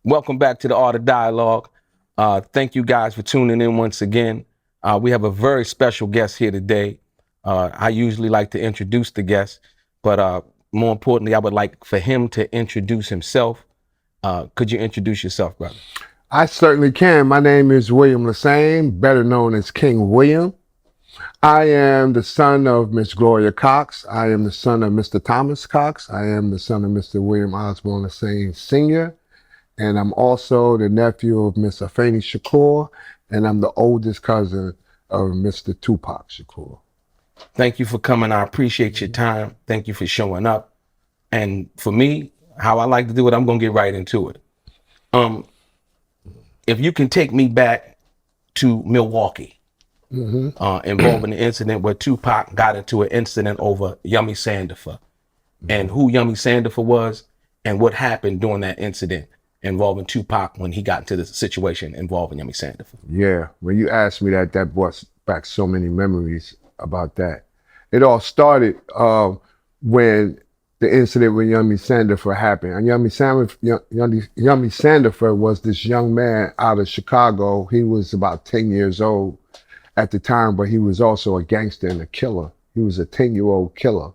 Welcome back to the Art of Dialogue. Thank you guys for tuning in once again. We have a very special guest here today. I usually like to introduce the guest, but more importantly, I would like for him to introduce himself. Could you introduce yourself, brother? I certainly can. My name is William Lesane, better known as King William. I am the son of Miss Gloria Cox. I am the son of Mr. Thomas Cox. I am the son of Mr. William Osborne Lesane Sr. And I'm also the nephew of Miss Afeni Shakur. And I'm the oldest cousin of Mr. Tupac Shakur. Thank you for coming. I appreciate your time. Thank you for showing up. And for me, how I like to do it, I'm going to get right into it. If you can take me back to Milwaukee, involving the incident where Tupac got into an incident over Yummy Sandifer, and who Yummy Sandifer was, and what happened during that incident involving Tupac when he got into the situation involving Yummy Sandifer. Yeah, when you asked me that, that brought back so many memories about that. It all started when the incident with Yummy Sandifer happened. And Yummy Sandifer was this young man out of Chicago. He was about 10 years old at the time, but he was also a gangster and a killer. He was a 10-year-old killer.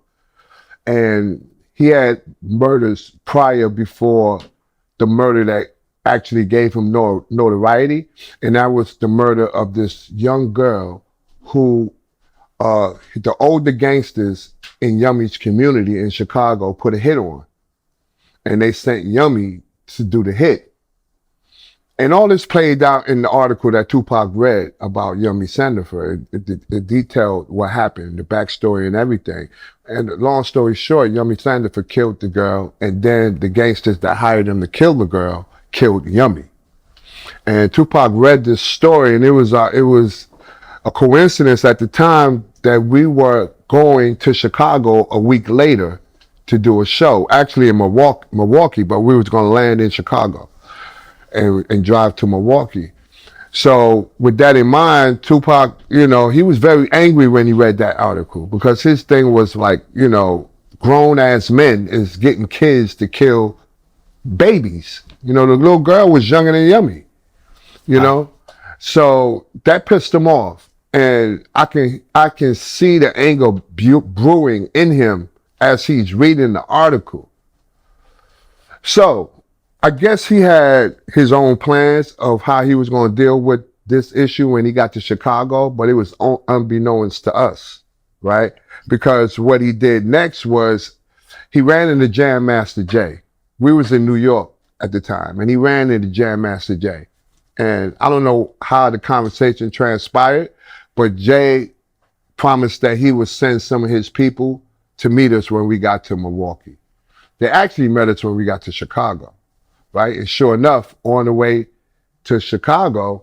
And he had murders prior before the murder that actually gave him notoriety. And that was the murder of this young girl who the older gangsters in Yummy's community in Chicago put a hit on. And they sent Yummy to do the hit. And all this played out in the article that Tupac read about Yummy Sandifer. It detailed what happened, the backstory and everything. And long story short, Yummy Sandifer killed the girl, and then the gangsters that hired him to kill the girl killed Yummy. And Tupac read this story, and it was a coincidence at the time that we were going to Chicago a week later to do a show, actually in Milwaukee, but we was going to land in Chicago and drive to Milwaukee. So with that in mind, Tupac, he was very angry when he read that article, because his thing was like, grown ass men is getting kids to kill babies. The little girl was younger than Yummy, know? So that pissed him off. And I can see the anger brewing in him as he's reading the article. So I guess he had his own plans of how he was going to deal with this issue when he got to Chicago, but it was unbeknownst to us, right? Because what he did next was he ran into Jam Master Jay. We was in New York at the time, and he ran into Jam Master Jay. And I don't know how the conversation transpired, but Jay promised that he would send some of his people to meet us when we got to Milwaukee. They actually met us when we got to Chicago, right? And sure enough, on the way to Chicago,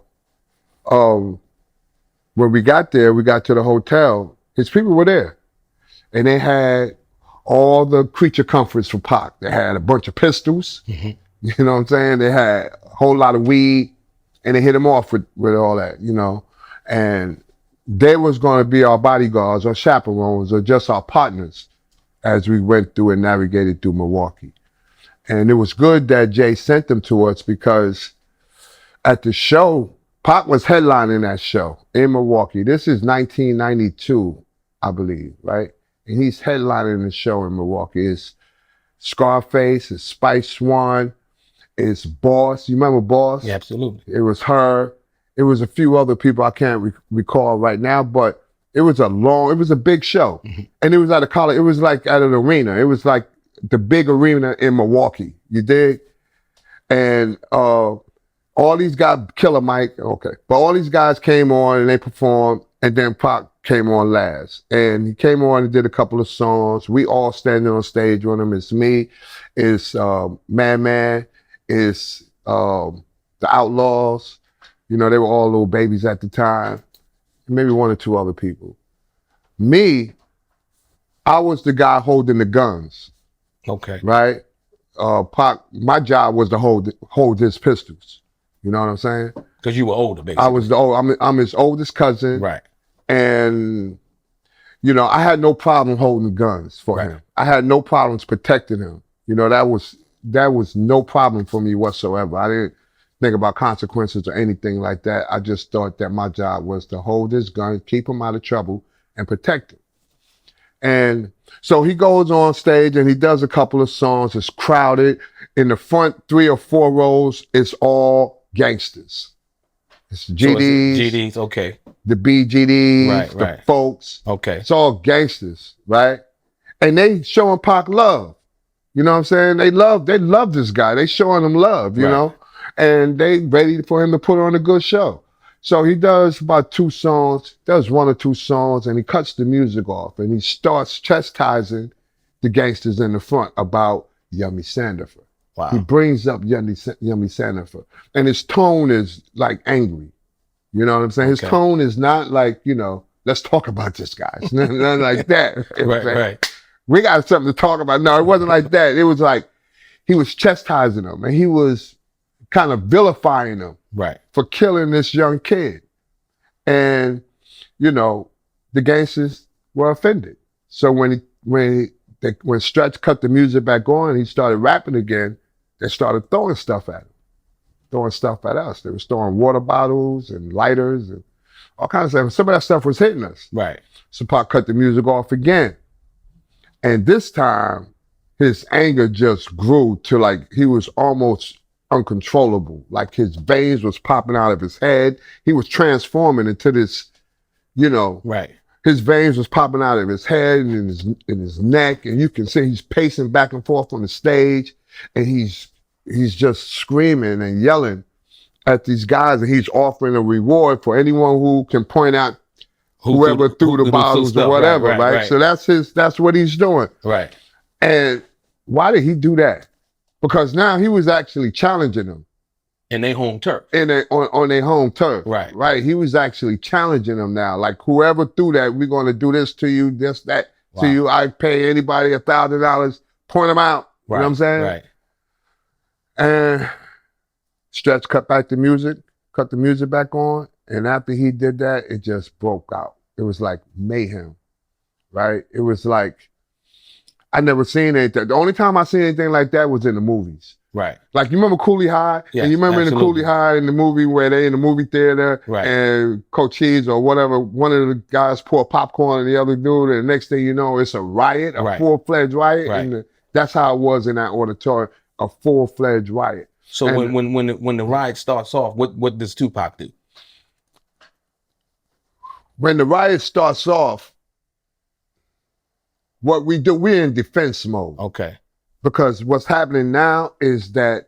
when we got there, we got to the hotel, his people were there. And they had all the creature comforts for Pac. They had a bunch of pistols, you know what I'm saying? They had a whole lot of weed, and they hit him off with all that, and they was going to be our bodyguards or chaperones or just our partners as we went through and navigated through Milwaukee. And it was good that Jay sent them to us, because at the show, Pac was headlining that show in Milwaukee. This is 1992, I believe, right? And he's headlining the show in Milwaukee. It's Scarface, it's Spice One, it's Boss. You remember Boss? Yeah, absolutely. It was her. It was a few other people I can't recall right now, but it was a big show. And it was at a college, it was like at an arena. It was like the big arena in Milwaukee, you dig? And all these guys, Killer Mike, okay. But all these guys came on and they performed, and then Pac came on last. And he came on and did a couple of songs. We all standing on stage with him. It's me, it's Man, it's the Outlaws. They were all little babies at the time. Maybe one or two other people. Me, I was the guy holding the guns. Okay. Right? Pac, my job was to hold his pistols. You know what I'm saying? Because you were older, basically. I was I'm his oldest cousin. Right. And, I had no problem holding guns for him. I had no problems protecting him. That was that was no problem for me whatsoever. I didn't think about consequences or anything like that. I just thought that my job was to hold his gun, keep him out of trouble, and protect him. And so he goes on stage and he does a couple of songs. It's crowded. In the front 3 or 4 rows, it's all gangsters. It's GDs, GDs, okay. the BGDs, Right, the right. folks. Okay. It's all gangsters, right? And they showing Pac love. You know what I'm saying? They love this guy. They showing him love, you Right. know? And they ready for him to put on a good show. So he does about 2 songs, does 1 or 2 songs, and he cuts the music off and he starts chastising the gangsters in the front about Yummy Sandifer. Wow. He brings up Yummy Sandifer. And his tone is like angry. You know what I'm saying? His Okay. tone is not like, you know, let's talk about this, guys. Nothing like that. Right. We got something to talk about. No, it wasn't like that. It was like he was chastising them and he was kind of vilifying them. Right. For killing this young kid. And, you know, the gangsters were offended. So when Stretch cut the music back on, he started rapping again, they started throwing stuff at him, throwing stuff at us. They were throwing water bottles and lighters and all kinds of stuff. Some of that stuff was hitting us. Right. So Pac cut the music off again. And this time, his anger just grew to like, he was almost uncontrollable. Like his veins was popping out of his head. He was transforming into this, you know, right. His veins was popping out of his head and in his neck. And you can see he's pacing back and forth on the stage and he's just screaming and yelling at these guys and he's offering a reward for anyone who can point out whoever threw the bottles or whatever, right? So that's what he's doing. Right. And why did he do that? Because now he was actually challenging them. In their home turf. On their home turf. Right. Right. He was actually challenging them now. Like, whoever threw that, we're going to do this to you, this, that to you. I pay anybody $1,000, point them out. Right. You know what I'm saying? Right. And Stretch cut the music back on. And after he did that, it just broke out. It was like mayhem. Right. It was like, I never seen anything. The only time I seen anything like that was in the movies. Right. Like, you remember Cooley High? Yes, and you remember absolutely. in the Cooley High in the movie where they in the movie theater right. and Cochise or whatever, one of the guys pour popcorn and the other dude, and the next thing you know, it's a riot, a right. full-fledged riot. Right. And that's how it was in that auditorium, a full-fledged riot. So and when the riot starts off, what does Tupac do? When the riot starts off, what we do, we're in defense mode. Okay. Because what's happening now is that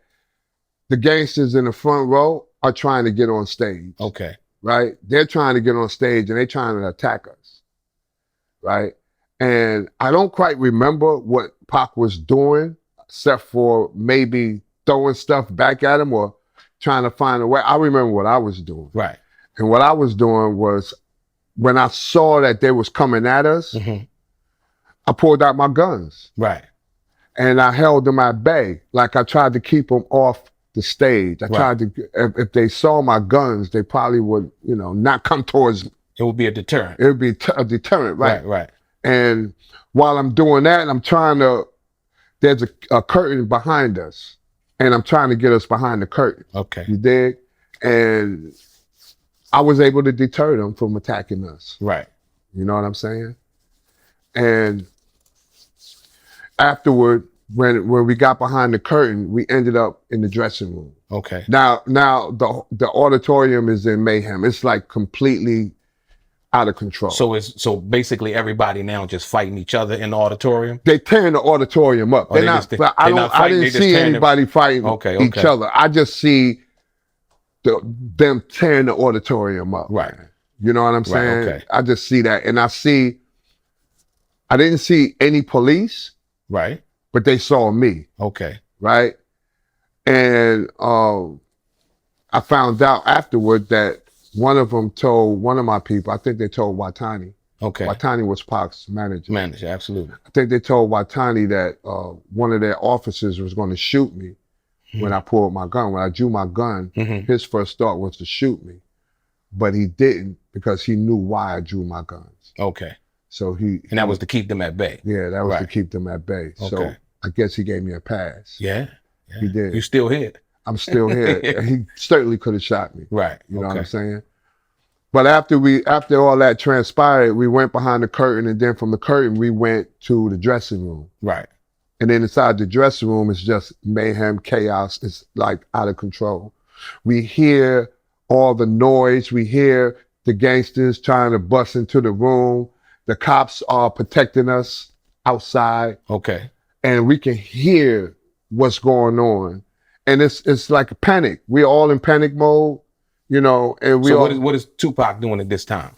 the gangsters in the front row are trying to get on stage. Okay. Right? They're trying to get on stage and they're trying to attack us. Right? And I don't quite remember what Pac was doing, except for maybe throwing stuff back at him or trying to find a way. I remember what I was doing. Right. And what I was doing was, when I saw that they was coming at us, I pulled out my guns. Right. And I held them at bay. Like, I tried to keep them off the stage. I tried to, if they saw my guns, they probably would, you know, not come towards me. It would be a deterrent. It would be a deterrent, right? Right. And while I'm doing that, I'm trying to, there's a curtain behind us. And I'm trying to get us behind the curtain. Okay. You dig? And I was able to deter them from attacking us. Right. You know what I'm saying? And afterward, when we got behind the curtain, we ended up in the dressing room. Okay. Now the auditorium is in mayhem. It's like completely out of control. So basically everybody now just fighting each other in the auditorium. They tearing the auditorium up. I didn't see anybody fighting each other. I just see them tearing the auditorium up. Right. Man. You know what I'm saying? Right, okay. I just see that. And I didn't see any police. Right. But they saw me. Okay. Right. And I found out afterward that one of them told one of my people, I think they told Watani. Okay. Watani was Pac's manager. Manager, absolutely. I think they told Watani that one of their officers was going to shoot me when I pulled my gun. When I drew my gun, his first thought was to shoot me. But he didn't, because he knew why I drew my guns. Okay. So and that was to keep them at bay. Yeah, that was to keep them at bay. Okay. So I guess he gave me a pass. Yeah. Yeah. He did. You still here? I'm still here. He certainly could have shot me. Right. You know what I'm saying? But after all that transpired, we went behind the curtain, and then from the curtain we went to the dressing room. Right. And then inside the dressing room is just mayhem, chaos. It's like out of control. We hear all the noise. We hear the gangsters trying to bust into the room. The cops are protecting us outside. Okay. And we can hear what's going on. And it's like a panic. We're all in panic mode, you know. And we so what is Tupac doing at this time?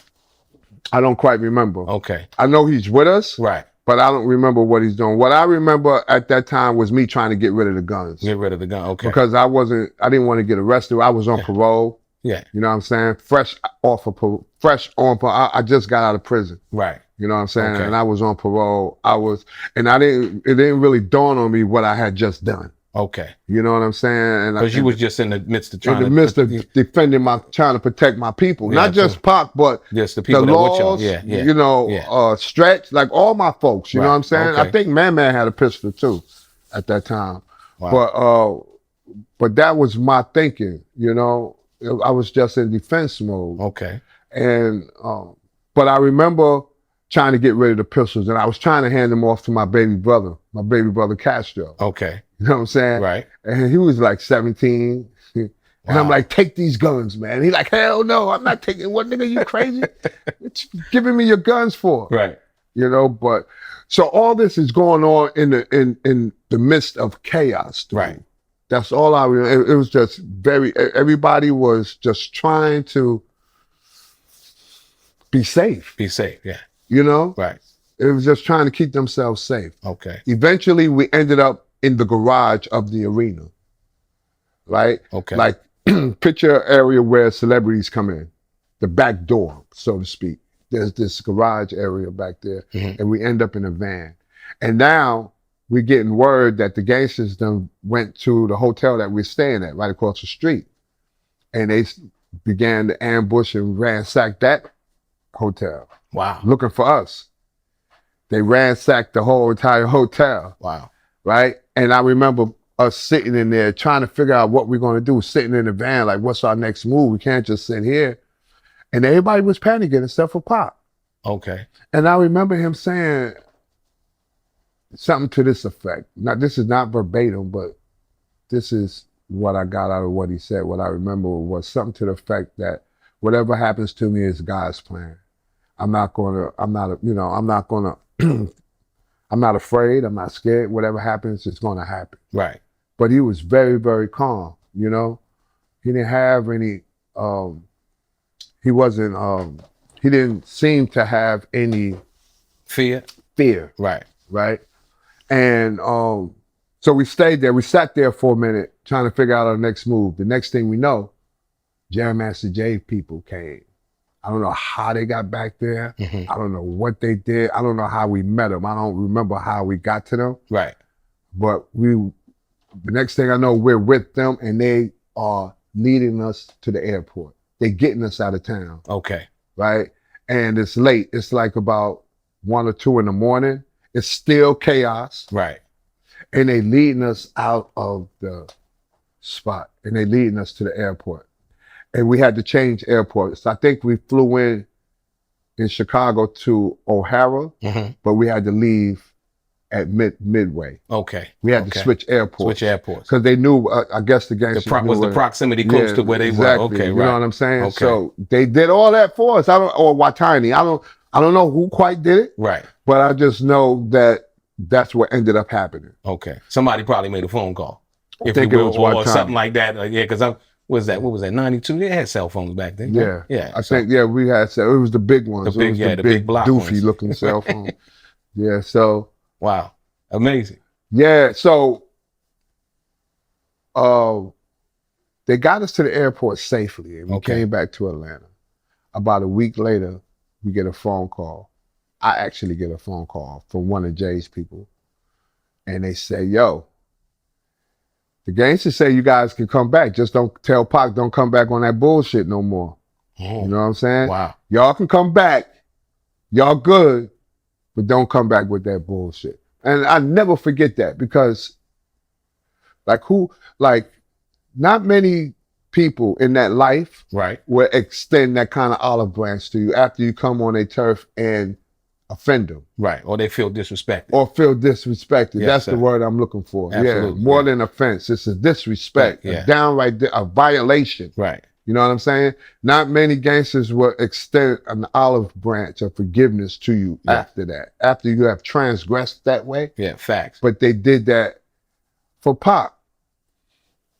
I don't quite remember. Okay. I know he's with us. Right. But I don't remember what he's doing. What I remember at that time was me trying to get rid of the guns. Get rid of the gun, okay. Because I didn't want to get arrested. I was on parole. Yeah. You know what I'm saying? Fresh on parole. I just got out of prison. Right. You know what I'm saying? Okay. And I was on parole. It didn't really dawn on me what I had just done. Okay. You know what I'm saying? Because you was just in the midst of trying to protect my people. Yeah, not just Pac, but just the people the that laws, with you. Yeah. you know, Stretch, like all my folks, you know what I'm saying? Okay. I think Man had a pistol too at that time. Wow. But that was my thinking, you know. I was just in defense mode. Okay. And but I remember trying to get rid of the pistols, and I was trying to hand them off to my baby brother Castro. Okay. You know what I'm saying? Right. And he was like 17. And I'm like, take these guns, man. He like, hell no, I'm not taking. What, nigga, you crazy? What you giving me your guns for? Right. You know, but so all this is going on in the midst of chaos. Dude. Right. That's all I remember. It was just everybody was just trying to be safe. Be safe, yeah. You know? Right. It was just trying to keep themselves safe. Okay. Eventually, we ended up in the garage of the arena. Right? Okay. Like, picture area where celebrities come in. The back door, so to speak. There's this garage area back there. Mm-hmm. And we end up in a van. And now we're getting word that the gangsters then went to the hotel that we're staying at right across the street. And they began to ambush and ransack that hotel. Wow. Looking for us. They ransacked the whole entire hotel. Wow. Right? And I remember us sitting in there trying to figure out what we're going to do, sitting in the van, like, what's our next move? We can't just sit here. And everybody was panicking except for Pop. Okay. And I remember him saying something to this effect. Now, this is not verbatim, but this is what I got out of what he said. What I remember was something to the effect that whatever happens to me is God's plan. I'm not afraid. I'm not scared. Whatever happens, it's going to happen. Right. But he was very, very calm, you know? He didn't have any, he didn't seem to have any fear. Right. Right. And so we stayed there. We sat there for a minute trying to figure out our next move. The next thing we know, Jam Master Jay people came. I don't know how they got back there. Mm-hmm. I don't know what they did. I don't know how we met them. I don't remember how we got to them. Right. But the next thing I know, we're with them and they are leading us to the airport. They're getting us out of town. Okay. Right? And it's late. It's like about 1 or 2 in the morning. It's still chaos. Right. And they leading us out of the spot. And they leading us to the airport. And we had to change airports. I think we flew in Chicago to O'Hara, mm-hmm. but we had to leave at Midway. Okay. We had to switch airports. Because they knew, I guess the gangsters was the proximity close to where they were. Okay, you right. know what I'm saying? Okay. So they did all that for us. Or Watani. I don't know who quite did it. Right. But I just know that that's what ended up happening. Okay. Somebody probably made a phone call. I think it was or something like that. Yeah, because what was that, 92? They had cell phones back then. Yeah. Right? Yeah. I think, we had, it was the big ones. The big block doofy ones. looking cell phone. Yeah, so. Wow. Amazing. Yeah, so they got us to the airport safely and we came back to Atlanta. About a week later, we get a phone call. I actually get a phone call from one of Jay's people. And they say, yo, the gangsters say you guys can come back. Just don't tell Pac, don't come back on that bullshit no more. Oh. You know what I'm saying? Wow. Y'all can come back. Y'all good, but don't come back with that bullshit. And I never forget that because Like not many people in that life Right. will extend that kind of olive branch to you after you come on their turf and offend them. Right. Or they feel disrespected. Or feel disrespected. Yes, That's sir. the word I'm looking for. Absolutely, Yeah, more yeah. than offense. It's a disrespect, Yeah. a downright a violation. Right. You know what I'm saying? Not many gangsters will extend an olive branch of forgiveness to you after that, after you have transgressed that way. Yeah, facts. But they did that for Pac.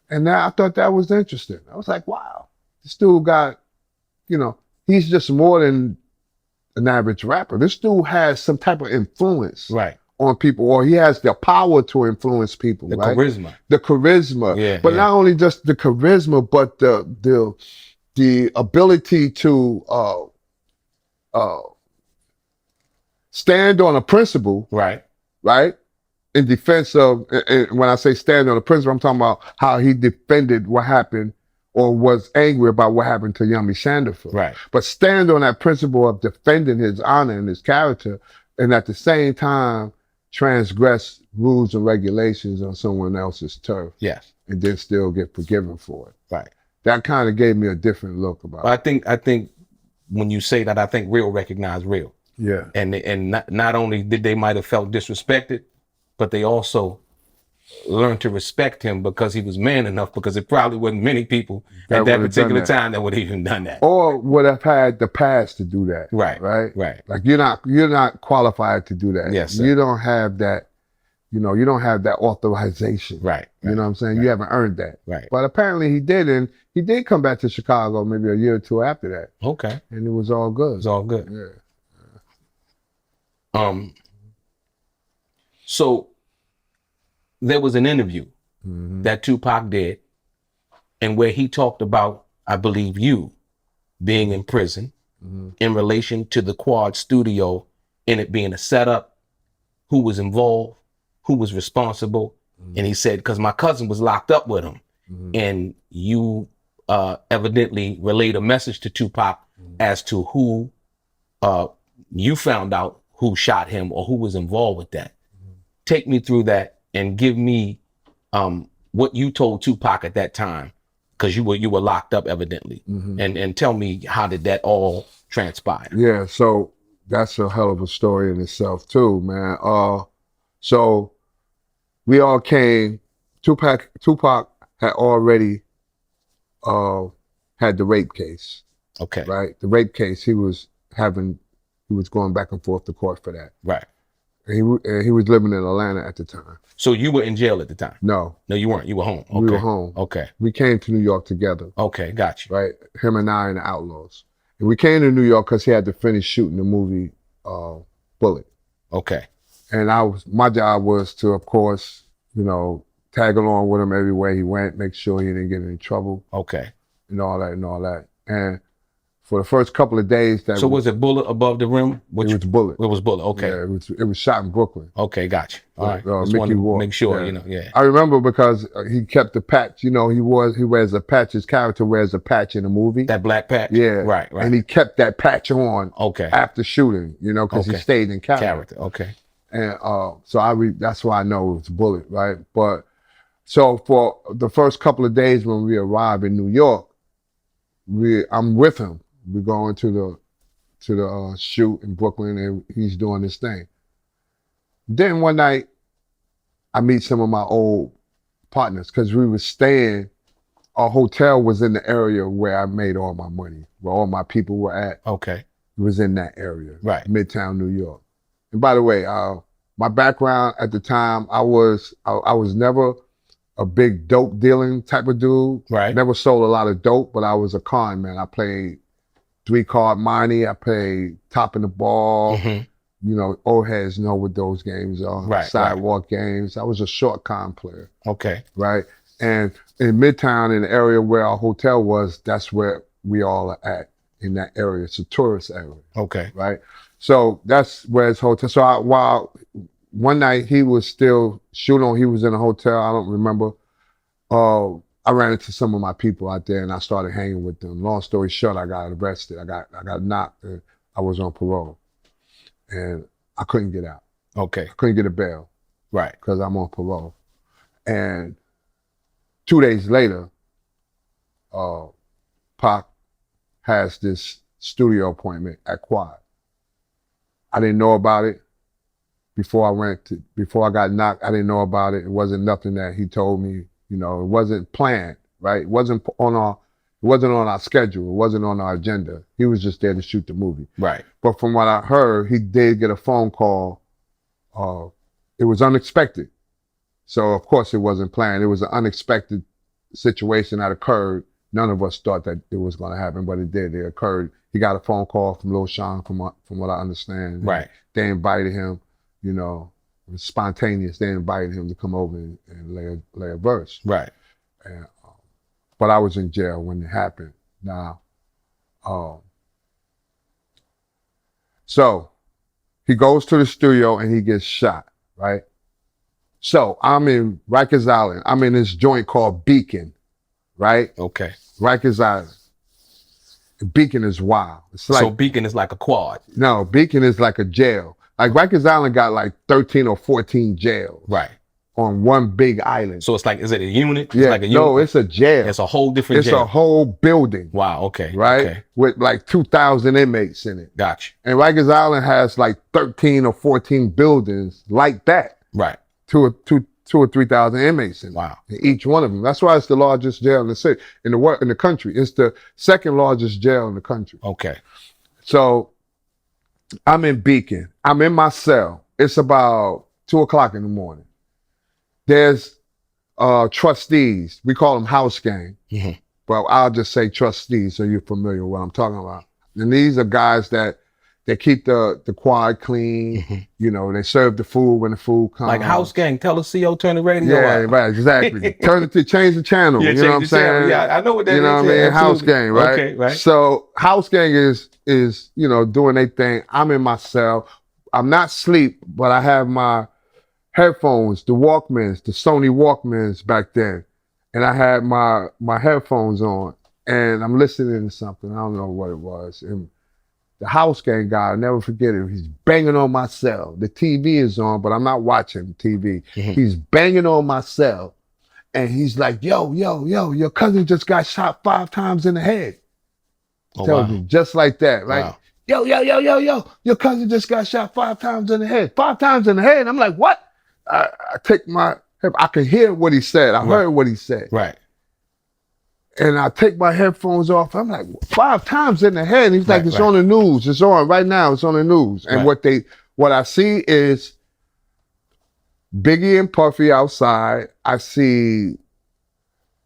And now I thought that was interesting. I was like, wow, this dude got, he's just more than an average rapper. This dude has some type of influence on people, or he has the power to influence people. The right? charisma. The charisma. Yeah. But not only just the charisma, but the ability to stand on a principle. Right. Right? In defense of, and when I say stand on a principle, I'm talking about how he defended what happened or was angry about what happened to Yummy Sandifer. Right. But stand on that principle of defending his honor and his character, and at the same time transgress rules and regulations on someone else's turf. Yes. And then still get forgiven for it. Right. That kind of gave me a different look about it. I think when you say that, I think real recognize real. Yeah. And not only did they might have felt disrespected, but they also learned to respect him because he was man enough, because it probably wasn't many people at that particular time that would have even done that. Or would have had the past to do that. Right. Right? Right. Like you're not qualified to do that. Yes, sir. You don't have that, you don't have that authorization. Right. You know what I'm saying? Right. You haven't earned that. Right. But apparently he did, and he did come back to Chicago maybe a year or two after that. Okay. And it was all good. It was all good. Yeah. So there was an interview that Tupac did, and where he talked about, I believe, you being in prison in relation to the Quad Studio, and it being a setup, who was involved, who was responsible. And he said, because my cousin was locked up with him, and you evidently relayed a message to Tupac as to who you found out who shot him or who was involved with that. Take me through that and give me what you told Tupac at that time, because you were locked up evidently, and tell me, how did that all transpire? Yeah, so that's a hell of a story in itself too, man. So we all came. Tupac had already had the rape case. Okay. Right, the rape case. He was going back and forth to court for that. Right. And he was living in Atlanta at the time. So you were in jail at the time? No, you weren't. You were home. Okay. We were home. Okay. We came to New York together. Okay, got you. Right, him and I and the Outlaws. And we came to New York because he had to finish shooting the movie Bullet. Okay. And my job was to, of course, tag along with him everywhere he went, make sure he didn't get in any trouble. Okay. And all that. And for the first couple of days, was it Bullet above the rim? It was Bullet. It was Bullet. Okay. Yeah, it was shot in Brooklyn. Okay, got you. All right. Just Mickey Ward. Make sure, yeah. I remember because he kept the patch. He wears a patch. His character wears a patch in the movie. That black patch. Yeah. Right. And he kept that patch on. Okay. After shooting, because he stayed in character. Okay. And so that's why I know it was Bullet, right? But so for the first couple of days when we arrived in New York, I'm with him. We're going to the shoot in Brooklyn, and he's doing this thing. Then one night, I meet some of my old partners because we were staying. Our hotel was in the area where I made all my money, where all my people were at. Okay. It was in that area, right, Midtown New York. And by the way, my background at the time, I was never a big dope dealing type of dude. Right. Never sold a lot of dope, but I was a con man. I played 3-card money. I played top in the ball. Old heads know what those games are. Right. Sidewalk games. I was a short con player. Okay. Right. And in Midtown, in the area where our hotel was, that's where we all are at, in that area. It's a tourist area. Okay. Right. So that's where his hotel. So while one night he was still shooting, he was in a hotel, I don't remember. I ran into some of my people out there and I started hanging with them. Long story short, I got arrested. I got knocked. And I was on parole. And I couldn't get out. Okay. I couldn't get a bail. Right. Because I'm on parole. And 2 days later, Pac has this studio appointment at Quad. I didn't know about it before I got knocked. I didn't know about it. It wasn't nothing that he told me. You know, it wasn't planned, right? It wasn't on our schedule. It wasn't on our agenda. He was just there to shoot the movie. Right. But from what I heard, he did get a phone call. It was unexpected. So of course it wasn't planned. It was an unexpected situation that occurred. None of us thought that it was going to happen, but it did. It occurred. He got a phone call from Lil Sean, from what I understand. Right. They invited him. You know, it was spontaneous. They invited him to come over and lay a verse. Right. And, but I was in jail when it happened. Now, so he goes to the studio and he gets shot, right? So I'm in Rikers Island. I'm in this joint called Beacon, right? Okay. Rikers Island. Beacon is wild. It's like, so Beacon is like a quad. No, Beacon is like a jail. Like Rikers Island got like 13 or 14 jails. Right. On one big island. So it's like, is it a unit? It's Yeah, like a unit? no, it's a jail. It's a whole different jail. It's a whole building. Wow, okay. Right? Okay. With like 2,000 inmates in it. Gotcha. And Rikers Island has like 13 or 14 buildings like that. Right. Two or 3,000 inmates in it. Wow. In each one of them. That's why it's the largest jail in the city, in the country. It's the second largest jail in the country. Okay. So I'm in Beacon. I'm in my cell. It's about 2:00 in the morning. There's trustees. We call them house gang. Mm-hmm. But I'll just say trustees so you're familiar with what I'm talking about. And these are guys that they keep the quad clean. Mm-hmm. You know, they serve the food when the food comes. Like house gang, tell the CO turn the radio Yeah, up. right, exactly. Change the channel. Yeah, you know what I'm saying? Yeah, I know what that is. You know what I mean? Yeah, House gang, right? Okay, right. So house gang is you know, doing their thing. I'm in my cell. I'm not asleep, but I have my headphones, the Walkmans, the Sony Walkmans back then. And I had my headphones on and I'm listening to something. I don't know what it was. And the house gang guy, I'll never forget it. He's banging on my cell. The TV is on, but I'm not watching TV. Mm-hmm. He's banging on my cell. And he's like, yo, your cousin just got shot 5 times in the head. Oh, Tells wow. me just like that, right? Wow. Yo, your cousin just got shot 5 times in the head. 5 times in the head. I'm like, what? I take I could hear what he said. I heard what he said. Right. And I take my headphones off. I'm like, 5 times in the head. And he's like, it's on the news. It's on right now. It's on the news. And what I see is Biggie and Puffy outside. I see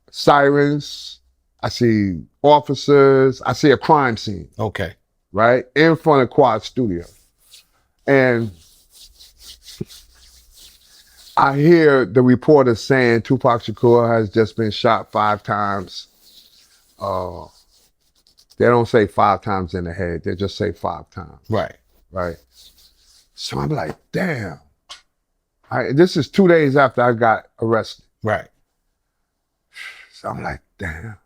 sirens. I see officers. I see a crime scene. Okay. Right? In front of Quad Studio. And I hear the reporter saying Tupac Shakur has just been shot 5 times. They don't say 5 times in the head. They just say 5 times. Right. Right. So I'm like, damn. This is 2 days after I got arrested. Right. So I'm like, damn.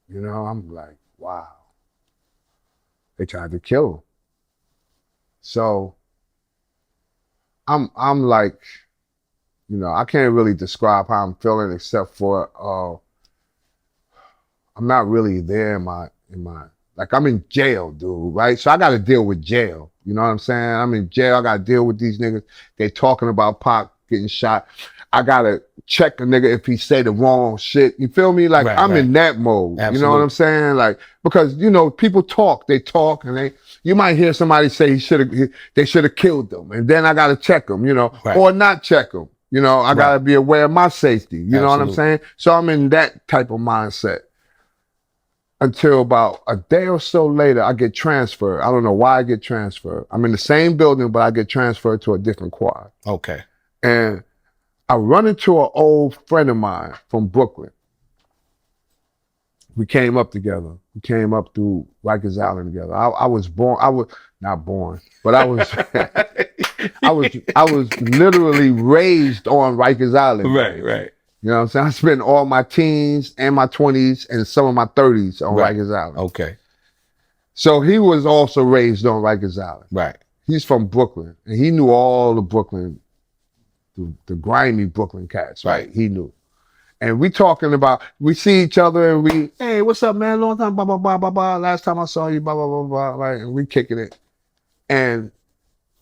You know, I'm like, wow. They tried to kill him. So I'm like, you know, I can't really describe how I'm feeling except for I'm not really there in my like I'm in jail, dude, right? So I gotta deal with jail. You know what I'm saying? I'm in jail, I gotta deal with these niggas. They talking about Pac getting shot. I gotta check a nigga if he say the wrong shit. You feel me? Like I'm in that mode. Absolutely. You know what I'm saying? Like, because you know, people talk, and you might hear somebody say they should have killed them. And then I gotta check them, you know, or not check them. You know, I gotta be aware of my safety. You know what I'm saying? So I'm in that type of mindset. Until about a day or so later, I get transferred. I don't know why I get transferred. I'm in the same building, but I get transferred to a different quad. Okay. And I run into an old friend of mine from Brooklyn. We came up together. We came up through Rikers Island together. I was not born, but I was I was literally raised on Rikers Island. Right. You know what I'm saying? I spent all my teens and my 20s and some of my 30s on Rikers Island. Okay. So he was also raised on Rikers Island. Right. He's from Brooklyn, and he knew all the Brooklyn, the grimy Brooklyn cats, right? He knew. And we talking about, we see each other and we, hey, what's up, man? Long time, blah, blah, blah, blah, blah. Last time I saw you, blah, blah, blah, blah, right? And we kicking it. And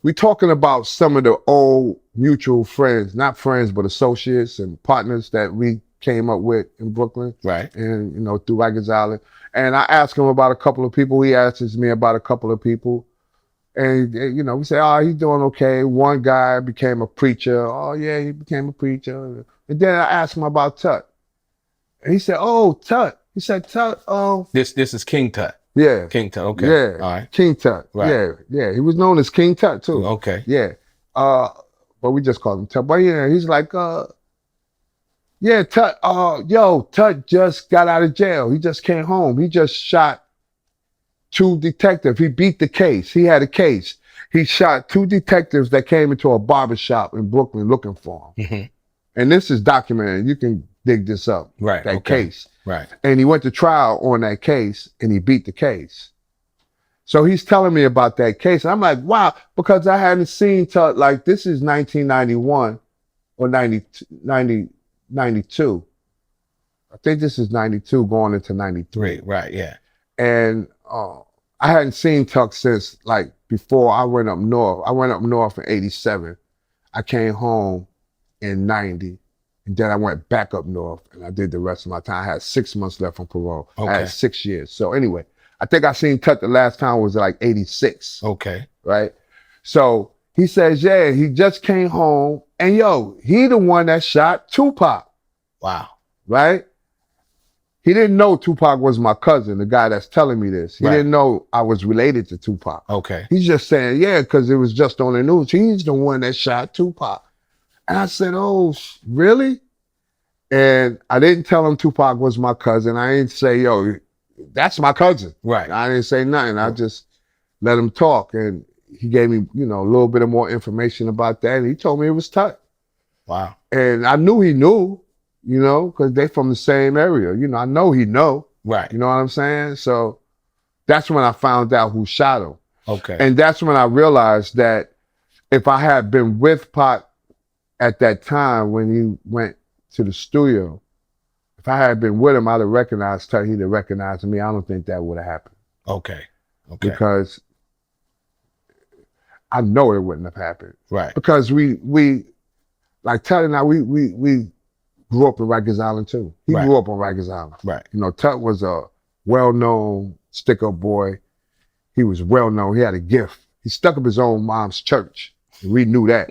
we talking about some of the old mutual friends, not friends, but associates and partners that we came up with in Brooklyn. Right. And, through Rikers Island. And I asked him about a couple of people. He asks me about a couple of people. And, we say, oh, he's doing okay. One guy became a preacher. Oh, yeah, he became a preacher. And then I asked him about Tut. And he said, oh, Tut. He said, Tut, oh. This is King Tut. Yeah. King Tut, okay. Yeah. All right. King Tut. Right. Yeah. He was known as King Tut, too. Okay. Yeah. But we just called him Tut. But yeah, he's like, yeah, Tut, Tut just got out of jail. He just came home. He just shot 2 detectives. He beat the case. He had a case. He shot 2 detectives that came into a barbershop in Brooklyn looking for him. Mm-hmm. And this is documented. You can dig this up. Right. That case. Right. And he went to trial on that case and he beat the case. So he's telling me about that case. And I'm like, wow, because I hadn't seen Tut, like this is 1991 or 92. I think this is 92 going into 93. Right. Yeah. And I hadn't seen Tuck since like before I went up north. I went up north in 87. I came home in 90. And then I went back up north and I did the rest of my time. I had 6 months left on parole. Okay. I had 6 years. So anyway, I think I seen Tuck the last time was like 86. Okay. Right? So he says, yeah, he just came home. And he the one that shot Tupac. Wow. Right? He didn't know Tupac was my cousin, the guy that's telling me this. He didn't know I was related to Tupac. Okay. He's just saying, yeah, because it was just on the news. He's the one that shot Tupac. And I said, oh, really? And I didn't tell him Tupac was my cousin. I didn't say, that's my cousin. Right. I didn't say nothing. I just let him talk. And he gave me, a little bit of more information about that. And he told me it was Tut. Wow. And I knew he knew. Because they from the same area. I know he know. Right. You know what I'm saying? So that's when I found out who shot him. Okay. And that's when I realized that if I had been with Pac at that time when he went to the studio, if I had been with him, I'd have recognized Tut. He'd have recognized me. I don't think that would have happened. Okay. Because I know it wouldn't have happened. Right. Because we like Tut and I, we grew up in Rikers Island too. He grew up on Rikers Island. Right. Tut was a well-known stick-up boy. He was well-known. He had a gift. He stuck up his own mom's church. We knew that.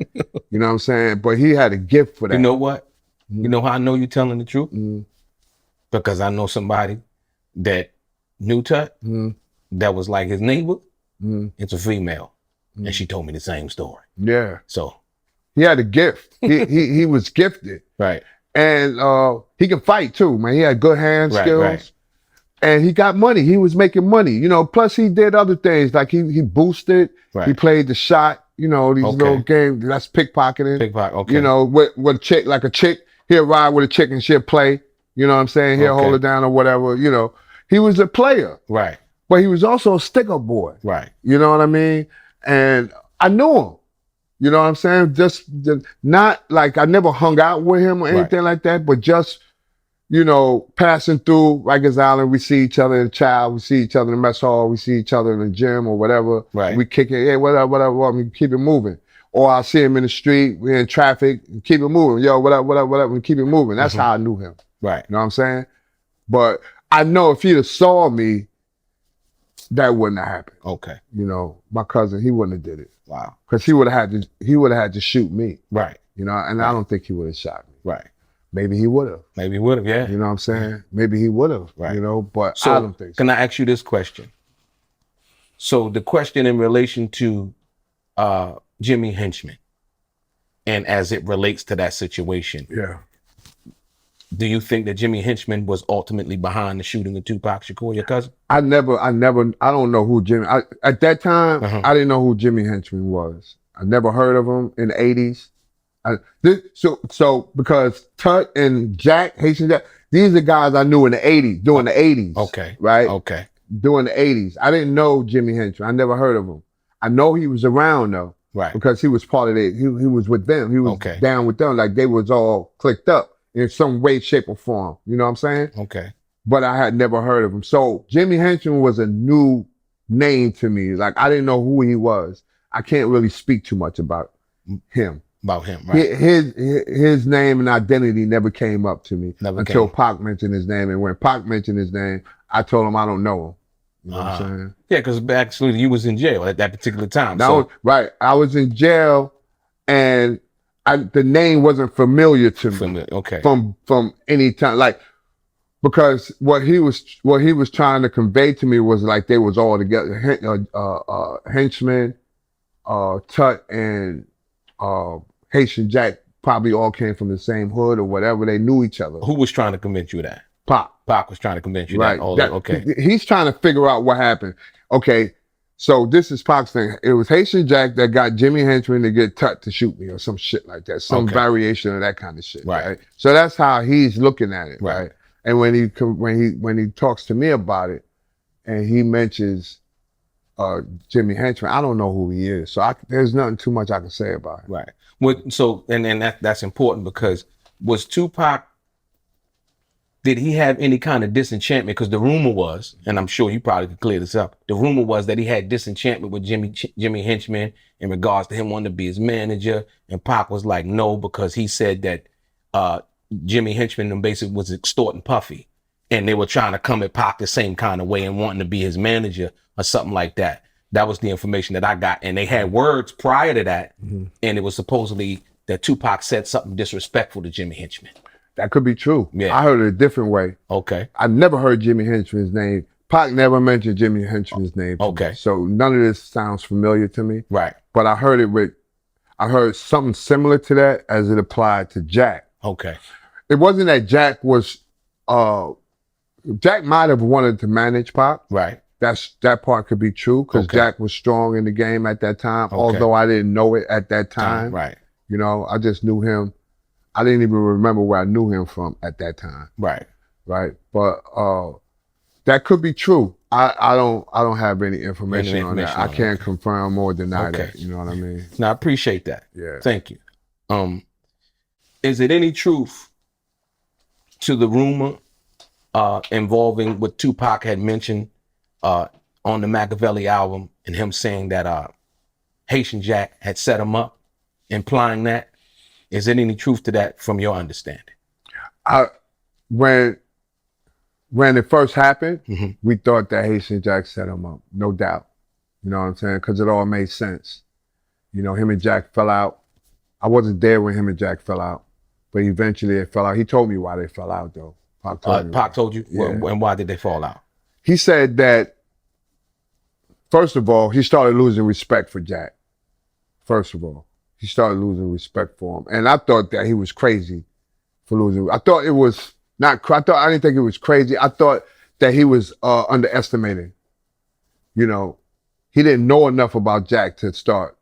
You know what I'm saying? But he had a gift for that. You know what? Mm-hmm. You know how I know you're telling the truth? Mm-hmm. Because I know somebody that knew Tut, that was like his neighbor. Mm-hmm. It's a female. Mm-hmm. And she told me the same story. Yeah. So. He had a gift. He was gifted. Right. And he could fight too, man. He had good hand skills. Right. And he got money. He was making money. Plus he did other things. Like he boosted. Right. He played the shot. These little games. That's pickpocketing. Pickpocket, okay. With a chick, like a chick, he'll ride with a chick and she'll play. You know what I'm saying? He'll hold her down or whatever. He was a player. Right. But he was also a stick-up boy. Right. You know what I mean? And I knew him. You know what I'm saying? Just not like I never hung out with him or anything like that, but just, passing through Rikers Island, we see each other in the child, we see each other in the mess hall, we see each other in the gym or whatever. Right. We kick it, hey, whatever, I mean, keep it moving. Or I'll see him in the street, we're in traffic, keep it moving. Whatever, and keep it moving. That's how I knew him. Right. You know what I'm saying? But I know if he'd have saw me, that wouldn't have happened. Okay. My cousin, he wouldn't have did it. Wow. Because he would have had to shoot me. Right. And I don't think he would have shot me. Right. Maybe he would have. Maybe he would have, yeah. You know what I'm saying? Maybe he would have. Right. But so, I don't think so. Can I ask you this question? So the question in relation to Jimmy Henchman, and as it relates to that situation. Yeah. Do you think that Jimmy Henchman was ultimately behind the shooting of Tupac Shakur, your cousin? I don't know who Jimmy, at that time, I didn't know who Jimmy Henchman was. I never heard of him in the 80s. So because Tut and Jack, Haitian Jack, these are guys I knew in the 80s, during the 80s. Okay. Right? Okay. During the 80s. I didn't know Jimmy Henchman. I never heard of him. I know he was around though. Right. Because he was part of it. He was with them. He was down with them. Like they was all clicked up. in some way, shape, or form. You know what I'm saying? Okay. But I had never heard of him. So Jimmy Henchman was a new name to me. Like I didn't know who he was. I can't really speak too much about him. About him, right? His name and identity never came up to me until came. Pac mentioned his name. And when Pac mentioned his name, I told him I don't know him. You know what I'm saying? Yeah, because actually you was in jail at that particular time. Right. I was in jail, and the name wasn't familiar to me. Okay. From any time, like, because what he was trying to convey to me was like they was all together. Henchman, Tut, and Haitian Jack probably all came from the same hood or whatever. They knew each other. Who was trying to convince you of that? Pac. Pac was trying to convince you right. that. Okay. He's trying to figure out what happened. Okay. So this is Pac's thing. It was Haitian Jack that got Jimmy Henchman to get Tut to shoot me or some shit like that. Some variation of that kind of shit. Right. So that's how he's looking at it. Right. And when he talks to me about it, and he mentions Jimmy Henchman, I don't know who he is. So there's nothing too much I can say about it. Right. So that's important, because was Tupac, did he have any kind of disenchantment? Because the rumor was, and I'm sure you probably could clear this up, the rumor was that he had disenchantment with Jimmy Henchman in regards to him wanting to be his manager, and Pac was like, no, because he said that Jimmy Henchman basically was extorting Puffy, and they were trying to come at Pac the same kind of way and wanting to be his manager or something like that. That was the information that I got. And they had words prior to that, and it was supposedly that Tupac said something disrespectful to Jimmy Henchman. That could be true. Yeah. I heard it a different way. Okay. I never heard Jimmy Henchman's name. Pac never mentioned Jimmy Henchman's name. Okay. So none of this sounds familiar to me. Right. But I heard something similar to that as it applied to Jack. Okay. It wasn't that Jack was, Jack might have wanted to manage Pac. Right. That part could be true, because Jack was strong in the game at that time, although I didn't know it at that time. Right. You know, I just knew him. I didn't even remember where I knew him from at that time. Right. Right. But that could be true. I don't have any information on that. I can't confirm or deny that. You know what I mean? No, I appreciate that. Yeah. Thank you. Is it any truth to the rumor involving what Tupac had mentioned on the Machiavelli album, and him saying that Haitian Jack had set him up, implying that? Is there any truth to that from your understanding? When it first happened, we thought that Haitian Jack set him up, no doubt. You know what I'm saying? Because it all made sense. You know, him and Jack fell out. I wasn't there when him and Jack fell out, but eventually it fell out. He told me why they fell out, though. Pac told you? Yeah. And why did they fall out? He said that, first of all, he started losing respect for Jack. First of all. He started losing respect for him. And I thought that he was crazy for losing. I thought it was I didn't think it was crazy. I thought that he was underestimating. You know, he didn't know enough about Jack to start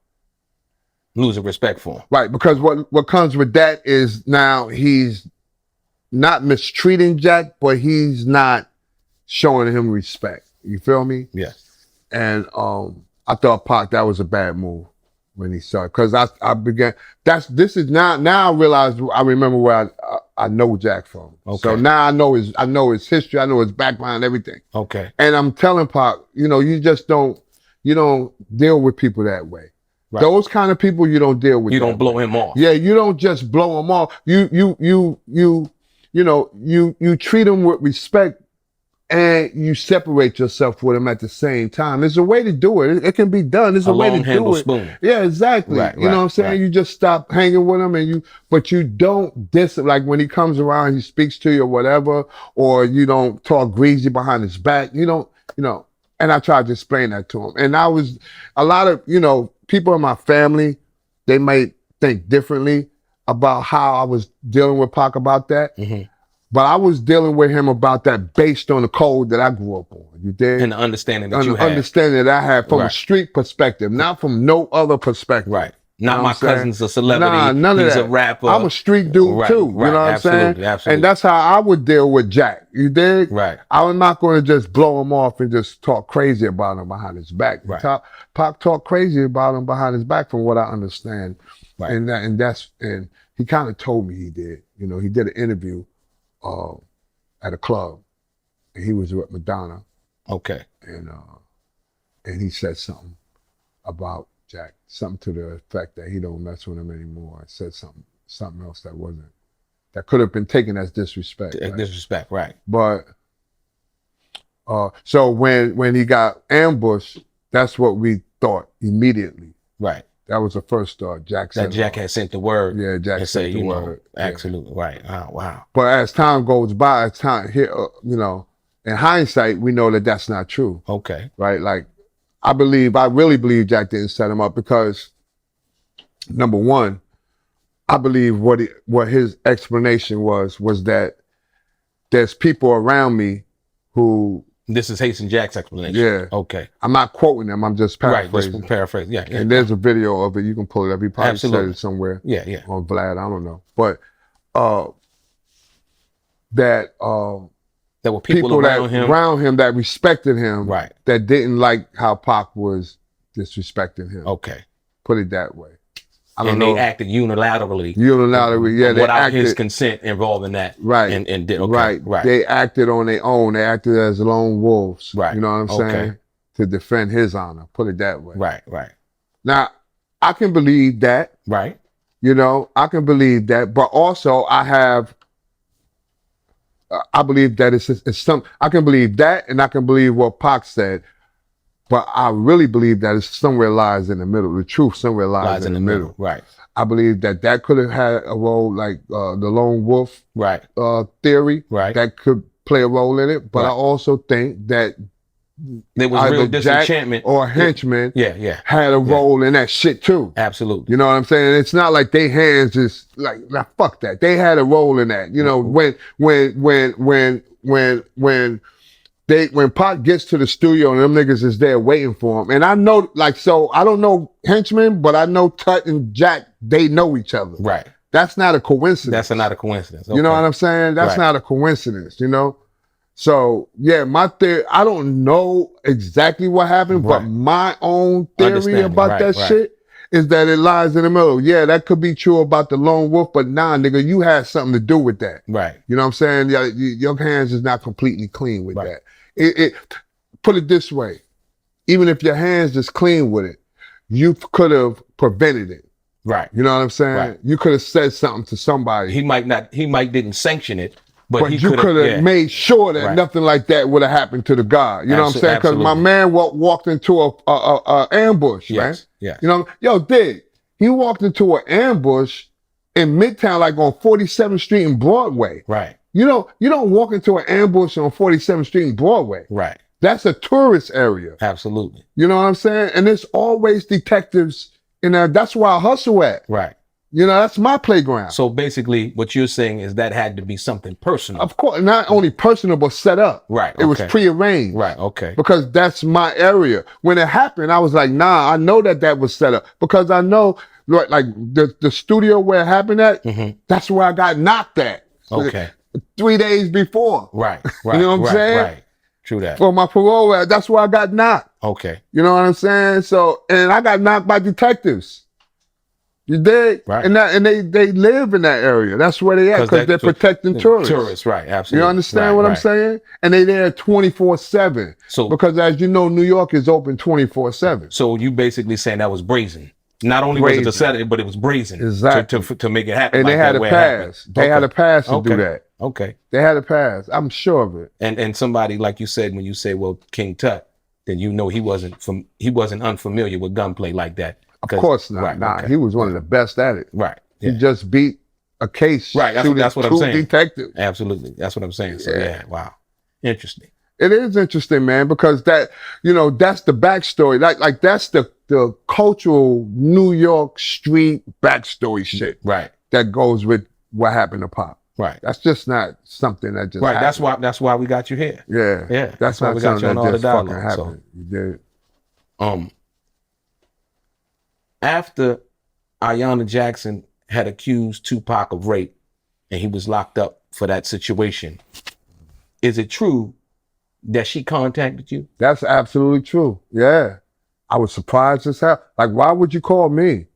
losing respect for him. Right, because what comes with that is now he's not mistreating Jack, but he's not showing him respect. You feel me? Yes. And I thought Pac, that was a bad move when he started, because I began. Now I realize, I remember where I know Jack from. Okay. So now I know his history, I know his background, everything. Okay. And I'm telling Pac, you know, you don't deal with people that way. Right. Those kind of people you don't deal with. You don't blow him off. Yeah, you don't just blow him off. You treat him with respect, and you separate yourself with him at the same time. There's a way to do it. It can be done. There's a way to do it. Spoon. Yeah, exactly. Right, you know what I'm saying? Right. You just stop hanging with him, but you don't like when he comes around, he speaks to you or whatever, or you don't talk greasy behind his back. You don't, and I tried to explain that to him. And a lot of, people in my family, they might think differently about how I was dealing with Pac about that. Mm-hmm. But I was dealing with him about that based on the code that I grew up on. You did? And the understanding that you had. Understanding that I had from a street perspective, not from no other perspective. Right. Not my cousin's a celebrity. Nah, none of that. He's a rapper. I'm a street dude too. You know what I'm saying? Absolutely. And that's how I would deal with Jack. You dig? Right. I'm not going to just blow him off and just talk crazy about him behind his back. Right. Pac talk crazy about him behind his back, from what I understand. Right. And He kind of told me he did. You know, he did an interview at a club, and he was with Madonna. Okay. And he said something about Jack, something to the effect that he don't mess with him anymore. I said something else that could have been taken as disrespect. Right? Disrespect, right? But so when he got ambushed, that's what we thought immediately. Right. That was the first thought. Jack had sent the word. Yeah, Jack sent the word. Absolutely, right. Oh, wow. But as time goes by, in hindsight, we know that that's not true. Okay. Right? Like, I really believe Jack didn't set him up because, number one, I believe what his explanation was that there's people around me who. This is Haitian Jack's explanation. Yeah. Okay. I'm not quoting them. I'm just paraphrasing. Right. Just paraphrase. Yeah. And there's a video of it. You can pull it up. He probably said it somewhere. Yeah. On Vlad. I don't know. But that there were people around him that respected him. Right. That didn't like how Pac was disrespecting him. Okay. Put it that way. I don't know. They acted unilaterally. Yeah. They without acted, his consent involved in that. Right. And did okay. Right. They acted on their own. They acted as lone wolves. Right. You know what I'm saying? To defend his honor. Put it that way. Right. Now, I can believe that. Right. You know, I can believe that. But also, I believe that I can believe that, and I can believe what Pac said. But I really believe that it's somewhere lies in the middle. The truth somewhere lies in the middle. Right. I believe that could have had a role, like the lone wolf theory. Right. That could play a role in it. But I also think that there was real disenchantment or Henchman had a role in that shit too. Absolutely. You know what I'm saying? It's not like they hands just like, nah, fuck that. They had a role in that. You know, when Pac gets to the studio and them niggas is there waiting for him. And I know, so I don't know Henchman, but I know Tut and Jack, they know each other. Right. That's not a coincidence. That's not a coincidence. Okay. You know what I'm saying? That's not a coincidence, you know? So, yeah, my theory, I don't know exactly what happened, but my own theory about that shit is that it lies in the middle. Yeah, that could be true about the lone wolf, but nah, nigga, you had something to do with that. Right. You know what I'm saying? Your hands is not completely clean with that. It put it this way, even if your hands is clean with it, you could have prevented it. Right. You know what I'm saying? Right. You could have said something to somebody. He might didn't sanction it, but you could have made sure that nothing like that would have happened to the guy. You know what I'm saying? Because my man walked into a ambush, right? Yeah. You know, he walked into an ambush in Midtown, like on 47th Street and Broadway. Right. You don't walk into an ambush on 47th Street and Broadway. Right. That's a tourist area. Absolutely. You know what I'm saying? And there's always detectives in there. That's where I hustle at. Right. You know, that's my playground. So basically what you're saying is that had to be something personal. Of course, not only personal, but set up. Right. It was prearranged. Right. Okay. Because that's my area. When it happened, I was like, nah, I know that was set up. Because I know, like the studio where it happened at, that's where I got knocked at. Okay. 3 days before. Right. You know what I'm saying? Right. True that. For my parole, that's where I got knocked. Okay. You know what I'm saying? So, and I got knocked by detectives. You dig? Right. And they live in that area. That's where they at, because they're protecting tourists. Tourists, right, absolutely. You understand what I'm saying? And they there 24/7. So, because as you know, New York is open 24/7. So you basically saying that was brazen. Not only was it a setup, but it was brazen. Exactly. To make it happen. And they had a pass. They had a pass to do that. Okay. They had a pass. I'm sure of it. And somebody, like you said, when you say, well, King Tut, then you know he wasn't unfamiliar with gunplay like that. Of course not. He was one of the best at it. Right. Yeah. He just beat a case. Right. That's what I'm saying. Detectives. Absolutely. That's what I'm saying. So yeah. Wow. Interesting. It is interesting, man, because that, that's the backstory. Like that's the cultural New York street backstory shit. Right. That goes with what happened to Pop. Right. That's just not something that just happened. That's why we got you here. Yeah. Yeah. That's why not we got you on all the dialogue. Happened. So. You did. After Ayanna Jackson had accused Tupac of rape and he was locked up for that situation, is it true that she contacted you? That's absolutely true. Yeah. I was surprised as hell. Like, why would you call me?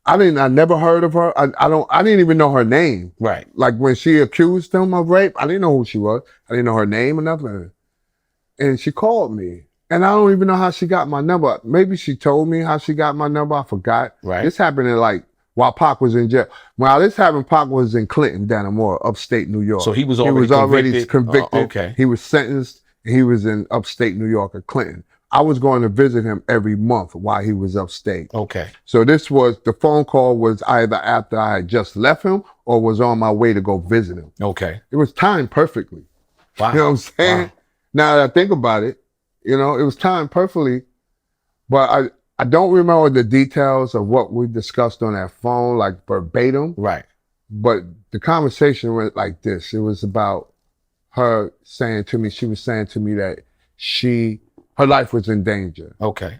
I never heard of her. I didn't even know her name. Right. Like when she accused him of rape, I didn't know who she was. I didn't know her name or nothing. And she called me. And I don't even know how she got my number. Maybe she told me how she got my number. I forgot. Right. This happened in like, while Pac was in jail. While this happened, Pac was in Clinton, Dannemora, upstate New York. So he was already convicted. Okay. He was sentenced. He was in upstate New York at Clinton. I was going to visit him every month while he was upstate. Okay. So the phone call was either after I had just left him or was on my way to go visit him. Okay. It was timed perfectly. Wow. You know what I'm saying? Wow. Now that I think about it, it was timed perfectly, but I don't remember the details of what we discussed on that phone, like verbatim. Right. But the conversation went like this. It was about her saying to me, she was saying to me that her life was in danger. Okay.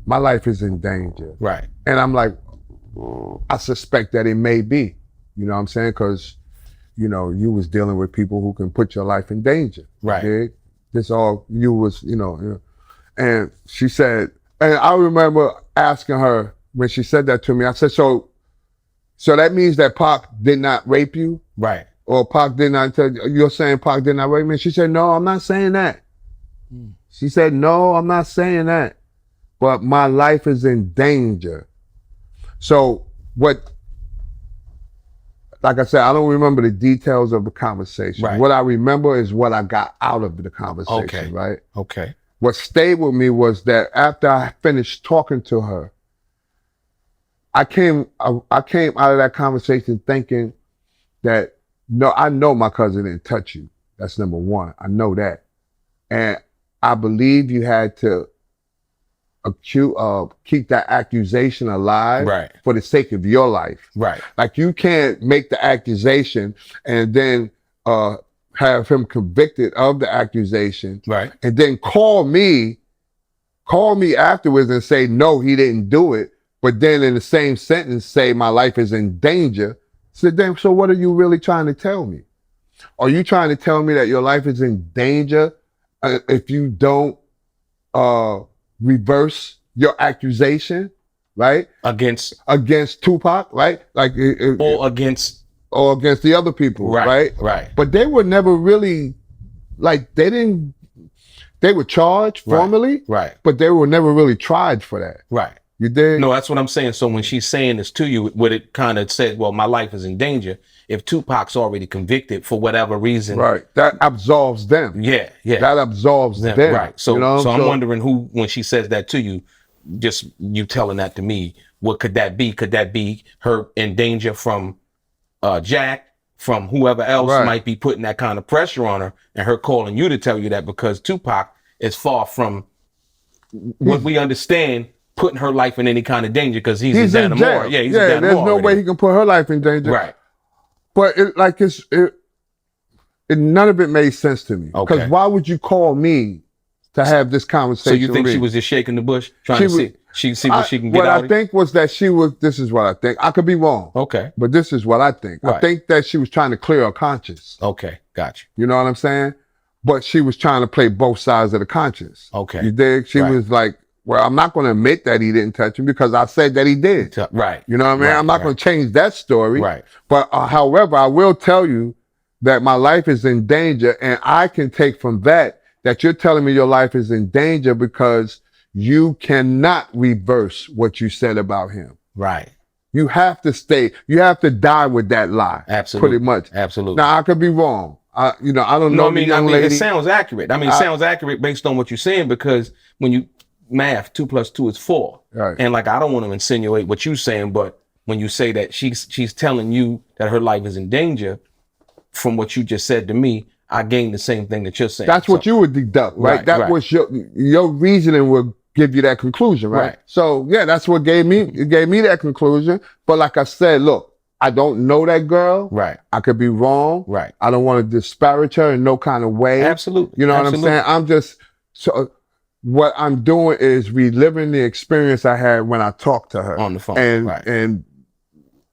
My life is in danger. Right. And I'm like, I suspect that it may be, you know what I'm saying? Because, you was dealing with people who can put your life in danger. Right. Dig? This all you was, and she said, and I remember asking her when she said that to me, I said, so that means that Pac did not rape you? Right. Or Pac did not tell you, you're saying Pac did not rape me? She said, no, I'm not saying that. She said, no, I'm not saying that. But my life is in danger. So like I said, I don't remember the details of the conversation. Right. What I remember is what I got out of the conversation, Okay. right? Okay. What stayed with me was that after I finished talking to her, I came out of that conversation thinking that, no, I know my cousin didn't touch you. That's number one. I know that. And I believe you had to keep that accusation alive, right, for the sake of your life. Right. Like you can't make the accusation and then have him convicted of the accusation, right, and then call me afterwards and say, no, he didn't do it. But then in the same sentence say my life is in danger. So what are you really trying to tell me? Are you trying to tell me that your life is in danger if you don't reverse your accusation, right? Against Tupac, right? Like or against the other people, right? Right. But they were never really they were charged formally, right? But they were never really tried for that, right? You did? No, that's what I'm saying. So when she's saying this to you, what it kind of said, well, my life is in danger. If Tupac's already convicted for whatever reason, right? That absolves them. Yeah. That absolves them. Right. So, so I'm wondering who, when she says that to you, just you telling that to me, what could that be? Could that be her in danger from Jack, from whoever else might be putting that kind of pressure on her, and her calling you to tell you that because Tupac is far from what we understand putting her life in any kind of danger because he's in Dannemora. Yeah, he's in Dannemora. There's no way he can put her life in danger. Right. But none of it made sense to me. Okay. Because why would you call me to have this conversation? So you think she was just shaking the bush, trying to see what she can get out of? What I think was that this is what I think. I could be wrong. Okay. But this is what I think. Right. I think that she was trying to clear her conscience. Okay, gotcha. You know what I'm saying? But she was trying to play both sides of the conscience. Okay. You dig? She was like, well, I'm not going to admit that he didn't touch him because I said that he did. Right. You know what I mean? Right, I'm not going to change that story. Right. But however, I will tell you that my life is in danger, and I can take from that you're telling me your life is in danger because you cannot reverse what you said about him. Right. You have to die with that lie. Absolutely. Pretty much. Absolutely. Now, I could be wrong. I don't know the young lady. It sounds accurate. It sounds accurate based on what you're saying because when you math, 2 + 2 is 4. Right. And like, I don't want to insinuate what you're saying, but when you say that she's telling you that her life is in danger, from what you just said to me, I gained the same thing that you're saying. That's what you would deduct, right? That was your reasoning would give you that conclusion, right? So yeah, that's what gave me that conclusion. But like I said, look, I don't know that girl. Right. I could be wrong. Right. I don't want to disparage her in no kind of way. Absolutely. You know what I'm saying? I'm just what I'm doing is reliving the experience I had when I talked to her on the phone, and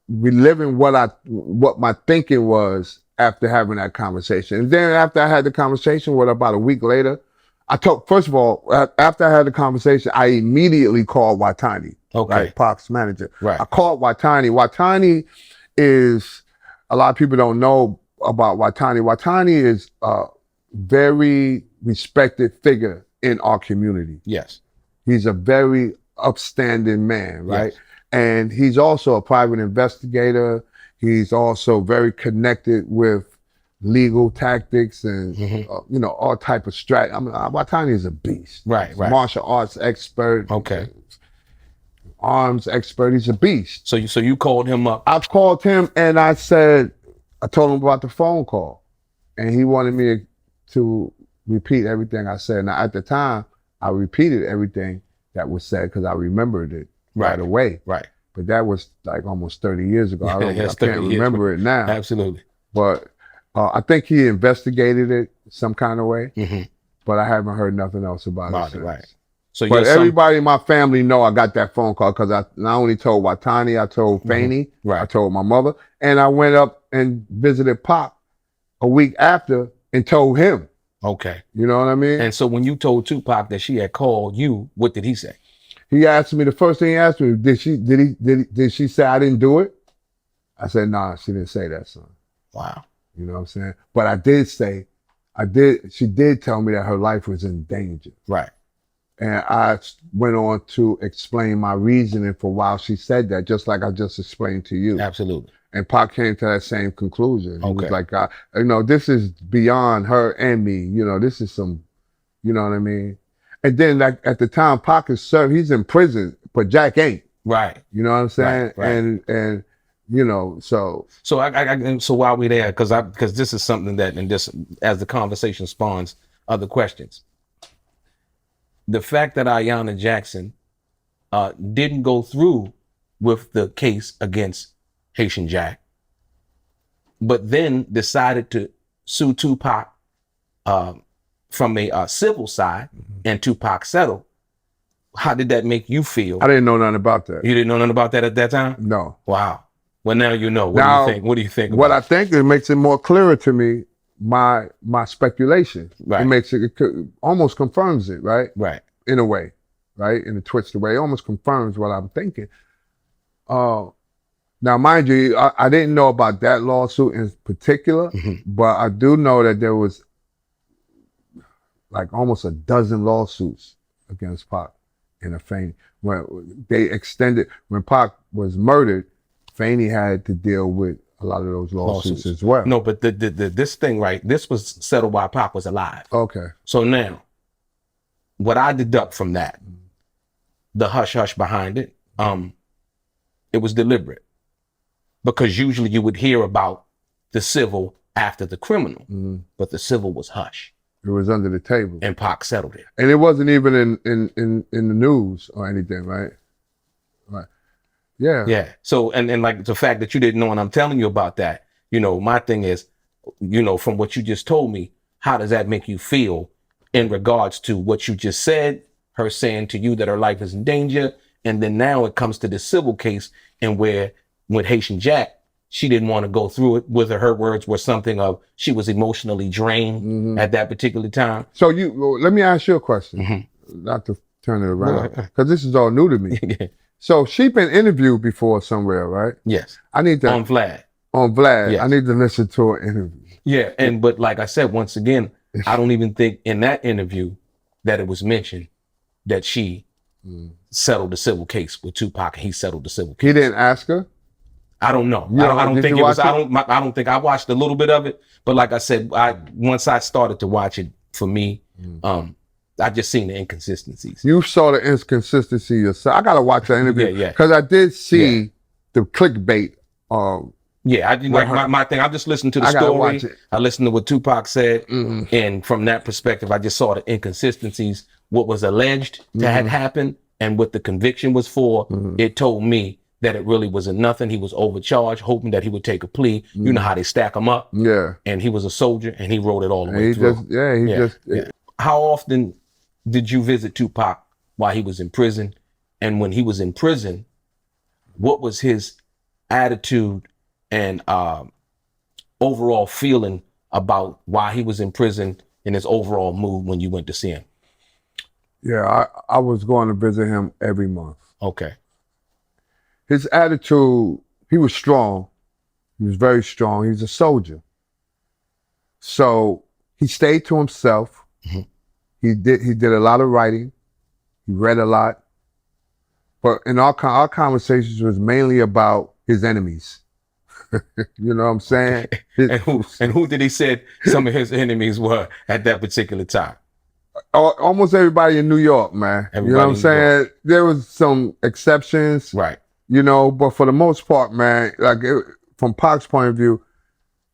reliving what my thinking was after having that conversation. And then after I had the conversation with her about a week later, First of all, after I had the conversation, I immediately called Watani, Okay. right, Pac's manager. Right. I called Watani. Watani is, a lot of people don't know about Watani. Watani is a very respected figure in our community. Yes. He's a very upstanding man, right? Yes. And he's also a private investigator. He's also very connected with legal tactics and all type of strat. I mean, Watani is a beast. Right, right. Martial arts expert. Okay. Arms expert. He's a beast. So you called him up. I called him and I told him about the phone call, and he wanted me to repeat everything I said. Now at the time, I repeated everything that was said because I remembered it right away. Right. But that was like almost 30 years ago. I Yes, can't remember it now. Absolutely. But I think he investigated it some kind of way. But I haven't heard nothing else about it since. Right. So but everybody in my family know I got that phone call because I not only told Watani, I told Fanny, I told my mother, and I went up and visited Pac a week after and told him. Okay. You know what I mean? And so when you told Tupac that she had called you, what did he say? He asked me, the first thing he asked me, did she say I didn't do it? I said, nah, she didn't say that, son. Wow. You know what I'm saying? But she did tell me that her life was in danger. Right. And I went on to explain my reasoning for why she said that, just like I just explained to you. Absolutely. And Pac came to that same conclusion. He was like, this is beyond her and me. This is some, you know what I mean? And then at the time, Pac is served, he's in prison, but Jack ain't. Right. You know what I'm saying? Right. And so. So while we're there, because this is something that, and this, as the conversation spawns other questions, the fact that Ayanna Jackson didn't go through with the case against Haitian Jack, but then decided to sue Tupac from a civil side, and Tupac settled. How did that make you feel? I didn't know nothing about that. You didn't know nothing about that at that time? No. Wow. Well, now you know. What do you think? What do you think? What I think, it makes it more clearer to me, my speculation. Right. It almost confirms it, right? Right. In a way, right? In a twisted way, it almost confirms what I'm thinking. Now, mind you, I didn't know about that lawsuit in particular, but I do know that there was like almost a dozen lawsuits against Pac in a Fanny. When they extended, when Pac was murdered, Fanny had to deal with a lot of those lawsuits as well. No, but this thing, right? This was settled while Pac was alive. Okay. So now, what I deduct from that, the hush hush behind it, it was deliberate, because usually you would hear about the civil after the criminal, but the civil was hush. It was under the table, and Pac settled it, and it wasn't even in the news or anything, right? Right. Yeah. Yeah. So and like the fact that you didn't know, and I'm telling you about that. My thing is, from what you just told me, how does that make you feel in regards to what you just said? Her saying to you that her life is in danger, and then now it comes to the civil case, and where with Haitian Jack, she didn't want to go through it. With her words were something of she was emotionally drained at that particular time. So let me ask you a question, not to turn it around, because this is all new to me. So she been interviewed before somewhere, right? Yes. I need to on Vlad. On Vlad, yes. I need to listen to an interview. Yeah, but like I said, once again, I don't even think in that interview that it was mentioned that she settled the civil case with Tupac, and he settled the civil case. He didn't ask her? I don't know. I don't think it was. I don't think I watched a little bit of it, but like I said, once I started to watch it, for me, I just seen the inconsistencies. You saw the inconsistency yourself. I gotta watch that interview because I did see the clickbait. Yeah, my thing. I just listened to the story. I listened to what Tupac said, and from that perspective, I just saw the inconsistencies. What was alleged to have happened, and what the conviction was for. It told me that it really wasn't nothing. He was overcharged, hoping that he would take a plea. You know how they stack them up. Yeah. And he was a soldier, and he wrote it all the way through. How often did you visit Tupac while he was in prison? And when he was in prison, what was his attitude and overall feeling about why he was in prison and his overall mood when you went to see him? Yeah, I was going to visit him every month. Okay. His attitude, he was strong. He was very strong. He's a soldier. So he stayed to himself. Mm-hmm. He did a lot of writing. He read a lot. But in our conversations was mainly about his enemies. You know what I'm saying? Okay. And who did he say some of his enemies were at that particular time? Almost everybody in New York, man. You know what I'm saying? There was some exceptions. Right. You know, but for the most part, man, from Pac's point of view,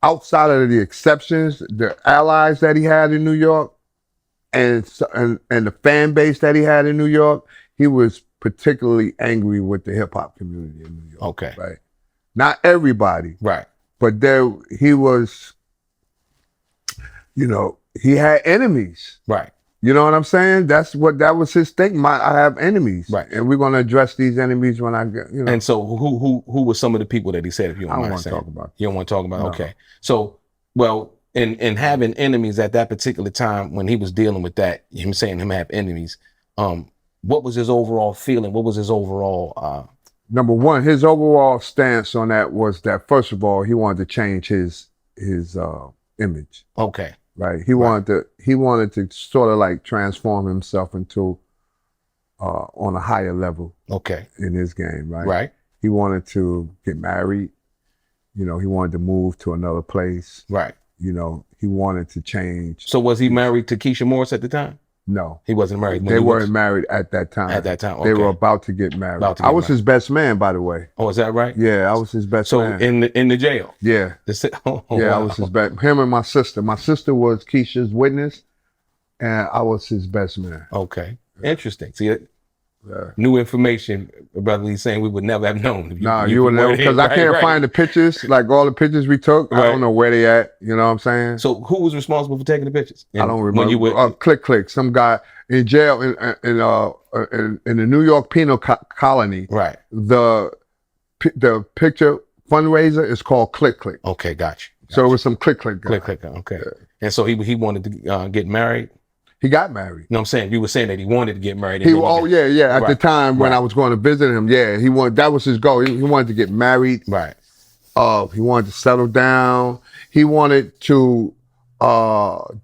outside of the exceptions, the allies that he had in New York and the fan base that he had in New York, he was particularly angry with the hip hop community in New York. Okay. Right. Not everybody. Right. But he was, you know, he had enemies. Right. You know what I'm saying? That was his thing. I have enemies. Right. And we're gonna address these enemies when I get, you know. And so who were some of the people that he said, if you don't mind saying? I don't want to talk about. You don't want to talk about? No. Okay. So, well, in having enemies at that particular time when he was dealing with that, him have enemies, what was his overall feeling? What was his overall Number one, his overall stance on that was that, first of all, he wanted to change his image. Okay. Right. He wanted to sort of like transform himself into on a higher level. Okay. In his game, right? Right. He wanted to get married. You know, he wanted to move to another place. Right. You know, he wanted to change. So was he married to Keisha Morris at the time? No. He wasn't married. They weren't married at that time. At that time, okay. They were about to get married. I was his best man, by the way. Oh, is that right? Yeah, I was his best man. So in the jail? Yeah. Wow. I was his best. Him and my sister. My sister was Keisha's witness, and I was his best man. Okay. Interesting. See, new information, Brother Lee saying we would never have known. You would never, because I can't find the pictures, like all the pictures we took. I don't know where they at. You know what I'm saying? So who was responsible for taking the pictures? I don't remember. When you were Click, some guy in jail in the New York penal colony. Right. The picture fundraiser is called Click. Okay, gotcha. So it was some Click guy. Click. Okay. Yeah. And so he wanted to get married. He got married. You know what I'm saying? You were saying that he wanted to get married. At the time when I was going to visit him, that was his goal. He wanted to get married. Right. He wanted to settle down. He wanted to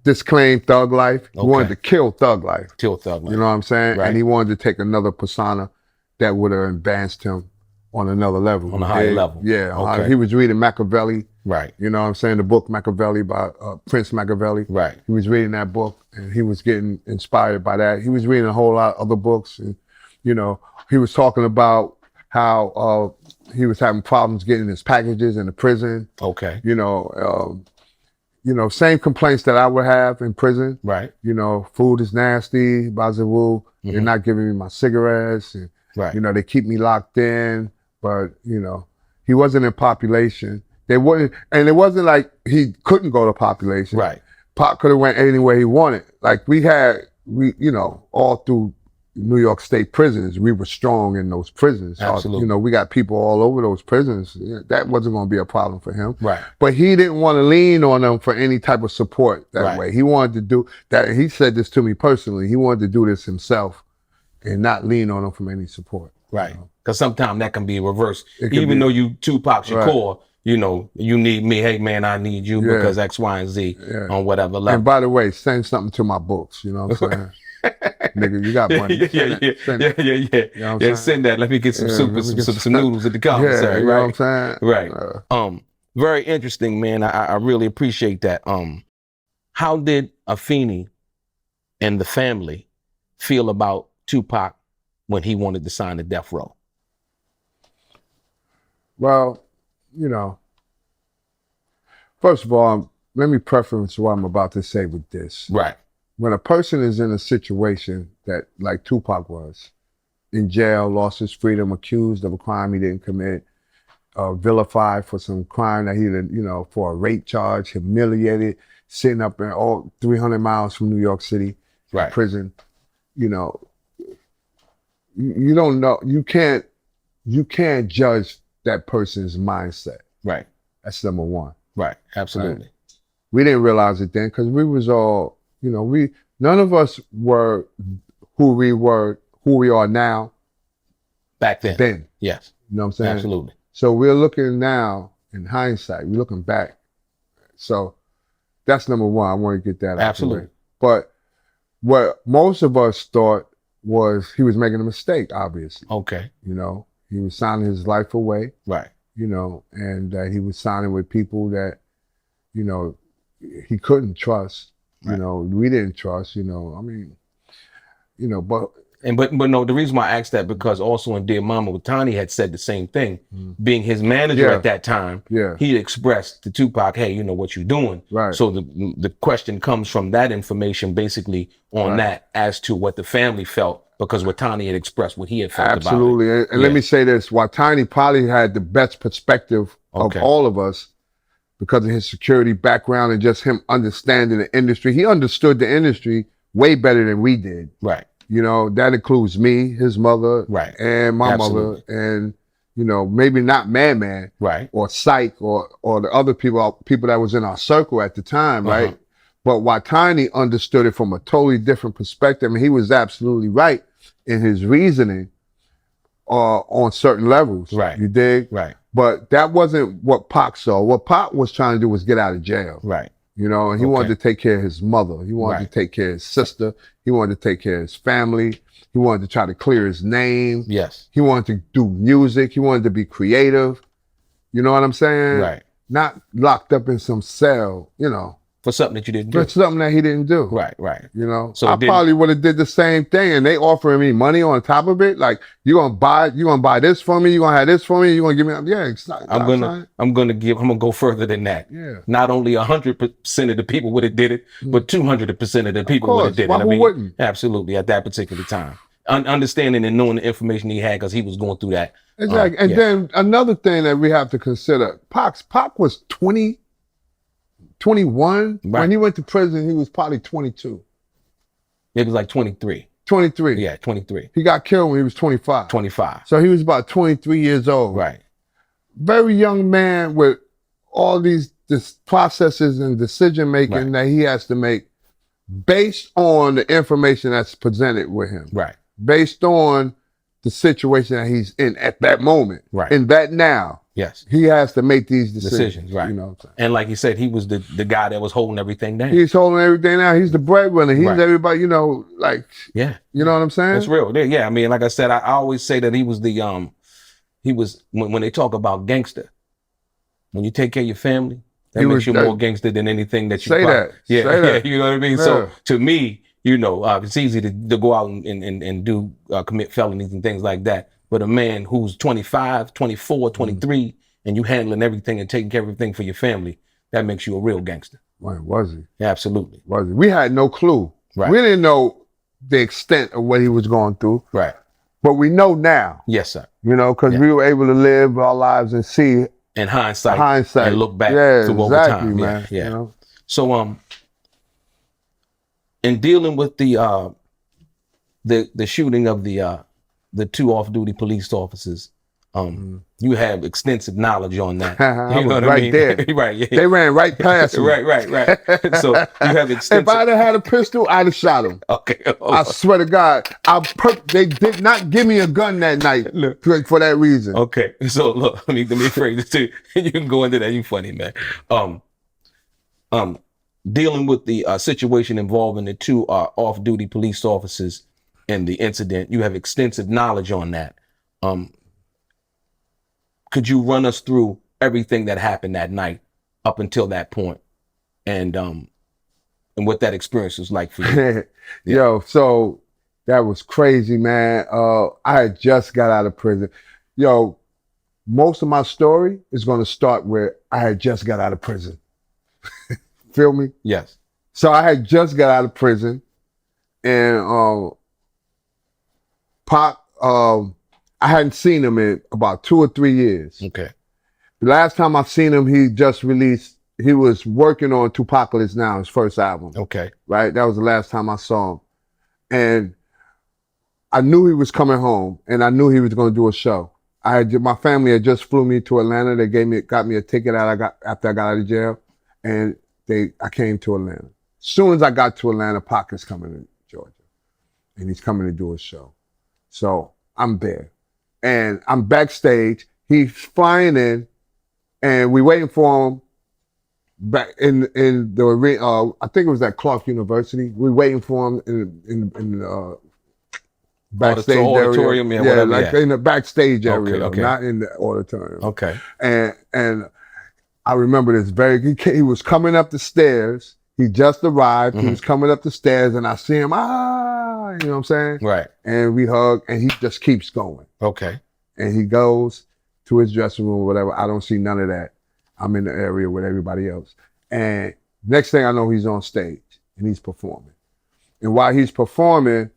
disclaim thug life. He wanted to kill thug life. Kill thug life. You know what I'm saying? Right. And he wanted to take another persona that would have advanced him on another level. On a higher level. Yeah. Okay. He was reading Machiavelli. Right. You know what I'm saying? The book Machiavelli by Prince Machiavelli. Right. He was reading that book and he was getting inspired by that. He was reading a whole lot of other books. And, you know, he was talking about how he was having problems getting his packages in the prison. Okay. You know, same complaints that I would have in prison. Right. You know, food is nasty, bazawoo. They're not giving me my cigarettes. And, right. You know, they keep me locked in. But, you know, he wasn't in population. They wouldn't, and it wasn't like he couldn't go to population. Right. Pop could have went anywhere he wanted. Like we, you know, all through New York State prisons, we were strong in those prisons. Absolutely. You know, we got people all over those prisons. That wasn't going to be a problem for him. Right. But he didn't want to lean on them for any type of support that way. He wanted to do that. He said this to me personally. He wanted to do this himself and not lean on them from any support. Right. Because sometimes that can be reversed. Even though you Tupac Shakur, you know, you need me. Hey, man, I need you because X, Y, and Z on whatever level. And by the way, send something to my books. You know what I'm saying? Nigga, you got money. Yeah, send that. Let me get some some noodles at the commissary. You know what I'm saying? Right. Very interesting, man. I really appreciate that. How did Afeni and the family feel about Tupac when he wanted to sign the death row? Well, you know, first of all, let me preference what I'm about to say with this. Right. When a person is in a situation that, like Tupac was, in jail, lost his freedom, accused of a crime he didn't commit, vilified for some crime that he did, you know, for a rape charge, humiliated, sitting up in all 300 miles from New York City, prison, you know, you don't know, you can't judge that person's mindset. Right. That's number one. Right. Absolutely. We didn't realize it then because we was all, you know, none of us were who we are now. Back then. Then. Yes. You know what I'm saying? Absolutely. So we're looking now in hindsight, we're looking back. So that's number one. I want to get that out. Absolutely. But what most of us thought was he was making a mistake, obviously. Okay. You know, he was signing his life away. Right. You know, and he was signing with people that, you know, he couldn't trust. Right. You know, we didn't trust, you know, I mean, you know, but no, the reason why I asked that, because also in Dear Mama, Tani had said the same thing. Being his manager at that time, he expressed to Tupac, hey, you know what you're doing. Right. So the question comes from that information basically on that as to what the family felt, because Watani had expressed what he had felt about it. Absolutely. And let me say this, Watani probably had the best perspective of all of us because of his security background and just him understanding the industry. He understood the industry way better than we did. Right. You know, that includes me, his mother, and my mother, and, you know, maybe not Man, or Psych, or the other people that was in our circle at the time, right? But Watani understood it from a totally different perspective, and he was absolutely right in his reasoning on certain levels. Right. You dig? Right. But that wasn't what Pac saw. What Pac was trying to do was get out of jail. Right. You know, and he wanted to take care of his mother. He wanted to take care of his sister. He wanted to take care of his family. He wanted to try to clear his name. Yes. He wanted to do music. He wanted to be creative. You know what I'm saying? Right. Not locked up in some cell, you know. For something that you didn't do. For something that he didn't do. Right, right. You know, so I probably would have did the same thing, and they offering me money on top of it. Like, you gonna buy this for me? You gonna have this for me? You gonna give me? Yeah, it's not. I'm gonna go further than that. Yeah. Not only 100% of the people would have did it, but 200% of the people would have did it. Who wouldn't? Absolutely, at that particular time, understanding and knowing the information he had, because he was going through that. Exactly. And then another thing that we have to consider: Pac was 21. When he went to prison, he was probably 22. It was like 23. 23. Yeah, 23. He got killed when he was 25. 25. So he was about 23 years old. Right. Very young man with all these processes and decision making that he has to make based on the information that's presented with him. Right. Based on the situation that he's in at that moment. Right. In that now. Yes. He has to make these decisions. Right. You know what I'm saying? And like you said, he was the guy that was holding everything down. He's holding everything down. He's the breadwinner. He's everybody, you know, like, you know what I'm saying? It's real. Yeah. I mean, like I said, I always say that he was when they talk about gangster, when you take care of your family, that makes you more gangster than anything that you say that. Yeah. Say that. You know what I mean? Yeah. So to me, you know, it's easy to go out and do commit felonies and things like that. But a man who's 25, 24, 23, and you handling everything and taking care of everything for your family, that makes you a real gangster. Man, was he? Yeah, absolutely. Was he? We had no clue. Right. We didn't know the extent of what he was going through. Right. But we know now. Yes, sir. You know, because we were able to live our lives and see in hindsight and look back to over time. Man. Yeah. You know? So in dealing with the shooting of the two off-duty police officers, you have extensive knowledge on that. You know what I mean? There. Right. Yeah. They ran right past me. Right. So you have extensive. If I'd have had a pistol, I'd have shot him. Okay. I swear to God, they did not give me a gun that night for that reason. Okay. So look, let me phrase this too. You can go into that. You funny, man. Dealing with the situation involving the two off-duty police officers and the incident, you have extensive knowledge on that. Could you run us through everything that happened that night up until that point, and what that experience was like for you? Yo, so that was crazy, man. I had just got out of prison. Yo, most of my story is going to start where I had just got out of prison. Feel me? Yes. So I had just got out of prison, and Pac, I hadn't seen him in about 2 or 3 years. Okay. The last time I seen him, he was working on 2Pac's Now, his first album. Okay. Right? That was the last time I saw him. And I knew he was coming home, and I knew he was going to do a show. My family had just flew me to Atlanta. They got me a ticket after I got out of jail, and I came to Atlanta. As soon as I got to Atlanta, Pac is coming to Georgia. and he's coming to do a show. So I'm there, and I'm backstage. He's flying in, and we waiting for him back in the arena. I think it was at Clark University. We waiting for him in the backstage auditorium, area. whatever, like in the backstage area, Okay. not in the auditorium. Okay. And I remember this he was coming up the stairs. He just arrived. He was coming up the stairs, and I see him. You know what I'm saying? Right. And we hug, and he just keeps going. Okay. And he goes to his dressing room or whatever. I don't see none of that. I'm in the area with everybody else. And next thing I know, he's on stage and he's performing. And while he's performing,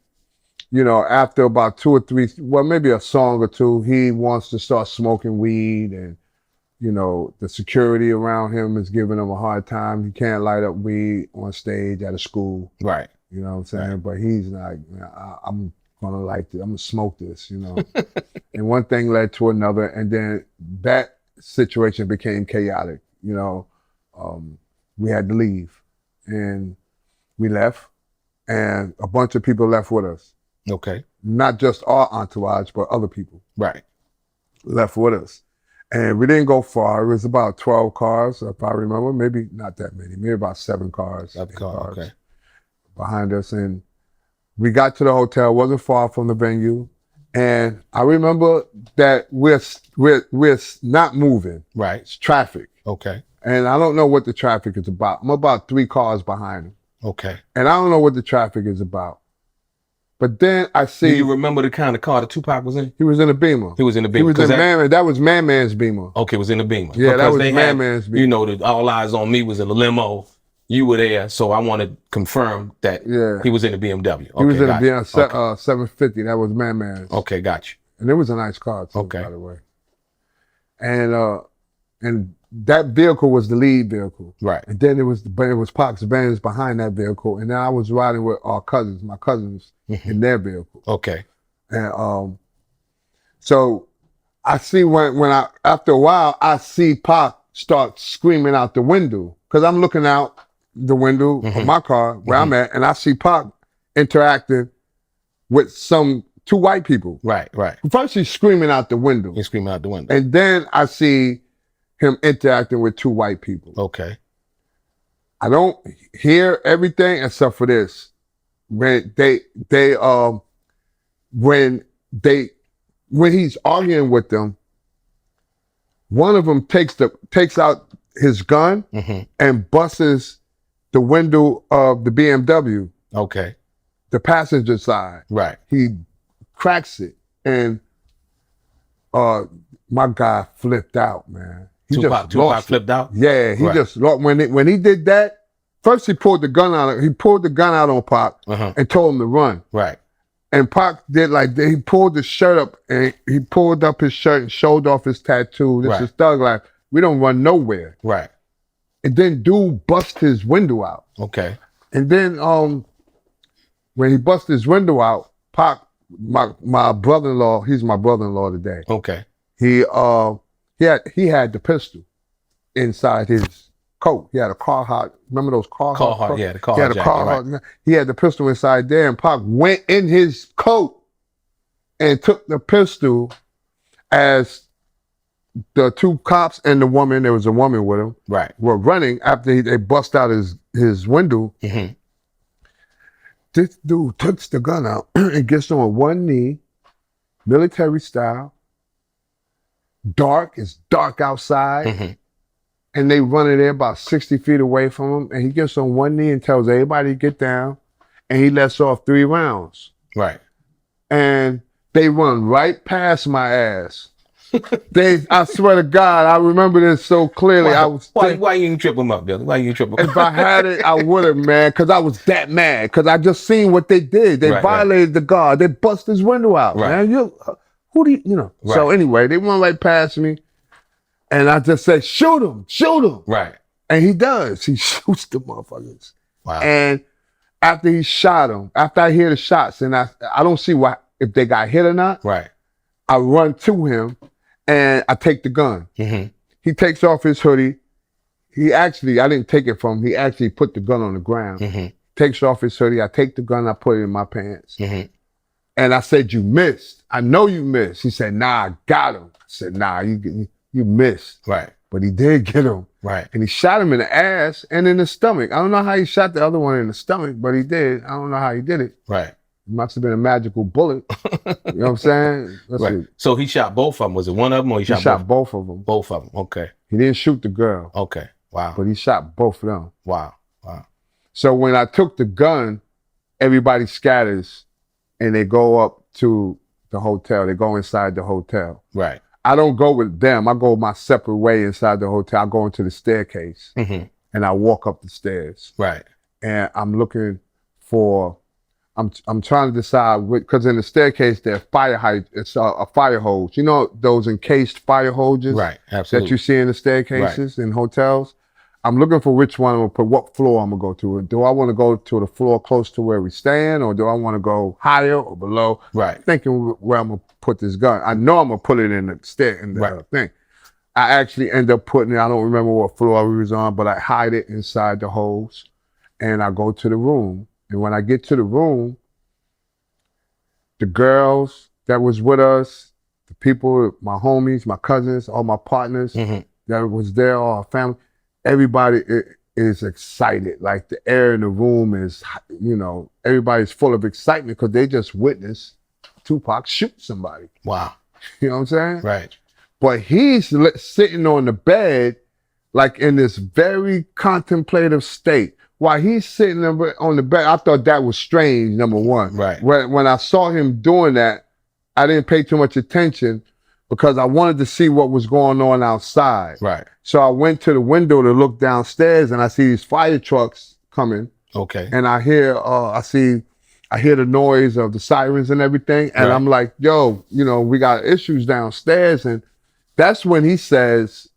you know, after about 2 or 3, well, maybe a song or two, he wants to start smoking weed, and, you know, the security around him is giving him a hard time. He can't light up weed on stage at a school. Right. You know what I'm saying? Right. But he's like, I'm gonna like this. I'm gonna smoke this, you know. And one thing led to another, and then that situation became chaotic. You know, we had to leave, and we left, and a bunch of people left with us. Okay. Not just our entourage, but other people. Right. Left with us. And we didn't go far. It was about 12 cars, if I remember. Maybe not that many. Maybe about 7 cars. 7 cars. Okay. Behind us. And we got to the hotel. Wasn't far from the venue. And I remember that we're not moving. Right. It's traffic. Okay. And I don't know what the traffic is about. I'm about 3 cars behind him. Okay. And I don't know what the traffic is about. But then I see. Do you remember the kind of car that Tupac was in? He was in a Beamer. He was in a Beamer. He was in Man. That was Man Man's Beamer. Okay, it was in the Beamer. Yeah, that was Man Man's Beamer. You know, the All Eyes on Me was in the limo. You were there, so I want to confirm that he was in the BMW. Okay, he was in a BMW 750. That was Man Man's. Okay, got you. And it was a nice car too, by the way. And that vehicle was the lead vehicle. Right. And then it was Pac's Benz behind that vehicle. And then I was riding with my cousins in their vehicle. Okay. And so I see when after a while, I see Pac start screaming out the window. Cause I'm looking out the window of my car where I'm at, and I see Pac interacting with 2 white people. Right, right. First he's screaming out the window. He's screaming out the window. And then I see him interacting with 2 white people. Okay. I don't hear everything except for this. When he's arguing with them, one of them takes out his gun and busts the window of the BMW. Okay. The passenger side. Right. He cracks it, and my guy flipped out, man. Tupac flipped out? Yeah, he just lost. When he did that, first he pulled the gun out. He pulled the gun out on Pac and told him to run. Right. And Pac did he pulled his shirt up, and he pulled up his shirt and showed off his tattoo. This is thug life. We don't run nowhere. Right. And then dude bust his window out. Okay. And then when he busted his window out, Pac, my brother-in-law, he's my brother-in-law today. Okay. He had the pistol inside his coat. He had a Carhartt. Remember those Carhartt? Carhartt, yeah, the Carhartt. He had a Carhartt. Right. He had the pistol inside there, and Pac went in his coat and took the pistol as the 2 cops and the woman, there was a woman with him, right, were running after they bust out his window. This dude takes the gun out and gets on one knee, military style. It's dark outside. And they run in there about 60 feet away from him. And he gets on one knee and tells everybody to get down. And he lets off 3 rounds. Right. And they run right past my ass. I swear to God, I remember this so clearly. Why you didn't trip him up, Billy? Why you didn't trip him up? If I had it, I would have, man, because I was that mad. Because I just seen what they did. They violated the guard. They bust his window out, man. Who do you know? Right. So anyway, they run right past me. And I just said, shoot him. Right. And he does. He shoots the motherfuckers. Wow. And after he shot him, after I hear the shots, and I don't see if they got hit or not. Right. I run to him. And I take the gun. He takes off his hoodie. I didn't take it from him. He actually put the gun on the ground. takes off his hoodie. I take the gun, I put it in my pants. Mm-hmm. And I said, you missed. I know you missed. He said, nah, I got him. I said, nah, you missed. Right. But he did get him. Right. And he shot him in the ass and in the stomach. I don't know how he shot the other one in the stomach, but he did. I don't know how he did it. Right. It must have been a magical bullet. You know what I'm saying? Right. So he shot both of them. Was it one of them or he shot both of them? Both of them. Okay. He didn't shoot the girl. Okay. Wow. But he shot both of them. Wow. Wow. So when I took the gun, everybody scatters and they go up to the hotel. They go inside the hotel. Right. I don't go with them. I go my separate way inside the hotel. I go into the staircase and I walk up the stairs. Right. And I'm looking for, I'm trying to decide, because in the staircase there's it's a fire hose. You know those encased fire hoses? Right. Absolutely. That you see in the staircases in hotels? I'm looking for which one I'm gonna put, what floor I'm gonna go to. Do I want to go to the floor close to where we stand, or do I want to go higher or below? Right. Thinking where I'm gonna put this gun. I know I'm gonna put it in the thing. I actually end up putting it, I don't remember what floor we was on, but I hide it inside the hose and I go to the room. And when I get to the room, the girls that was with us, the people, my homies, my cousins, all my partners that was there, all our family, everybody is excited. Like the air in the room is, you know, everybody's full of excitement because they just witnessed Tupac shoot somebody. Wow. You know what I'm saying? Right. But he's sitting on the bed, like in this very contemplative state. While he's sitting on the bed, I thought that was strange, number one. Right. When I saw him doing that, I didn't pay too much attention because I wanted to see what was going on outside. Right. So I went to the window to look downstairs and I see these fire trucks coming. Okay. And I hear, I hear the noise of the sirens and everything. And I'm like, yo, you know, we got issues downstairs. And that's when he tells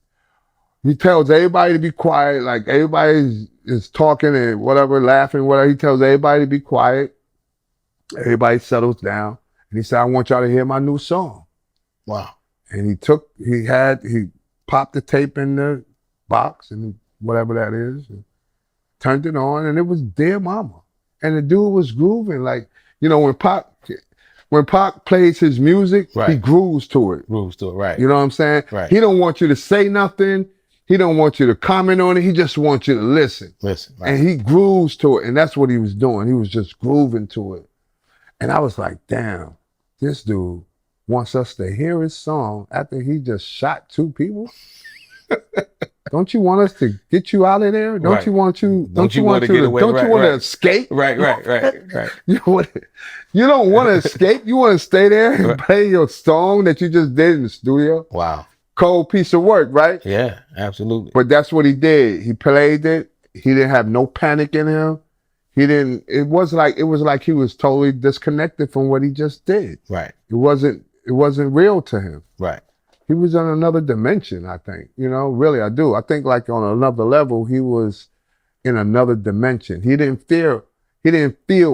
everybody to be quiet. Like everybody is talking and whatever, laughing, whatever. He tells everybody to be quiet. Everybody settles down. And he said, I want y'all to hear my new song. Wow. And he popped the tape in the box and whatever that is, and turned it on, and it was Dear Mama. And the dude was grooving. Like, you know, when Pac plays his music, he grooves to it. Grooves to it, right. You know what I'm saying? Right. He don't want you to say nothing. He don't want you to comment on it. He just wants you to listen. Listen. Right. And he grooves to it. And that's what he was doing. He was just grooving to it. And I was like, damn, this dude wants us to hear his song after he just shot 2 people. Don't you want us to get you out of there? Don't you want to escape? Right. You don't want to escape. You want to stay there and play your song that you just did in the studio. Wow. Cold piece of work, right? Yeah, absolutely. But that's what he did. He played it. He didn't have no panic in him. It was like he was totally disconnected from what he just did. Right. It wasn't real to him. Right. He was on another dimension, I think. You know, really, I do. I think like on another level, he was in another dimension. He didn't feel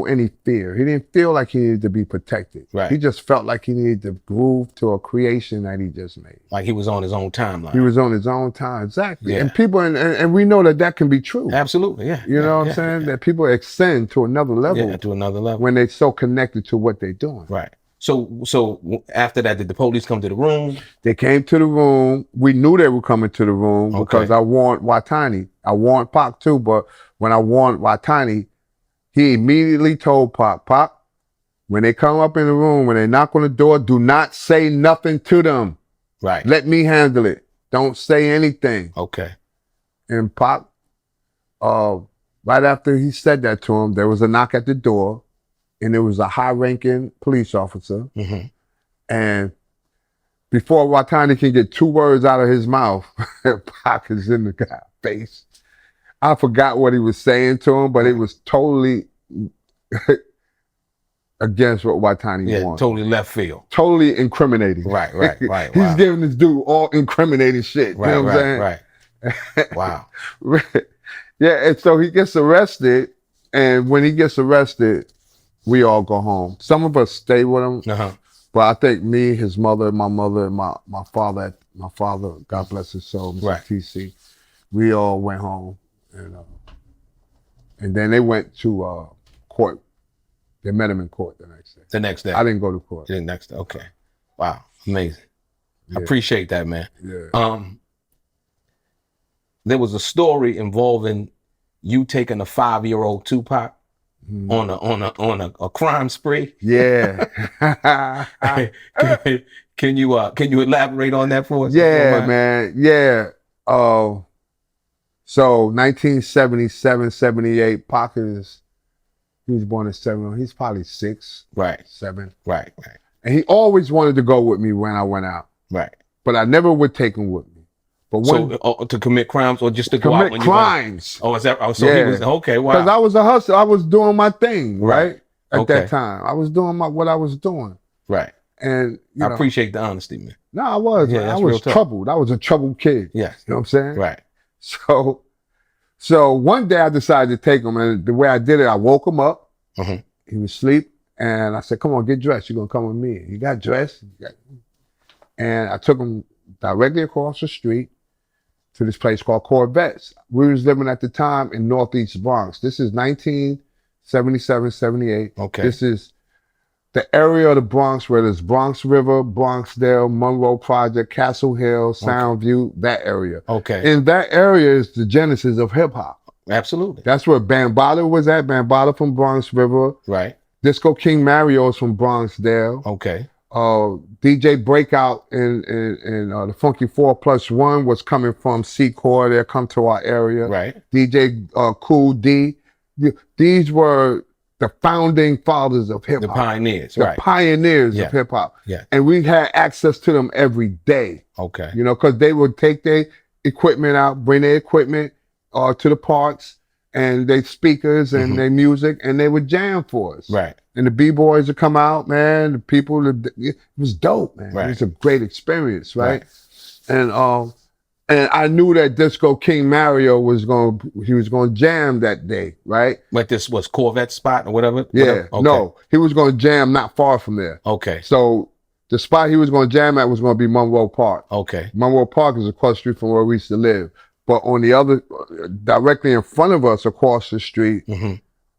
any fear. He didn't feel like he needed to be protected. Right. He just felt like he needed to groove to a creation that he just made. Like he was on his own timeline. He was on his own time, exactly. Yeah. And people, and we know that can be true. Absolutely, yeah. You know what I'm saying? That people ascend to another level. Yeah, to another level. When they're so connected to what they're doing. Right. So after that, did the police come to the room? They came to the room. We knew they were coming to the room because I warned Watani. I warned Pac too, but when I warned Watani, he immediately told Pac, when they come up in the room, when they knock on the door, do not say nothing to them. Right. Let me handle it. Don't say anything. Okay. And Pac, right after he said that to him, there was a knock at the door. And it was a high-ranking police officer. Mm-hmm. And before Watani can get 2 words out of his mouth, Pac is in the guy's face. I forgot what he was saying to him, but it was totally against what Watani wanted. Totally left field. Totally incriminating. Right. He's Wow. giving this dude all incriminating shit. Right, you know what I'm saying? Right. Wow. Yeah, and so he gets arrested, and when he gets arrested, we all go home. Some of us stay with him, but I think me, his mother, my mother, and my father, God bless his soul, Mr. TC, we all went home, And then they went to court. They met him in court the next day. The next day. I didn't go to court. The next day. Okay. Wow. Amazing. Yeah. I appreciate that, man. Yeah. There was a story involving you taking a 5-year-old Tupac on a crime spree. Yeah. Can you elaborate on that for us? Yeah, man. Yeah. So 1977, 78, Pac he was born in 7. He's probably 6, right, 7. Right. And he always wanted to go with me when I went out. Right. But I never would take him with me. But to commit crimes or just to go out when crimes. You went? Oh, is that? Oh, so yeah. He was okay. Wow. Because I was a hustler. I was doing my thing, right? At that time, I was doing what I was doing. Right. And I appreciate the honesty, man. No, I was. Yeah, I was troubled. I was a troubled kid. Yes. You know what I'm saying? Right. So one day I decided to take him, and the way I did it, I woke him up. He was asleep, and I said, "Come on, get dressed. You're gonna come with me." He got dressed, and I took him directly across the street to this place called Corvettes. We was living at the time in Northeast Bronx. This is 1977, 78. Okay. This is the area of the Bronx where there's Bronx River, Bronxdale, Monroe Project, Castle Hill, Soundview, that area. Okay. And that area is the genesis of hip hop. Absolutely. That's where Bambaataa was at. Bambaataa from Bronx River. Right. Disco King Mario is from Bronxdale. Okay. DJ Breakout and the Funky 4+1 was coming from Secor. They come to our area. Right. DJ Cool D. These were the founding fathers of hip hop. The pioneers. The pioneers of hip hop. Yeah. And we had access to them every day. Okay. You know, because they would take their equipment out, bring their equipment to the parks and their speakers and their music, and they would jam for us. Right. And the B-boys would come out, man. The people, it was dope, man. Right. It was a great experience, right? And I knew that Disco King Mario was going to jam that day, right? Like this was Corvette spot or whatever? Yeah, okay. No, he was going to jam not far from there. Okay. So the spot he was going to jam at was going to be Monroe Park. Okay. Monroe Park is across the street from where we used to live. But on the other, directly in front of us across the street,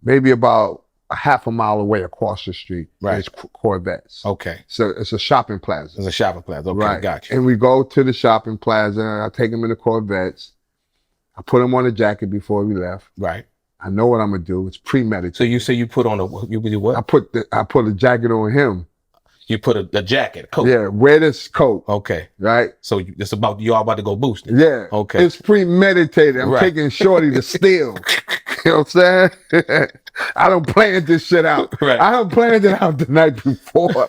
maybe about a half a mile away across the street, is Corvettes. Okay. So it's a shopping plaza. It's a shopping plaza. Okay, right. Gotcha. And we go to the shopping plaza, and I take him in the Corvettes. I put him on a jacket before we left. Right. I know what I'm gonna do. It's premeditated. So you say you put on you do what? I put a jacket on him. You put a jacket, coat. Yeah, wear this coat. Okay. Right? So it's about, y'all about to go boosting. Yeah. Okay. It's premeditated. I'm taking Shorty to steal. You know what I'm saying? I don't plan this shit out. Right. I don't plan it out the night before.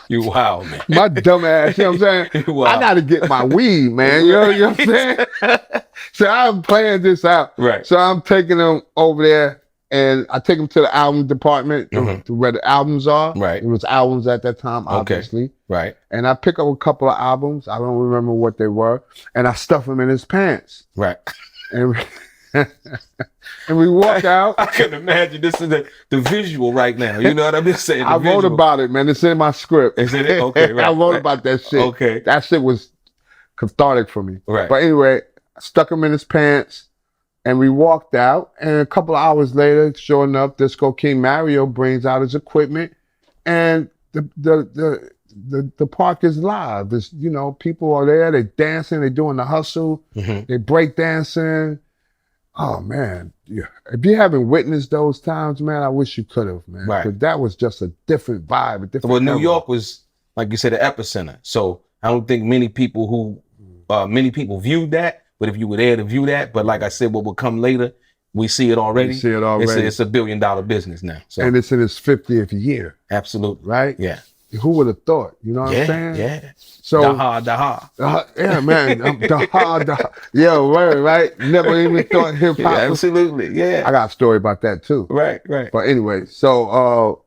You wild, man. My dumb ass, you know what I'm saying? I gotta get my weed, man. You know what I'm saying? So I'm planning this out. Right. So I'm taking them over there. And I take them to the album department to where the albums are. Right. It was albums at that time, obviously. Okay. Right. And I pick up a couple of albums. I don't remember what they were. And I stuff them in his pants. Right. And we walk out. I can imagine this is the visual right now. You know what I'm saying? I wrote about it, man. It's in my script. Is it? Okay, right. I wrote about that shit. Okay. That shit was cathartic for me. Right. But anyway, I stuck him in his pants. And we walked out, and a couple of hours later, sure enough, Disco King Mario brings out his equipment, and the park is live. There's, you know, people are there, they're dancing, they're doing the hustle, they break dancing. Oh man, if you haven't witnessed those times, man, I wish you could have, man. Right. Because that was just a different vibe, a different. Well, New era. York was, like you said, the epicenter. So I don't think many people viewed that. But if you were there to view that, but like I said, what will come later, we see it already. We see it already. It's $1 billion business now. So. And it's in its 50th year. Absolutely. Right? Yeah. Who would have thought? You know what I'm saying? Yeah. So Daha. yeah, man. Daha. Yeah, right. Never even thought hip hop. Yeah, absolutely. Yeah. I got a story about that too. Right. But anyway, so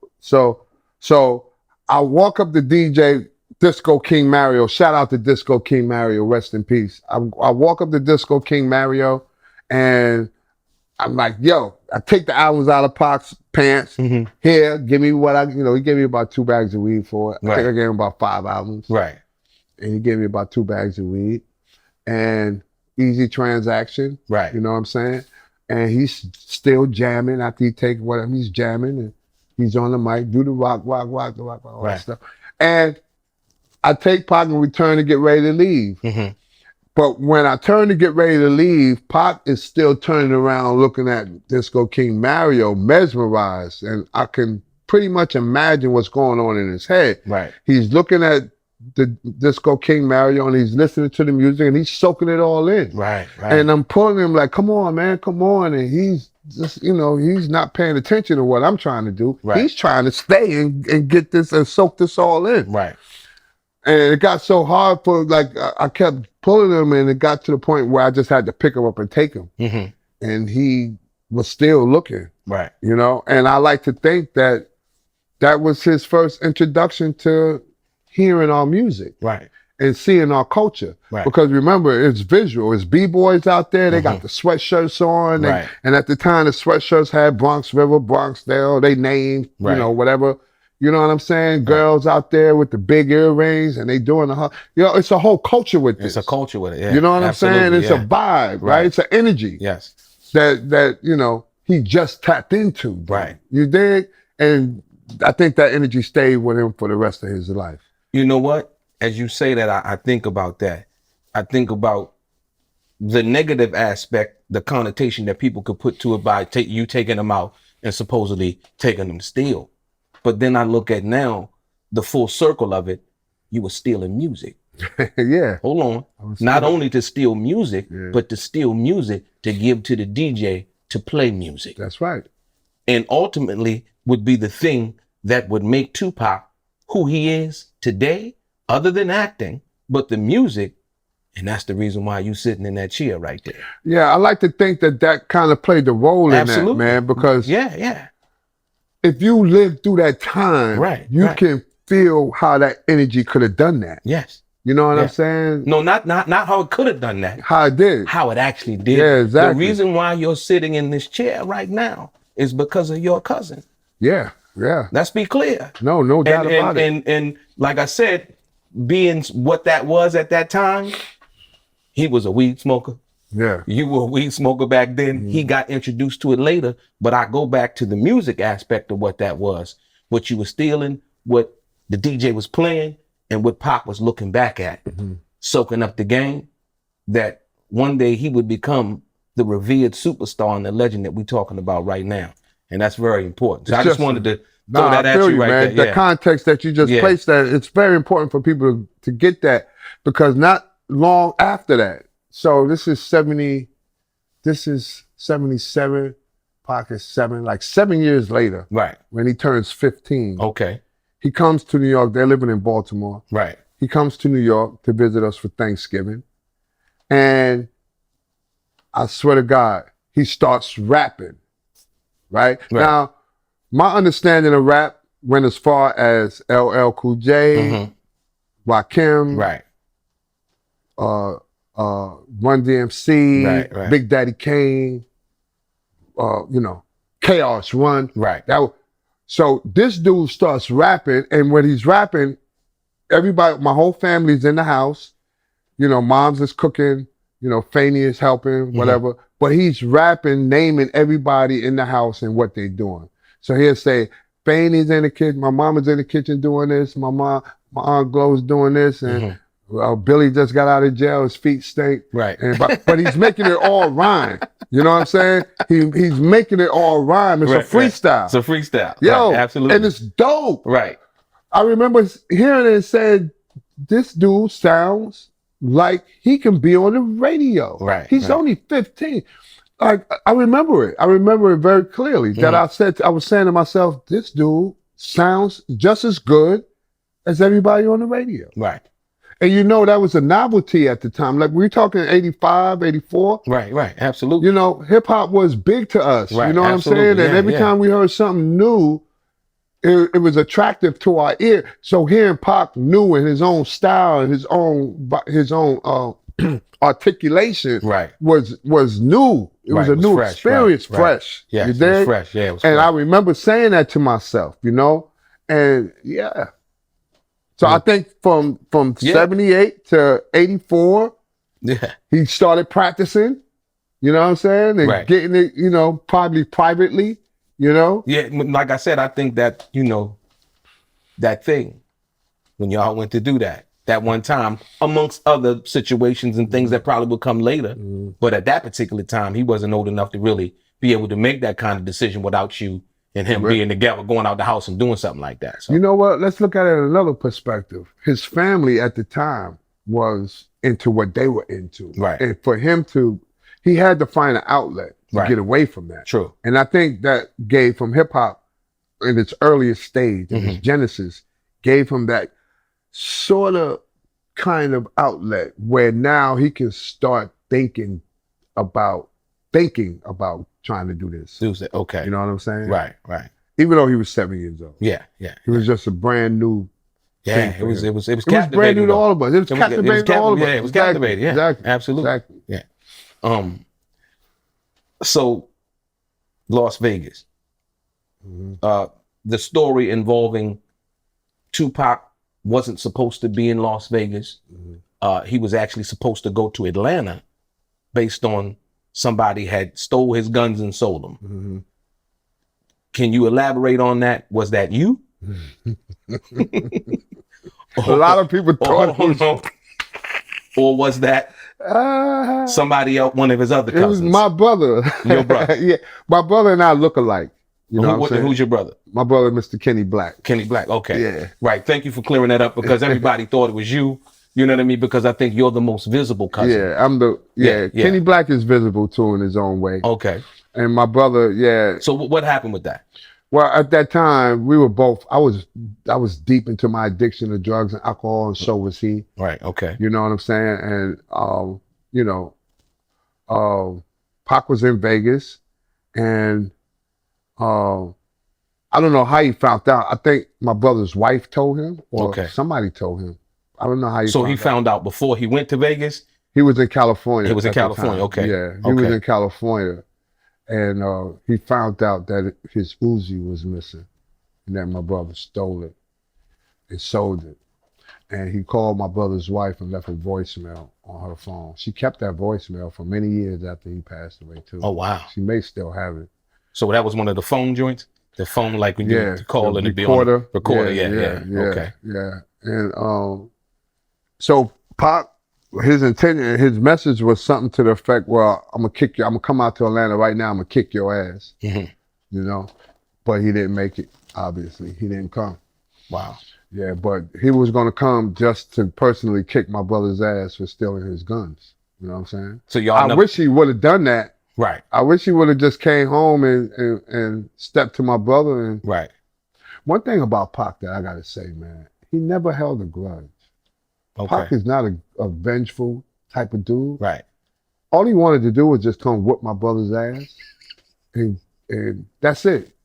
I walk up to DJ Disco King Mario. Shout out to Disco King Mario. Rest in peace. I walk up to Disco King Mario, and I'm like, yo, I take the albums out of Pac's pants. Here, give me what he gave me about 2 bags of weed for it. I think I gave him about 5 albums. Right. And he gave me about 2 bags of weed. And easy transaction. Right. You know what I'm saying? And he's still jamming after he take whatever he's jamming, and he's on the mic, do the rock, all that stuff. And I take Pac and we turn to get ready to leave. Mm-hmm. But when I turn to get ready to leave, Pac is still turning around looking at Disco King Mario, mesmerized. And I can pretty much imagine what's going on in his head. Right. He's looking at the Disco King Mario and he's listening to the music and he's soaking it all in. Right. And I'm pulling him like, come on, man, come on. And he's just, he's not paying attention to what I'm trying to do. Right. He's trying to stay and get this and soak this all in. Right. And it got so hard for, like, I kept pulling him and it got to the point where I just had to pick him up and take him. Mm-hmm. And he was still looking. Right. And I like to think that was his first introduction to hearing our music. Right. And seeing our culture. Right. Because remember, it's visual. It's B-boys out there. They got the sweatshirts on. And at the time, the sweatshirts had Bronx River, Bronxdale, they named, whatever. You know what I'm saying? Girls out there with the big earrings and they doing it's a whole culture with this. It's a culture with it, yeah. You know what I'm saying? It's a vibe, right? It's an energy. Yes. That he just tapped into. Right. You dig? And I think that energy stayed with him for the rest of his life. You know what? As you say that, I think about that. I think about the negative aspect, the connotation that people could put to it by you taking them out and supposedly taking them to steal. But then I look at now, the full circle of it, you were stealing music. Yeah. Hold on. Not only to steal music, but to steal music to give to the DJ to play music. That's right. And ultimately would be the thing that would make Tupac who he is today, other than acting, but the music. And that's the reason why you sitting in that chair right there. Yeah, I like to think that kind of played the role in that, man, because if you live through that time, you can feel how that energy could have done that. Yes. You know what I'm saying? No, not how it could have done that. How it did. How it actually did. Yeah, exactly. The reason why you're sitting in this chair right now is because of your cousin. Yeah, yeah. Let's be clear. No doubt about it. And like I said, being what that was at that time, he was a weed smoker. Yeah. You were a weed smoker back then. He got introduced to it later, but I go back to the music aspect of what that was. What you were stealing, what the DJ was playing, and what Pac was looking back at, soaking up the game, that one day he would become the revered superstar and the legend that we're talking about right now. And that's very important. So I just wanted to throw that at you right there. The context that you just placed that, it's very important for people to get that, because not long after that, so this is 77, Pac is 7, like 7 years later. Right. When he turns 15. Okay. He comes to New York. They're living in Baltimore. Right. He comes to New York to visit us for Thanksgiving. And I swear to God, he starts rapping. Right? Now, my understanding of rap went as far as LL Cool J, Rakim, Run DMC, Big Daddy Kane, Chaos Run. Right. So this dude starts rapping, and when he's rapping, everybody, my whole family's in the house. Mom's is cooking, Fanny is helping, whatever. But he's rapping, naming everybody in the house and what they're doing. So he'll say, Fanny's in the kitchen, my mama's in the kitchen doing this, my Aunt Glo's doing this, and Billy just got out of jail, his feet stink. Right. But he's making it all rhyme. You know what I'm saying? He's making it all rhyme. It's a freestyle. It's a freestyle. Yo, absolutely. And it's dope. Right. I remember hearing it and said, this dude sounds like he can be on the radio. Right. He's only 15. Like, I remember it. I remember it very clearly that I was saying to myself, this dude sounds just as good as everybody on the radio. Right. And that was a novelty at the time. Like, we're talking 85, 84. Right, absolutely. Hip hop was big to us. Right, you know what I'm saying? And every time we heard something new, it was attractive to our ear. So hearing Pac new in his own style and his own articulation was new. It was a new fresh, experience, fresh. Yeah, you it dig? was fresh. Yeah, it was and fresh. I remember saying that to myself, and So I think from 78 to 84, Yeah. He started practicing, you know what I'm saying? And Right. getting it, you know, probably privately, you know? Yeah. Like I said, I think that, you know, that thing when y'all went to do that one time, amongst other situations and things that probably would come later. But at that particular time, he wasn't old enough to really be able to make that kind of decision without you and him being together, going out the house and doing something like that. So You know what? Let's look at it in another perspective. His family at the time was into what they were into. Right. And for him he had to find an outlet to get away from that. True. And I think that gave from hip hop in its earliest stage, in its genesis, gave him that sort of kind of outlet where now he can start thinking about trying to do this. Okay. You know what I'm saying? Right. Right. Even though he was 7 years old. Yeah. Yeah. He was just a brand new. Yeah. It was It was captivating. brand new to though. all of us. It was captivating to all of us. Yeah, it was captivating. Yeah, Exactly. absolutely. Exactly. Yeah. So Las Vegas. The story involving Tupac wasn't supposed to be in Las Vegas. He was actually supposed to go to Atlanta based on somebody had stole his guns and sold them. Can you elaborate on that? Was that you? A lot of people thought or was that somebody else, one of his other cousins? It was my brother. Your brother. Yeah. My brother and I look alike. You know what I'm saying? Who's your brother? My brother, Mr. Kenny Black. Kenny Black. Okay. Yeah. Right. Thank you for clearing that up because everybody thought it was you. You know what I mean? Because I think you're the most visible cousin. Yeah, I'm the Kenny Black is visible too in his own way. Okay. And my brother, yeah. So what happened with that? Well, at that time, we were both. I was deep into my addiction to drugs and alcohol, and so was he. Right. Okay. You know what I'm saying? And you know, Pac was in Vegas, and I don't know how he found out. I think my brother's wife told him, or somebody told him. I don't know how he. So he found out before he went to Vegas. He was in California. He was in California. Okay. Yeah, he was in California. And he found out that his Uzi was missing and that my brother stole it and sold it. And he called my brother's wife and left a voicemail on her phone. She kept that voicemail for many years after he passed away too. Oh, wow. She may still have it. So that was one of the phone joints? The phone, like when you call and be on the recorder. Okay. Yeah. And so Pac, his intention, his message was something to the effect, well, I'm gonna kick you. I'm gonna come out to Atlanta right now. I'm gonna kick your ass. You know, but he didn't make it. Obviously, he didn't come. Wow. Yeah, but he was gonna come just to personally kick my brother's ass for stealing his guns. You know what I'm saying? So y'all. I wish he would have done that. Right. I wish he would have just came home and stepped to my brother. And right. One thing about Pac that I gotta say, man, he never held a grudge. Pac is not a vengeful type of dude. Right. All he wanted to do was just come whoop my brother's ass, and that's it.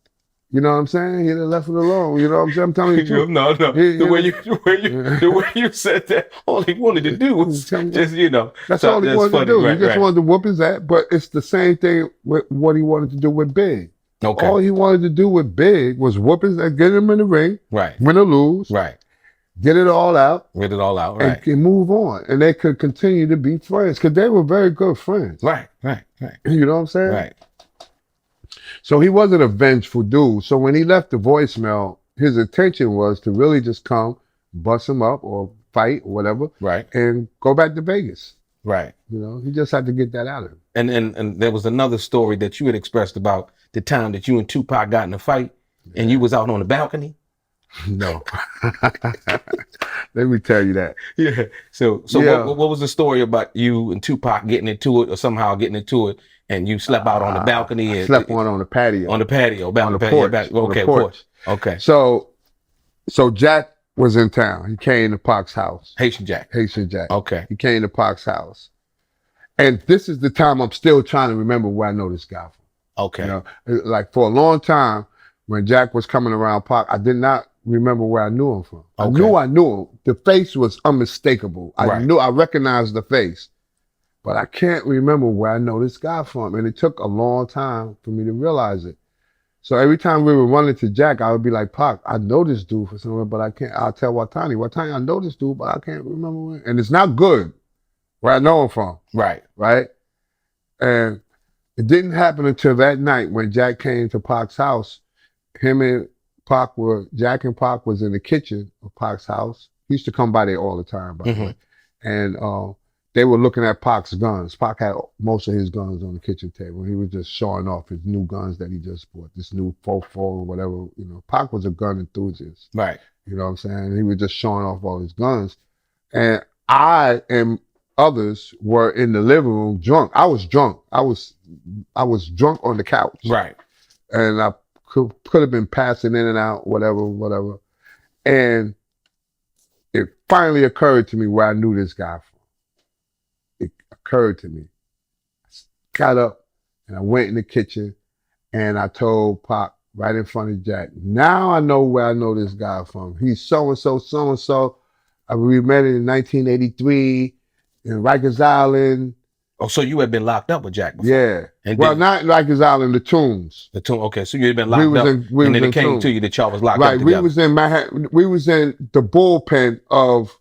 You know what I'm saying? He'd have left it alone. You know what I'm saying? I'm telling you. No. The way you said that, all he wanted to do was just, you know. That's all he wanted to do. He just wanted to whoop his ass. But it's the same thing with what he wanted to do with Big. Okay. All he wanted to do with Big was whoop his ass, get him in the ring. Right. Win or lose. Right. Get it all out. Get it all out, right. And move on. And they could continue to be friends because they were very good friends. Right. You know what I'm saying? Right. So he wasn't a vengeful dude. So when he left the voicemail, his intention was to really just come, bust him up or fight or whatever. Right. And go back to Vegas. Right. You know, he just had to get that out of him. And there was another story that you had expressed about the time that you and Tupac got in a fight and you was out on the balcony. No. Let me tell you that. Yeah. So what was the story about you and Tupac getting into it or somehow getting into it and you slept out on the balcony? I slept on the patio. On the patio. On the porch. Porch. Okay. So Jack was in town. He came to Pac's house. Haitian Jack. Okay. He came to Pac's house. And this is the time I'm still trying to remember where I know this guy from. Okay. You know, like for a long time, when Jack was coming around Pac, I did not remember where I knew him from. Okay. I knew him. The face was unmistakable. I recognized the face, but I can't remember where I know this guy from. And it took a long time for me to realize it. So every time we were running to Jack, I would be like, Pac, I know this dude for somewhere, but I can't. I'll tell Watani, I know this dude, but I can't remember where. And it's not good. where I know him from. Right. Right? And it didn't happen until that night when Jack came to Pac's house. Jack and Pac was in the kitchen of Pac's house. He used to come by there all the time, by the way. And they were looking at Pac's guns. Pac had most of his guns on the kitchen table. He was just showing off his new guns that he just bought, this new 4.4 or whatever. You know, Pac was a gun enthusiast. Right. You know what I'm saying? He was just showing off all his guns. And I and others were in the living room drunk. I was drunk. I was drunk on the couch. Right. And I could have been passing in and out, whatever. And it finally occurred to me where I knew this guy from. It occurred to me. I got up and I went in the kitchen and I told Pac right in front of Jack, now I know where I know this guy from. He's so-and-so, so-and-so. We met in 1983 in Rikers Island. Oh, so you had been locked up with Jack before? Yeah. And well, not Rikers Island, the Tombs. The Tomb. Okay, so you had been locked up, and then it came to you that y'all was locked up together. Right, we was in Manhattan. We was in the bullpen of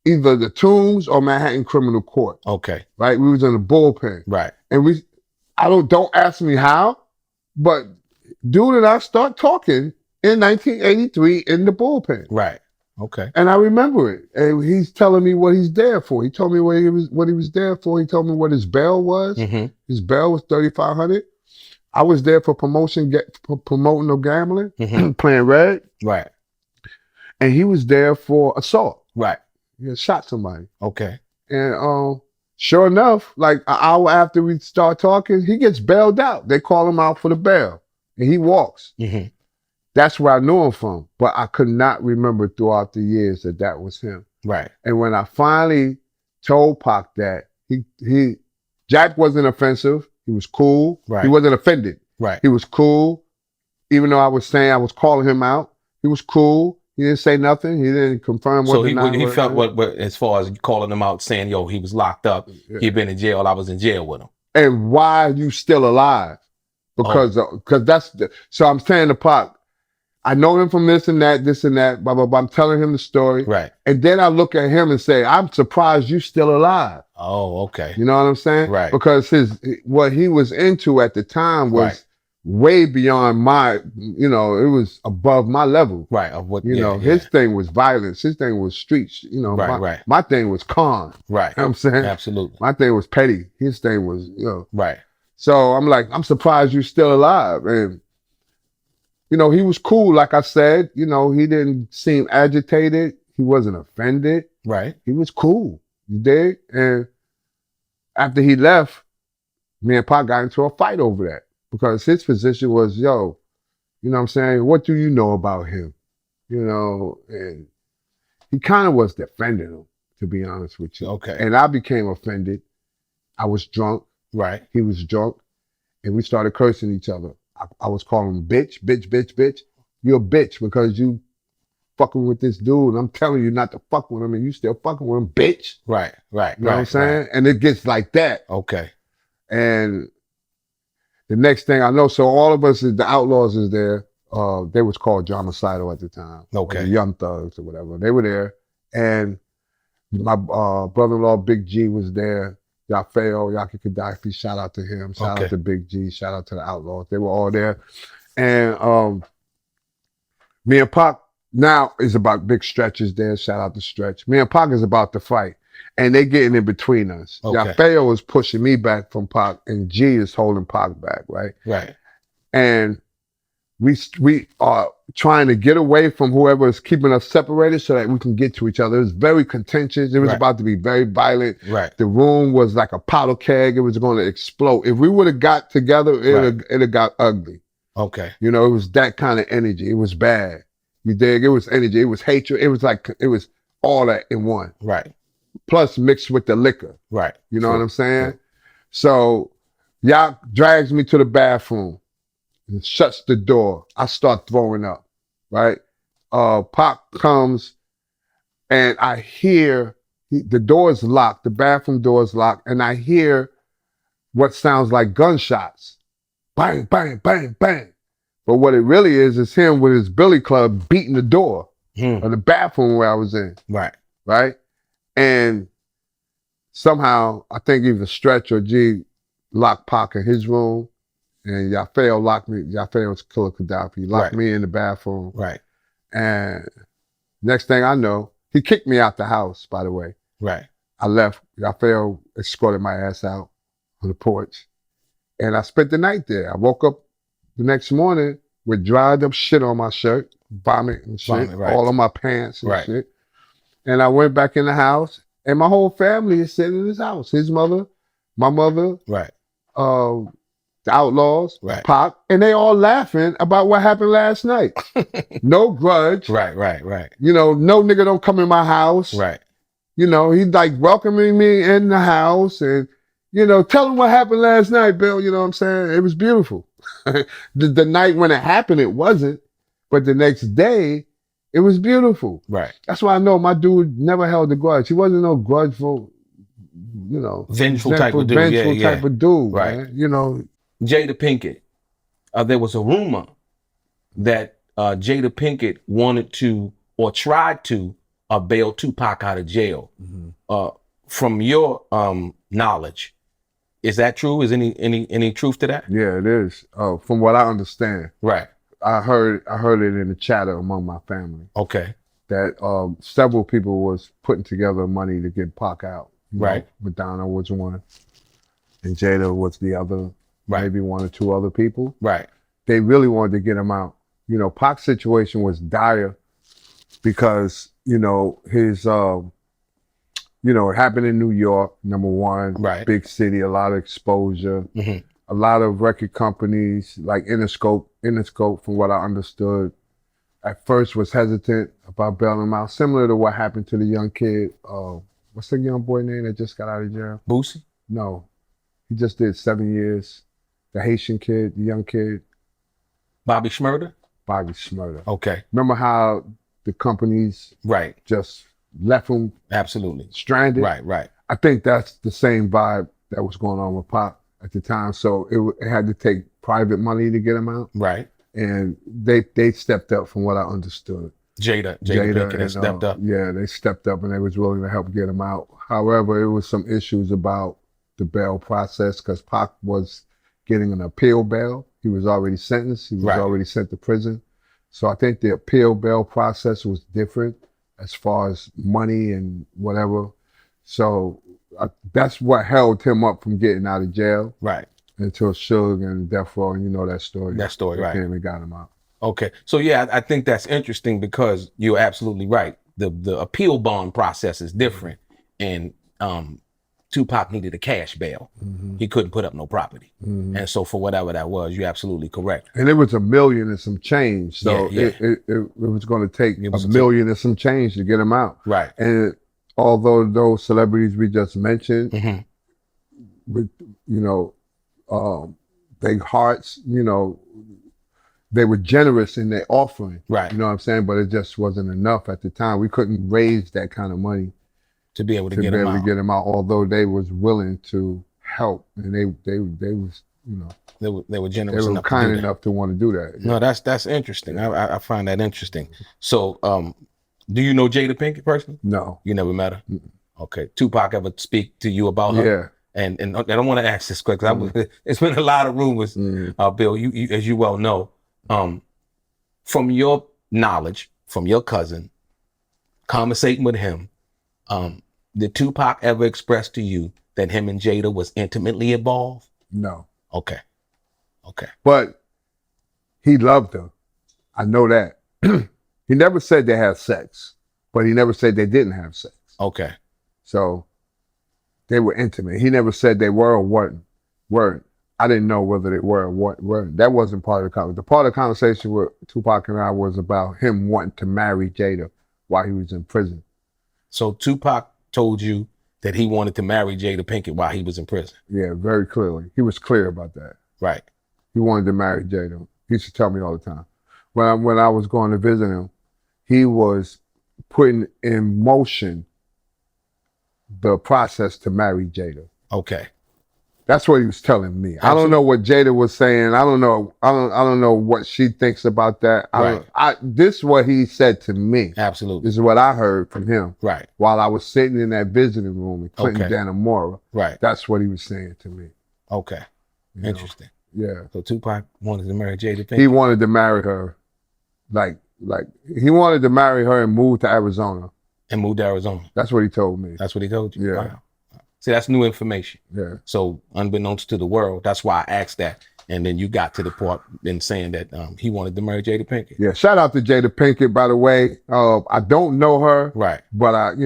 either the Tombs or Manhattan Criminal Court. Okay. Right, we was in the bullpen. Right. And don't ask me how, but dude and I start talking in 1983 in the bullpen. Right. Okay. And I remember it. And he's telling me what he's there for. He told me what he was there for. He told me what his bail was. His bail was $3,500. I was there for promoting no gambling, playing red. Right. And he was there for assault. Right. He had shot somebody. Okay. And sure enough, like an hour after we start talking, he gets bailed out. They call him out for the bail. And he walks. That's where I knew him from, but I could not remember throughout the years that was him. Right. And when I finally told Pac that, Jack wasn't offensive. He was cool. Right. He wasn't offended. Right. He was cool. Even though I was calling him out, he was cool. He didn't say nothing. He didn't confirm what. So he felt what as far as calling him out, saying, "Yo, he was locked up. He'd been in jail. I was in jail with him." And why are you still alive? Because so I'm saying to Pac, I know him from this and that, blah, blah, blah. I'm telling him the story. Right. And then I look at him and say, I'm surprised you still alive. Oh, okay. You know what I'm saying? Right. Because what he was into at the time was way beyond it was above my level. Right. Of what, his thing was violence. His thing was streets. My thing was con. Right. You know what I'm saying? Absolutely. My thing was petty. His thing was, Right. So I'm like, I'm surprised you're still alive. And he was cool, like I said. He didn't seem agitated. He wasn't offended. Right. He was cool. You dig? And after he left, me and Pac got into a fight over that because his position was, you know what I'm saying? What do you know about him? And he kind of was defending him, to be honest with you. Okay. And I became offended. I was drunk. Right. He was drunk. And we started cursing each other. I was calling him bitch. You're a bitch because you fucking with this dude. And I'm telling you not to fuck with him and you still fucking with him, bitch. Right. You know what I'm saying? Right. And it gets like that. Okay. And the next thing I know, so all of us, the Outlaws is there. They was called Dromicidal at the time. Okay. The Young Thugs or whatever. They were there. And my brother-in-law, Big G, was there. Yafeo, Yaki Gaddafi, shout out to him. Shout out to Big G. Shout out to the Outlaws. They were all there. And me and Pac now is about Big Stretch is there. Shout out to Stretch. Me and Pac is about to fight. And they getting in between us. Okay. Yafeo is pushing me back from Pac and G is holding Pac back, right? Right. And we are trying to get away from whoever is keeping us separated so that we can get to each other. It was very contentious. It was about to be very violent. Right. The room was like a powder keg. It was going to explode. If we would have got together, it'd have got ugly. Okay. It was that kind of energy. It was bad. You dig? It was energy. It was hatred. It was all that in one. Right. Plus mixed with the liquor. Right. You know what I'm saying? So Yak drags me to the bathroom. And shuts the door. I start throwing up, right? Pac comes and I hear the door is locked, the bathroom door is locked, and I hear what sounds like gunshots. Bang, bang, bang, bang. But what it really is him with his billy club beating the door of the bathroom where I was in. Right. Right? And somehow, I think either Stretch or G locked Pac in his room, and Yafael locked me. Yafael was Killer Gaddafi. Locked me in the bathroom. Right. And next thing I know, he kicked me out the house, by the way. Right. I left. Yafael escorted my ass out on the porch. And I spent the night there. I woke up the next morning with dried up shit on my shirt, vomit and shit, all on my pants and shit. And I went back in the house, and my whole family is sitting in his house. His mother, my mother, the Outlaws, Pac, and they all laughing about what happened last night. No grudge. Right. You know, no nigga don't come in my house. Right. You know, he's like welcoming me in the house and, you know, tell him what happened last night, Bill. You know what I'm saying? It was beautiful. the night when it happened, it wasn't. But the next day, it was beautiful. Right. That's why I know my dude never held a grudge. He wasn't no grudgeful, you know, vengeful type of dude. Type of dude, right. Man. You know. Jada Pinkett. There was a rumor that Jada Pinkett wanted to or tried to bail Tupac out of jail. From your knowledge, is that true? Is any truth to that? Yeah, it is. From what I understand. Right. I heard it in the chatter among my family. Okay. That several people was putting together money to get Pac out. Right. Madonna was one, and Jada was the other. Right. Maybe one or two other people. Right. They really wanted to get him out. You know, Pac's situation was dire because, you know, his, you know, it happened in New York, number one. Right. Big city, a lot of exposure. A lot of record companies like Interscope, from what I understood, at first was hesitant about bailing him out, similar to what happened to the young kid. What's the young boy name that just got out of jail? Boosie? No. He just did 7 years. The Haitian kid, the young kid. Bobby Shmurda? Bobby Shmurda. Okay. Remember how the companies just left him stranded? Right. I think that's the same vibe that was going on with Pac at the time. So it had to take private money to get him out. Right. And they stepped up from what I understood. Jada Pinkett stepped up. Yeah, they stepped up and they was willing to help get him out. However, it was some issues about the bail process because Pac was getting an appeal bail. He was already sentenced. He was already sent to prison. So I think the appeal bail process was different as far as money and whatever. So that's what held him up from getting out of jail. Right. Until Suge and Death Row, and you know that story. Right. Came and got him out. Okay. So yeah, I think that's interesting because you're absolutely right. The appeal bond process is different. And Tupac needed a cash bail. He couldn't put up no property. And so for whatever that was, you're absolutely correct. And it was $1 million and some change. So it was going to take $1 million and some change to get him out. Right. And although those celebrities we just mentioned, with, you know, big hearts, you know, they were generous in their offering. Right. You know what I'm saying? But it just wasn't enough at the time. We couldn't raise that kind of money to be able to get him out. Although they was willing to help, and they was, you know, they were generous. They were kind enough to want to do that. No, that's interesting. I find that interesting. So, do you know Jada Pinkett personally? No, you never met her. Okay. Tupac ever speak to you about her? Yeah. And I don't want to ask this question. It's been a lot of rumors, Bill. You as you well know, from your knowledge, from your cousin, conversating with him. Did Tupac ever express to you that him and Jada was intimately involved? No. Okay. But he loved her. I know that. He never said they had sex, but he never said they didn't have sex. Okay. So they were intimate. He never said they were or weren't. I didn't know whether they were or weren't. That wasn't part of the conversation. The part of the conversation with Tupac and I was about him wanting to marry Jada while he was in prison. So Tupac told you that he wanted to marry Jada Pinkett while he was in prison? Yeah, very clearly. He was clear about that. Right. He wanted to marry Jada. He used to tell me all the time. When I was going to visit him, he was putting in motion the process to marry Jada. Okay. That's what he was telling me. Absolutely. I don't know what Jada was saying. I don't know. I don't know what she thinks about that. This is what he said to me. Absolutely. This is what I heard from him. Right. While I was sitting in that visiting room in Clinton Dannemora. Right. That's what he was saying to me. Okay. Interesting. Yeah. So Tupac wanted to marry Jada Pinkett. He wanted to marry her, like he wanted to marry her and move to Arizona. And move to Arizona. That's what he told me. That's what he told you. Yeah. Wow. See, that's new information. Yeah. So unbeknownst to the world, that's why I asked that. And then you got to the part in saying that he wanted to marry Jada Pinkett. Yeah. Shout out to Jada Pinkett, by the way. I don't know her. Right. But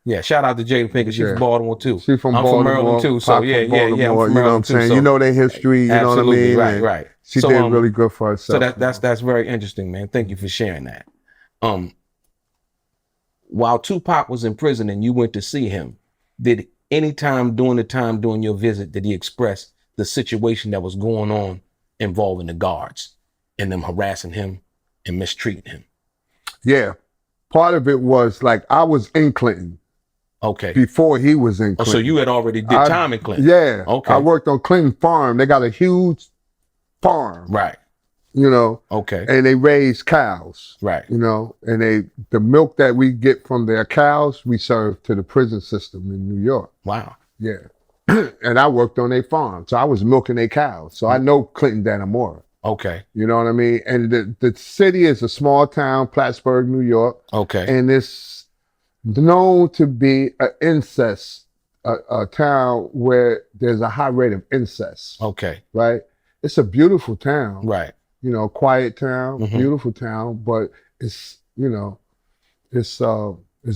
Yeah, shout out to Jada Pinkett. She's from Baltimore too. She's from Baltimore. I'm from Maryland too. So yeah, I'm you know from what I'm saying? So, you know their history, you know what I mean? Right. She did really good for herself. So that's very interesting, man. Thank you for sharing that. While Tupac was in prison and you went to see him, did any time during your visit, did he express the situation that was going on involving the guards and them harassing him and mistreating him? Yeah. Part of it was like I was in Clinton. Okay. Before he was in Clinton. Oh, so you had already did time in Clinton? Yeah. Okay. I worked on Clinton Farm. They got a huge farm. Right. You know. Okay. And they raise cows. Right. You know, and the milk that we get from their cows, we serve to the prison system in New York. Wow. Yeah. And I worked on their farm. So I was milking their cows. So I know Clinton Dannemora. Okay. You know what I mean? And the city is a small town, Plattsburgh, New York. Okay. And it's known to be a town where there's a high rate of incest. Okay. Right? It's a beautiful town. Right. You know, quiet town, beautiful town, but it's, you know, it's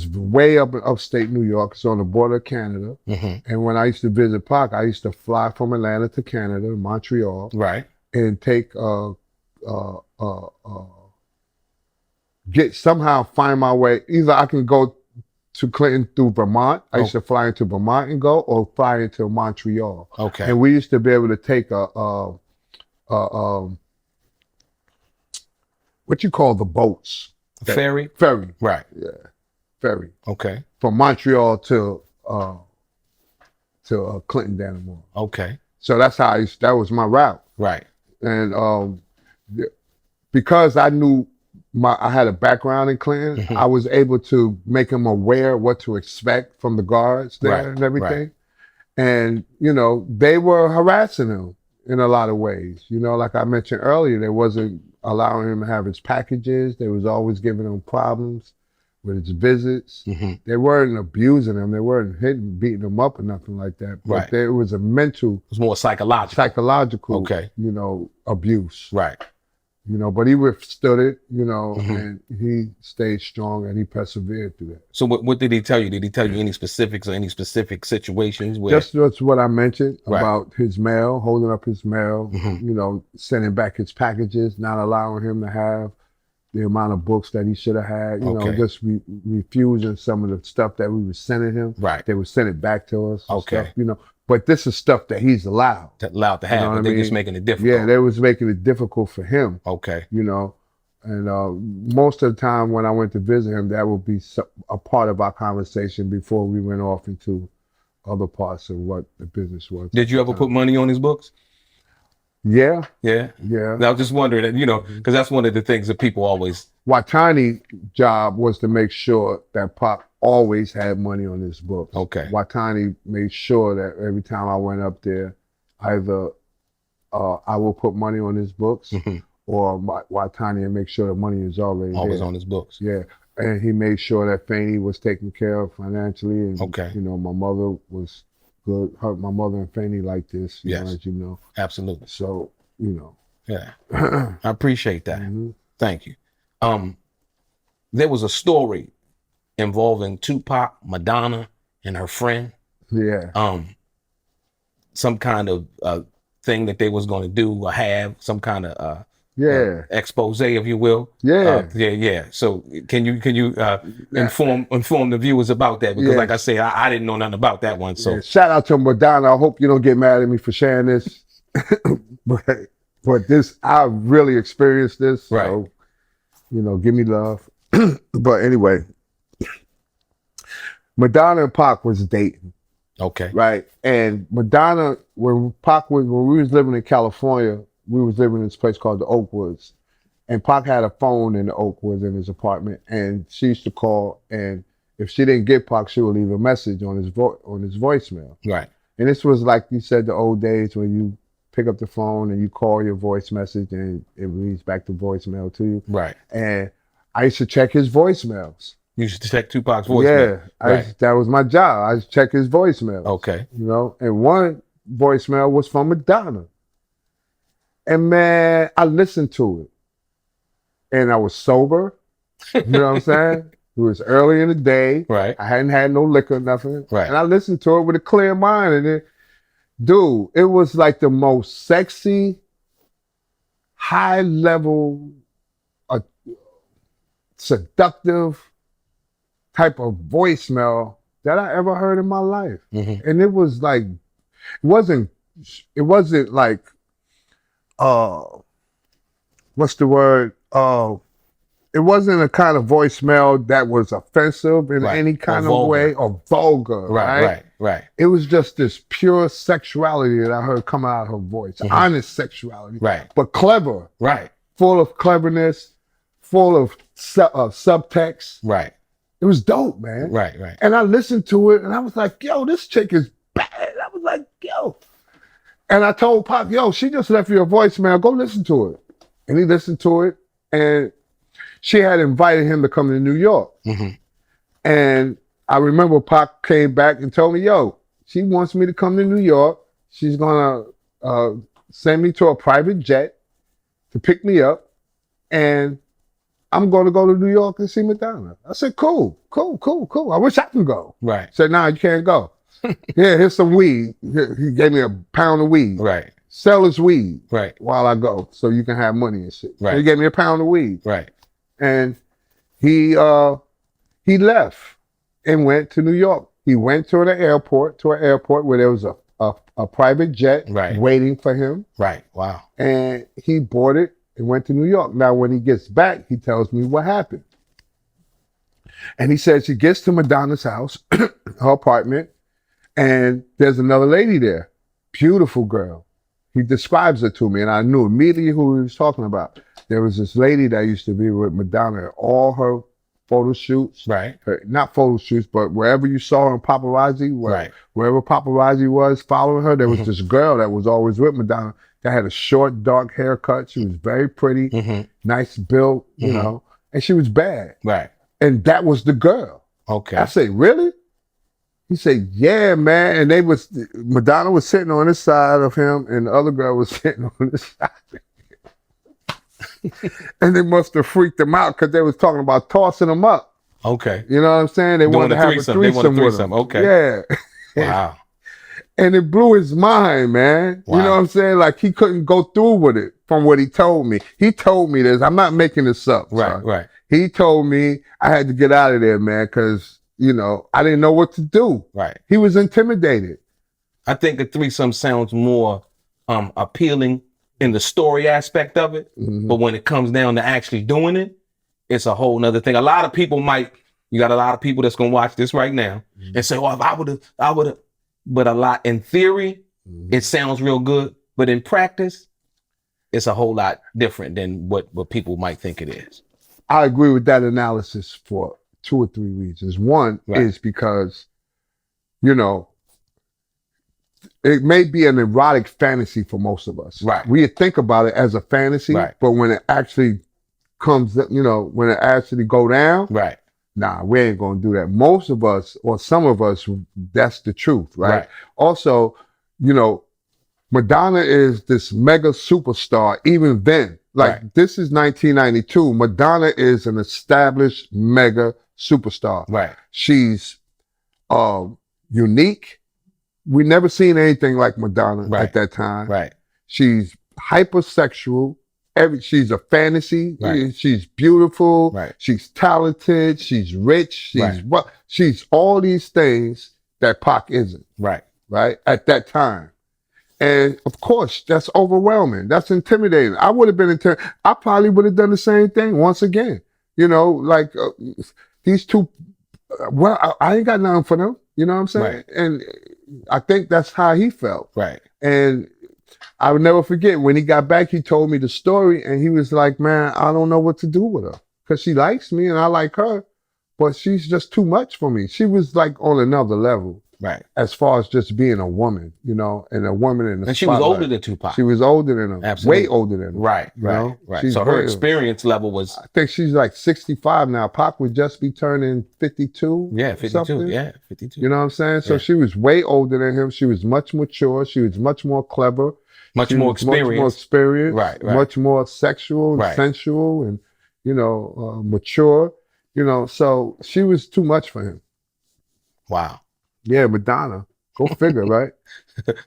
way up in upstate New York. It's on the border of Canada. And when I used to visit Pac, I used to fly from Atlanta to Canada, Montreal. Right. And take find my way. Either I can go to Clinton through Vermont. I used to fly into Vermont and go, or fly into Montreal. Okay. And we used to be able to take what you call the boats? Ferry? Ferry. Right. Yeah. Ferry. Okay. From Montreal to Clinton Dannemora. Okay. So that's how that was my route. Right. And because I knew I had a background in Clinton, I was able to make them aware what to expect from the guards there and everything. Right. And, you know, they were harassing him in a lot of ways. You know, like I mentioned earlier, they wasn't allowing him to have his packages. They was always giving him problems with his visits. They weren't abusing him. They weren't beating him up or nothing like that. But there was a mental. It was more psychological. Okay. You know, abuse. Right. You know, but he withstood it, you know, and he stayed strong and he persevered through that. So what did he tell you? Did he tell you any specifics or any specific situations where? Just what I mentioned about his mail, holding up his mail, you know, sending back his packages, not allowing him to have the amount of books that he should have had, you know, just refusing some of the stuff that we were sending him. Right. They would send it back to us. Okay. Stuff, you know, but this is stuff that he's allowed to have, but they're just making it difficult. Yeah, they was making it difficult for him. Okay. You know, and most of the time when I went to visit him, that would be a part of our conversation before we went off into other parts of what the business was. Did you ever put money on his books? Yeah. Yeah. Yeah. I was just wondering, you know, because that's one of the things that people always. Watani's job was to make sure that Pop always had money on his books. Okay. Watani made sure that every time I went up there, either I will put money on his books or Watani and make sure the money is always on his books. Yeah. And he made sure that Fanny was taken care of financially. And, you know, my mother was good. My mother and Fanny like this, you know, as you know. Absolutely. So, you know. Yeah. I appreciate that. Thank you. There was a story involving Tupac, Madonna, and her friend. Yeah. Some kind of thing that they was going to do or have, some kind of expose, if you will. Yeah. So can you inform the viewers about that? Because like I say, I didn't know nothing about that one. So shout out to Madonna. I hope you don't get mad at me for sharing this. but this, I really experienced this. So, you know, give me love. But anyway, Madonna and Pac was dating. Okay. right? And Madonna, when we was living in California, we was living in this place called the Oakwoods, and Pac had a phone in the Oakwoods in his apartment, and she used to call, and if she didn't get Pac, she would leave a message on his voicemail. Right. And this was like you said, the old days when you pick up the phone and you call your voice message and it reads back the voicemail to you. Right. And I used to check his voicemails. You should check Tupac's voicemail. Yeah, that was my job. I used to check his voicemails. Okay. You know, and one voicemail was from Madonna. And man, I listened to it. And I was sober. You know what I'm saying? It was early in the day. Right. I hadn't had no liquor, nothing. Right. And I listened to it with a clear mind. And dude, it was like the most sexy, high level, seductive type of voicemail that I ever heard in my life. Mm-hmm. And it was like, it wasn't like, what's the word? It wasn't a kind of voicemail that was offensive in any kind of way or vulgar. Right. It was just this pure sexuality that I heard come out of her voice. Mm-hmm. Honest sexuality. Right. But clever. Right. Full of cleverness, full of subtext. Right. It was dope, man. Right. And I listened to it and I was like, yo, this chick is bad. I was like, yo. And I told Pop, yo, she just left you a voicemail. Go listen to it. And he listened to it. And she had invited him to come to New York. Mm-hmm. And I remember Pop came back and told me, yo, she wants me to come to New York. She's going to send me to a private jet to pick me up. And I'm going to go to New York and see Madonna. I said, cool. I wish I could go. Right. Said, nah, you can't go. Yeah, here's some weed. He gave me a pound of weed. Right. Sell his weed. Right. While I go, so you can have money and shit. Right. So he gave me a pound of weed. Right. And he left and went to New York. He went to an airport where there was a private jet waiting for him. Right. Wow. And he boarded and went to New York. Now, when he gets back, he tells me what happened. And he says he gets to Madonna's house, her apartment, and there's another lady there. Beautiful girl. He describes her to me, and I knew immediately who he was talking about. There was this lady that used to be with Madonna at all her photo shoots. Right. Not photo shoots, but wherever you saw her in paparazzi, wherever paparazzi was following her, there was this girl that was always with Madonna that had a short, dark haircut. She was very pretty, nice built, you know, and she was bad. Right. And that was the girl. Okay. I say, really? He said, yeah, man. And Madonna was sitting on this side of him and the other girl was sitting on this side of him. And they must have freaked him out because they was talking about tossing him up. Okay. You know what I'm saying? They wanted to have a threesome with him. Okay. Yeah. Wow. And it blew his mind, man. Wow. You know what I'm saying? Like he couldn't go through with it from what he told me. He told me this. I'm not making this up. Right. He told me I had to get out of there, man, because, you know, I didn't know what to do. Right. He was intimidated. I think a threesome sounds more appealing in the story aspect of it. Mm-hmm. But when it comes down to actually doing it, it's a whole nother thing. A lot of people you got a lot of people that's going to watch this right now and say, well, if I would have. But in theory, it sounds real good. But in practice, it's a whole lot different than what people might think it is. I agree with that analysis for 2 or 3 reasons. One is because, you know, it may be an erotic fantasy for most of us. Right. We think about it as a fantasy, but when it actually comes, you know, when it actually go down, nah, we ain't gonna do that. Most of us, or some of us, that's the truth, right? Also, you know, Madonna is this mega superstar even then. Like this is 1992. Madonna is an established mega superstar. Right. She's unique. We never seen anything like Madonna at that time. Right. She's hypersexual. She's a fantasy. Right. She's beautiful. Right. She's talented. She's rich. She's all these things that Pac isn't. Right. Right. At that time. And of course, that's overwhelming. That's intimidating. I would have been intimidated. I probably would have done the same thing once again. You know, like these two, I ain't got nothing for them. You know what I'm saying? Right. And, I think that's how he felt. Right. And I would never forget when he got back, he told me the story and he was like, man, I don't know what to do with her because she likes me and I like her, but she's just too much for me. She was like on another level. Right. As far as just being a woman, you know, and a woman in the And she spotlight. was older than Tupac. She was older than him. Absolutely. Way older than him. Right, you right, know? right. She's So her way- experience level was... I think she's like 65 now. Pac would just be turning 52. Yeah, 52. something. Yeah, 52. You know what I'm saying? So Yeah. she was way older than him. She was much mature. She was much more clever. Much She more was Much more experience. experienced. Right, right. Much more sexual and Right. sensual and, you know, mature. You know, so she was too much for him. Wow. Yeah, Madonna. Go figure, right?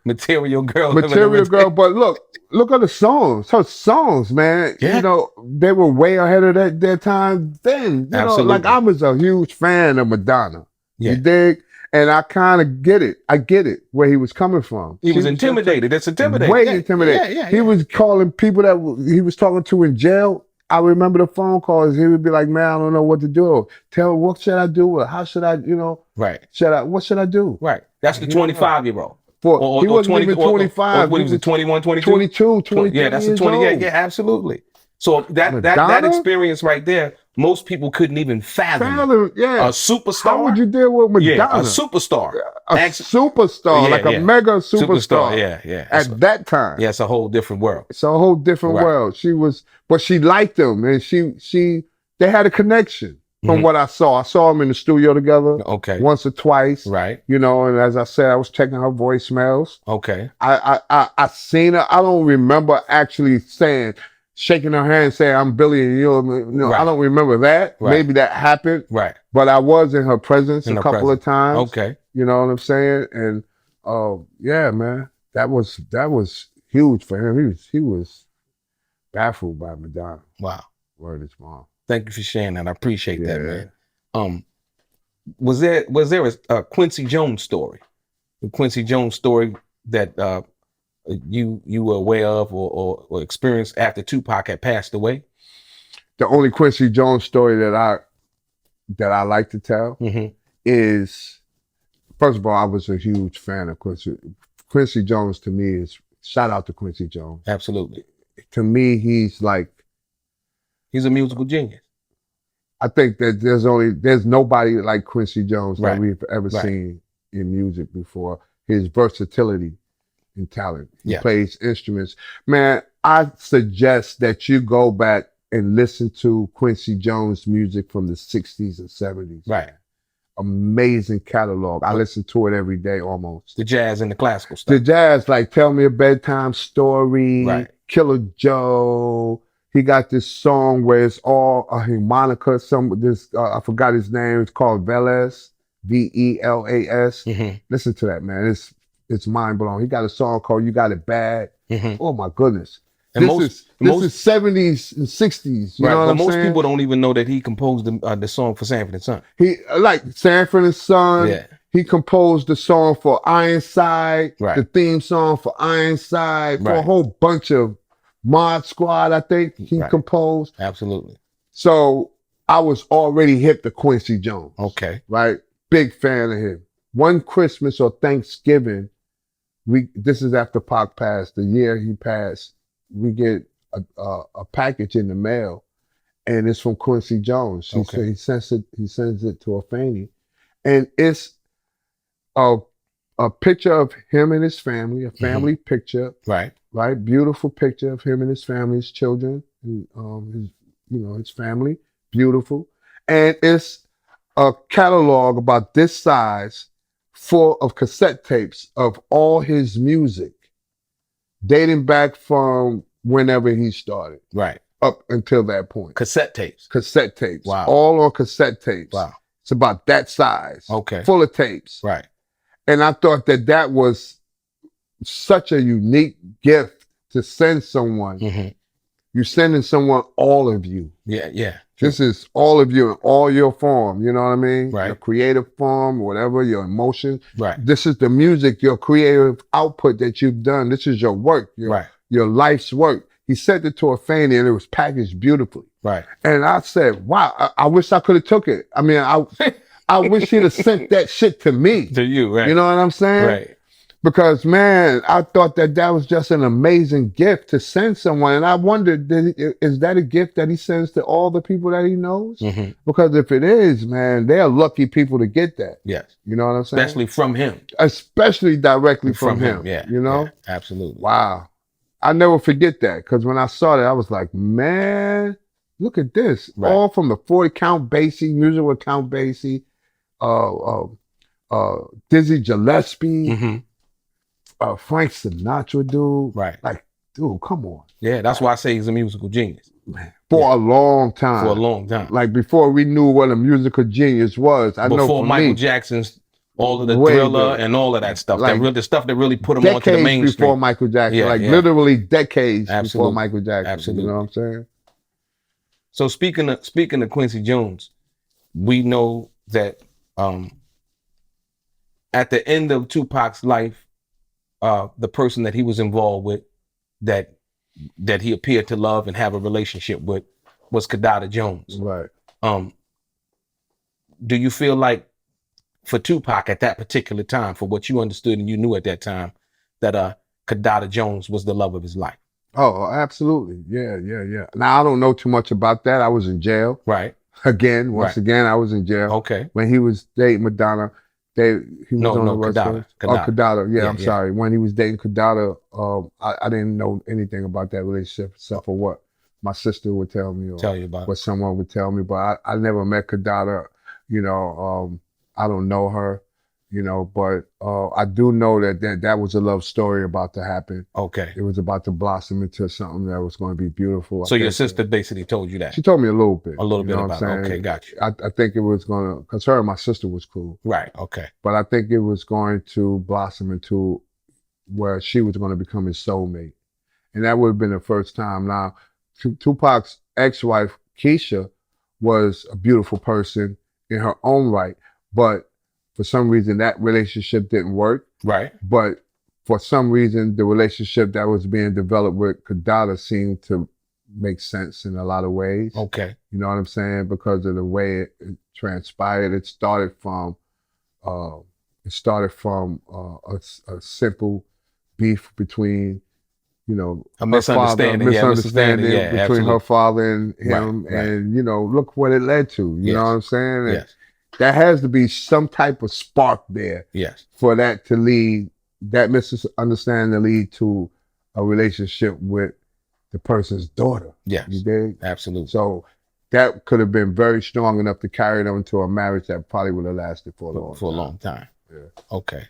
Material girl. Material girl, but look at the songs. Her songs, man. Yeah. You know, they were way ahead of their time then. You know, Absolutely. like I was a huge fan of Madonna. Yeah. You dig? And I kind of get it. I get it where he was coming from. He was intimidated. That's intimidating. Way Yeah, intimidated. Yeah. He was calling people that he was talking to in jail. I remember the phone calls. He would be like, man, I don't know what to do. Tell what should I do? Or how should I, you know, Right. what should I do? Right. That's the You don't know. 25-year-old. He wasn't even 25. What he was it, 21, 22? 22, 23 Yeah, that's a years 20. old. Yeah, absolutely. So that Madonna? experience right there, most people couldn't even fathom. Yeah. A superstar. How would you deal with Madonna? Yeah, a superstar. A superstar, Yeah, like yeah. a mega superstar. Yeah. At that time. Yeah, it's a whole different world. It's a whole different Right. world. But she liked him and they had a connection from Mhm. what I saw. I saw them in the studio together Okay. once or twice. Right. You know, and as I said, I was checking her voicemails. Okay. I seen her. I don't remember actually shaking her hand saying, I'm Billy and you. No, Right. I don't remember that. Right. Maybe that happened, Right. but I was in her presence In a her couple of times. Okay. You know what I'm saying? And yeah, man, that was huge for him. He was baffled by Madonna. Wow. Word is mom. Thank you for sharing that. I appreciate that, Yeah. man. Was there a Quincy Jones story? The Quincy Jones story that you were aware of or experienced after Tupac had passed away? The only Quincy Jones story that I like to tell Mm-hmm. is, first of all, I was a huge fan of Quincy. Quincy Jones to me is, shout out to Quincy Jones. Absolutely. To me, he's a musical genius. I think that there's nobody like Quincy Jones Right. that we've ever Right. seen in music before. His versatility and talent. He Yeah. plays instruments. Man, I suggest that you go back and listen to Quincy Jones music from the 60s and 70s. Right. Amazing catalog. I listen to it every day almost. The jazz and the classical The stuff. jazz, like Tell Me a Bedtime Story, Right. Killer Joe. He got this song where it's all a harmonica. I forgot his name. It's called Velas, Velas. Mm-hmm. Listen to that, man. It's mind blowing. He got a song called You Got It Bad. Mm-hmm. Oh my goodness. And This is 70s and 60s. You right, know what but I'm most saying? people don't even know that he composed the song for Sanford and Son. He like Sanford and Son. Yeah. He composed the song for Ironside, Right. the theme song for Ironside, for a Right. whole bunch of Mod Squad, I think he Right. composed. Absolutely. So I was already hip to Quincy Jones. Okay. Right? Big fan of him. One Christmas or Thanksgiving, this is after Pac passed, the year he passed, we get a package in the mail and it's from Quincy Jones. Okay. He sends it to a Fanny. And it's a picture of him and his family, a family picture, Right. right? Beautiful picture of him and his family, his children, his family, beautiful. And it's a catalog about this size full of cassette tapes of all his music, dating back from whenever he started Right. up until that point. Cassette tapes. Cassette tapes. Wow. All on cassette tapes. Wow. It's about that size. Okay. Full of tapes. Right. And I thought that was such a unique gift to send someone. Mm-hmm. You're sending someone all of you. Yeah. Yeah. This is all of you in all your form. You know what I mean? Right. Your creative form, whatever, your emotion. Right. This is the music, your creative output that you've done. This is your work, Right. your life's work. He sent it to a Fanny and it was packaged beautifully. Right. And I said, wow, I wish I could have took it. I mean, I wish he'd have sent that shit to me. To you. Right. You know what I'm saying? Right. Because man, I thought that was just an amazing gift to send someone, and I wondered, is that a gift that he sends to all the people that he knows? Mm-hmm. Because if it is, man, they are lucky people to get that. Yes. You know what I'm saying? Especially from him. Especially directly from him. Yeah. You know? Yeah, absolutely. Wow. I never forget that, because when I saw that, I was like, man, look at this. Right. All from the 40 Count Basie, music with Count Basie, Dizzy Gillespie. Mm-hmm. Frank Sinatra, dude. Right. Like, dude, come on. Yeah, that's why I say he's a musical genius. Man. For a long time. For a long time. Like before we knew what a musical genius was. I know before Michael Jackson's all of the Thriller and all of that stuff. Like, the stuff that really put him onto the mainstream. Decades before Michael Jackson. Literally decades before Michael Jackson. Absolutely. You know what I'm saying? So speaking of Quincy Jones, we know that at the end of Tupac's life, the person that he was involved with, that he appeared to love and have a relationship with, was Kidada Jones. Right. Do you feel like for Tupac at that particular time, for what you understood and you knew at that time, that Kidada Jones was the love of his life? Oh, absolutely. Yeah. Now I don't know too much about that. I was in jail. Right. Once again, I was in jail. Okay. When he was dating Madonna. He was on the West Coast. Kidada. Yeah, I'm sorry. When he was dating Kidada, I didn't know anything about that relationship except for what my sister would tell me, or tell you about what someone would tell me. But I never met Kidada. You know, I don't know her. You know, but I do know that was a love story about to happen. Okay. It was about to blossom into something that was going to be beautiful. So your sister basically told you that? She told me a little bit. A little bit about it. Okay, got you. I think it was going to, because her and my sister was cool. Right, okay. But I think it was going to blossom into where she was going to become his soulmate. And that would have been the first time. Now, Tupac's ex-wife, Keisha, was a beautiful person in her own right. But for some reason, that relationship didn't work. Right. But for some reason, the relationship that was being developed with Kidada seemed to make sense in a lot of ways. Okay. You know what I'm saying? Because of the way it transpired. It started from a simple beef between, you know, a misunderstanding between absolutely. her father and him. Right. And, you know, look what it led to. You know what I'm saying? And yes. There has to be some type of spark there. Yes. For that to lead, that misunderstanding to lead to a relationship with the person's daughter. Yes. You dig? Absolutely. So that could have been very strong enough to carry them into a marriage that probably would have lasted for a long time. Yeah. Okay.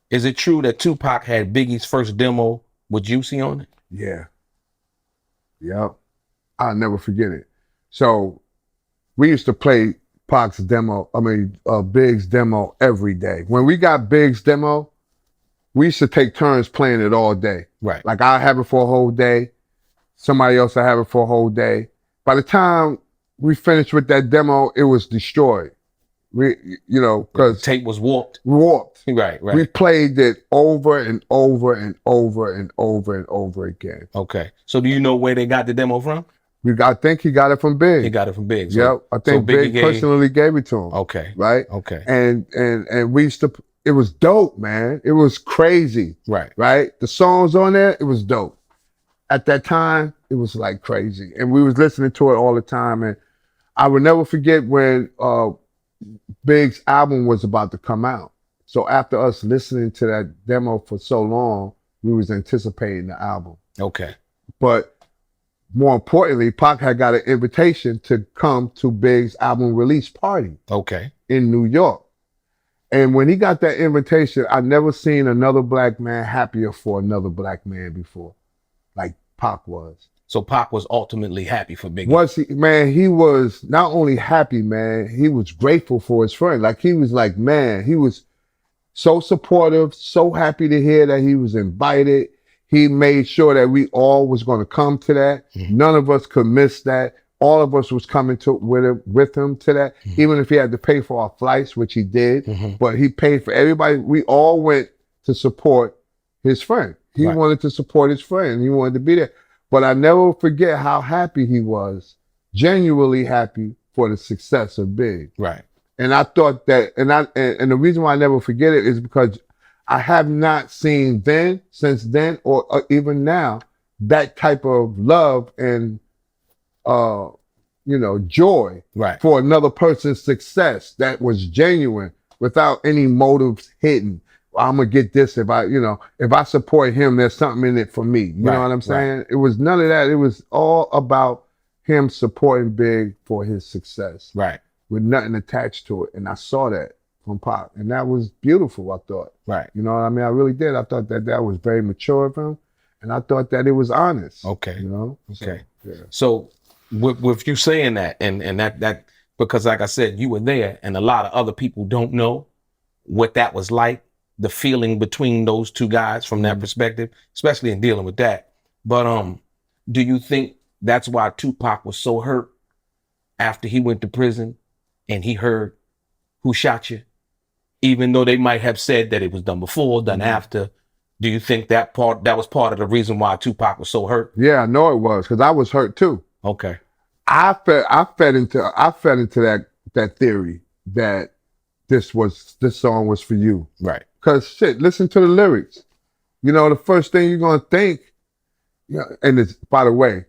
Is it true that Tupac had Biggie's first demo with Juicy on it? Yeah. Yep. I'll never forget it. So we used to play Big's demo every day. When we got Big's demo, we used to take turns playing it all day. Right. Like I'll have it for a whole day. Somebody else will have it for a whole day. By the time we finished with that demo, it was destroyed. Because the tape was warped. Right. We played it over and over and over and over and over again. Okay. So do you know where they got the demo from? I think he got it from Big. He got it from Big. Yep. I think Big personally gave it to him. Okay. Right? Okay. And we used to, it was dope, man. It was crazy. Right. Right? The songs on there, it was dope. At that time, it was like crazy. And we was listening to it all the time. And I would never forget when Big's album was about to come out. So after us listening to that demo for so long, we was anticipating the album. Okay. But more importantly, Pac had got an invitation to come to Big's album release party. Okay. In New York. And when he got that invitation, I never seen another black man happier for another black man before, like Pac was. So Pac was ultimately happy for Biggie. He was not only happy, man, he was grateful for his friend. Like he was like, man, he was so supportive, so happy to hear that he was invited. He made sure that we all was going to come to that. Mm-hmm. None of us could miss that. All of us was coming with him to that, mm-hmm. even if he had to pay for our flights, which he did. Mm-hmm. But he paid for everybody. We all went to support his friend. He wanted to support his friend. He wanted to be there. But I never forget how happy he was, genuinely happy for the success of Big. Right. And I thought that, and the reason why I never forget it is because I have not seen since then, or even now, that type of love and uh, joy Right. for another person's success that was genuine without any motives hidden. I'm gonna get this if I support him, there's something in it for me. You know what I'm saying? It was none of that. It was all about him supporting Big for his success. Right. With nothing attached to it. And I saw that from Pac. And that was beautiful, I thought. Right. You know what I mean? I really did. I thought that was very mature of him. And I thought that it was honest. Okay. You know? Okay. So, yeah. So with you saying that and that because like I said, you were there and a lot of other people don't know what that was like, the feeling between those two guys from that perspective, especially in dealing with that. But do you think that's why Tupac was so hurt after he went to prison and he heard who shot you? Even though they might have said that it was done before, done after, do you think that was part of the reason why Tupac was so hurt? Yeah, I know it was, because I was hurt too. Okay. I fed into that theory that this song was for you. Right. Because shit, listen to the lyrics. The first thing you're gonna think, and it's, by the way,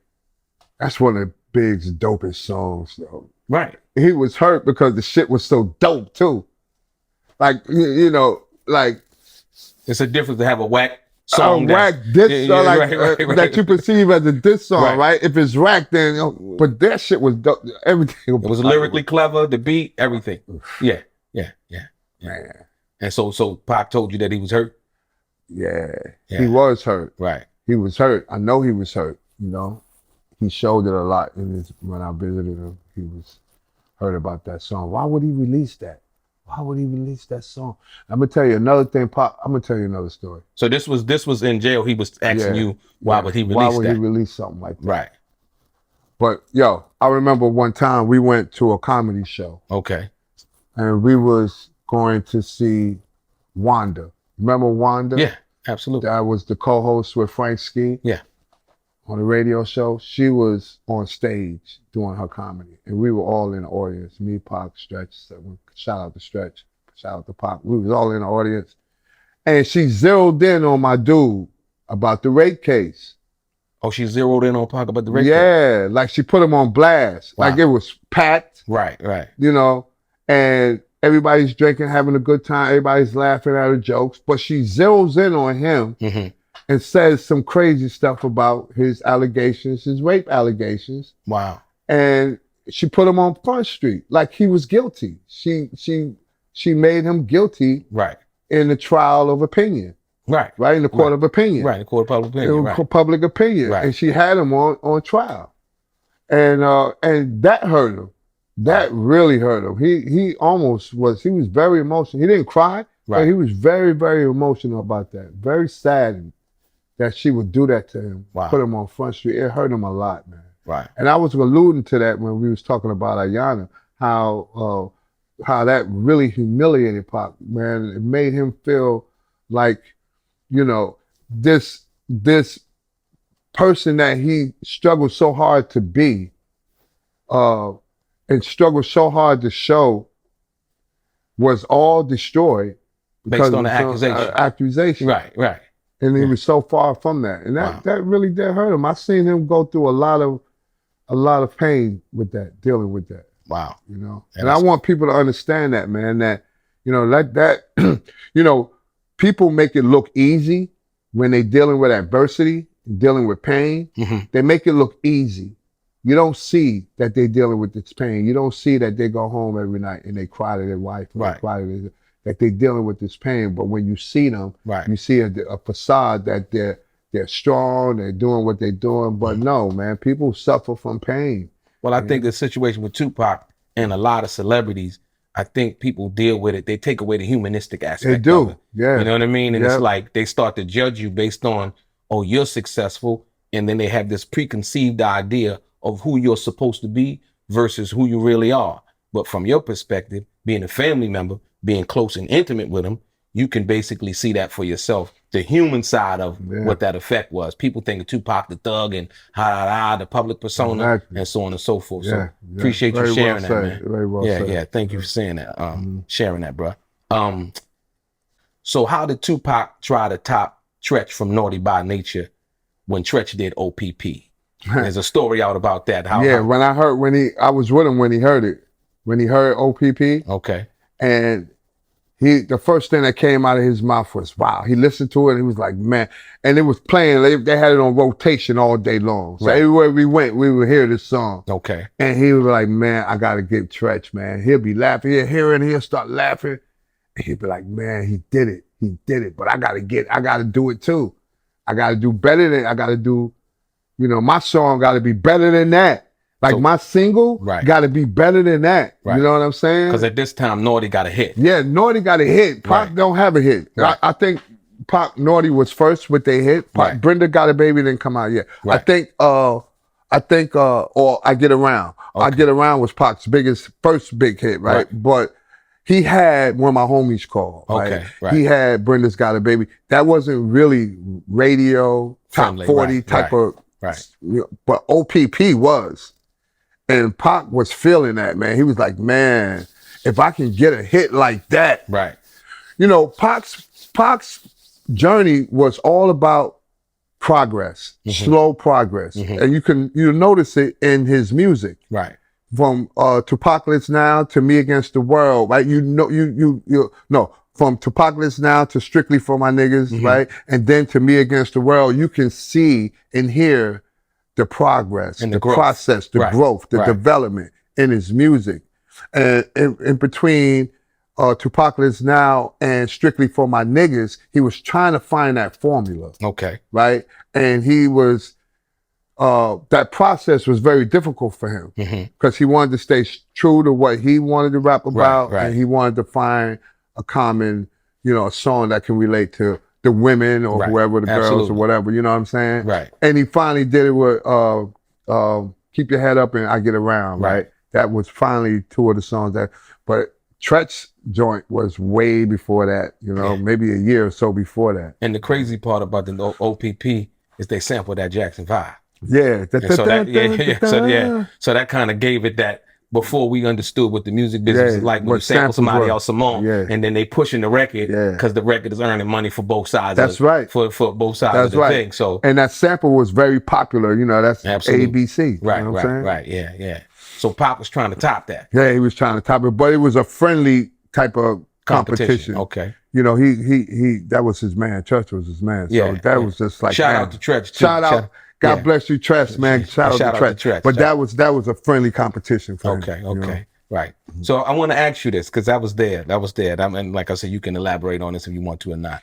that's one of Big's dopest songs, though. Right. He was hurt because the shit was so dope too. Like, like it's a difference to have a whack song. Whack diss song, that you perceive as a diss song, right? If it's whack, then but that shit was dope. Everything. It was lyrically clever, the beat, everything. Yeah. Man. And so Pac told you that he was hurt? Yeah. He was hurt. Right. He was hurt. I know he was hurt, He showed it a lot when I visited him. He was hurt about that song. Why would he release that? Why would he release that song? I'm gonna tell you another thing, Pop. I'm gonna tell you another story. So this was in jail. He was asking you why would he release that? Why would he release something like that? Right. But I remember one time we went to a comedy show. Okay. And we was going to see Wanda. Remember Wanda? Yeah, absolutely. That was the co-host with Frank Ski. Yeah. On the radio show. She was on stage doing her comedy. And we were all in the audience. Me, Pac, Stretch. Shout out to Stretch. Shout out to Pac. We was all in the audience. And she zeroed in on my dude about the rape case. Oh, she zeroed in on Pac about the rape case? Yeah, like she put him on blast. Wow. Like it was packed. Right. And everybody's drinking, having a good time. Everybody's laughing at her jokes. But she zeroes in on him and says some crazy stuff about his allegations, his rape allegations. Wow. And she put him on Front Street like he was guilty. She made him guilty. Right. In the trial of opinion. Right. In the court of opinion. Right. In the court of public opinion. Public opinion. Right. And she had him on trial. And that hurt him. That really hurt him. He was very emotional. He didn't cry, but he was very, very emotional about that. Very saddened that she would do that to him. Wow. Put him on Front Street. It hurt him a lot, man. Right. And I was alluding to that when we was talking about Ayana, how that really humiliated Pac, man. It made him feel like, this person that he struggled so hard to be, and struggled so hard to show, was all destroyed based on the accusation. Right. And he was so far from that, and that really did hurt him. I seen him go through a lot of pain with that, dealing with that. Wow. And I want people to understand that, man. That people make it look easy when they dealing with adversity, dealing with pain. They make it look easy. You don't see that they're dealing with this pain. You don't see that they go home every night and they cry to their wife, or they cry to that they're dealing with this pain. But when you see them, you see a facade that they're strong, they're doing what they're doing. But no, man, people suffer from pain. Well, I think the situation with Tupac and a lot of celebrities, I think people deal with it. They take away the humanistic aspect. They do. Of it. Yeah. You know what I mean? And it's like they start to judge you based on, oh, you're successful. And then they have this preconceived idea of who you're supposed to be versus who you really are. But from your perspective, being a family member, being close and intimate with them, you can basically see that for yourself. The human side of what that effect was. People think of Tupac the thug and the public persona and so on and so forth. So appreciate you sharing that, man. Very well said. Yeah. Thank you for saying that. Sharing that, bro. So how did Tupac try to top Tretch from Naughty by Nature when Tretch did OPP? There's a story out about that. When I was with him when he heard it. When he heard OPP. Okay. And the first thing that came out of his mouth was, wow. He listened to it and he was like, man. And it was playing, they had it on rotation all day long. So everywhere we went, we would hear this song. Okay. And he was like, man, I got to get Tretch, man. He'll be laughing. He'll hear it and he'll start laughing. And he'll be like, man, he did it. He did it. But I got to do it too. I got to do better than, I got to do, my song got to be better than that. Like my single got to be better than that. Right. You know what I'm saying? Because at this time, Naughty got a hit. Yeah, Naughty got a hit. Pac don't have a hit. Right. I think Pac Naughty was first with their hit. Brenda Got a Baby didn't come out yet. Right. Or I Get Around. Okay. I Get Around was Pac's first big hit, right? But he had When My Homies Call. Okay. Right? He had Brenda's Got a Baby. That wasn't really radio top 40 type of. Right. But OPP was. And Pac was feeling that, man. He was like, man, if I can get a hit like that. Right. Pac's journey was all about progress, slow progress. And you notice it in his music. Right. From Tupac Now to Me Against the World, right? From Tupac Now to Strictly for My Niggas, right? And then to Me Against the World, you can see and hear the progress, and the process, the growth, the development in his music. And in between Tupac Now and Strictly for My Niggas, he was trying to find that formula. Okay. Right? And he was, that process was very difficult for him because he wanted to stay true to what he wanted to rap about. And he wanted to find a common, a song that can relate to the women or whoever, the girls or whatever, you know what I'm saying? Right. And he finally did it with Keep Your Head Up and I Get Around, right? That was finally two of the songs but Tretch's joint was way before that, maybe a year or so before that. And the crazy part about the OPP is they sampled that Jackson 5. Yeah. So that kind of gave it that, before we understood what the music business is like, when you sample somebody else Simone, and then they pushing the record because the record is earning money for both sides. That's right. For both sides of the thing. So, and that sample was very popular. That's ABC. Right. Yeah. So Pac was trying to top that. Yeah, he was trying to top it, but it was a friendly type of competition. Okay. He that was his man. Church was his man. So that was just like, shout out to Tretch. Shout out. God bless you, Tretch, man. Shout out to Tretch. But that was a friendly competition for him. Okay. Right. So I want to ask you this, because that was there. And like I said, you can elaborate on this if you want to or not.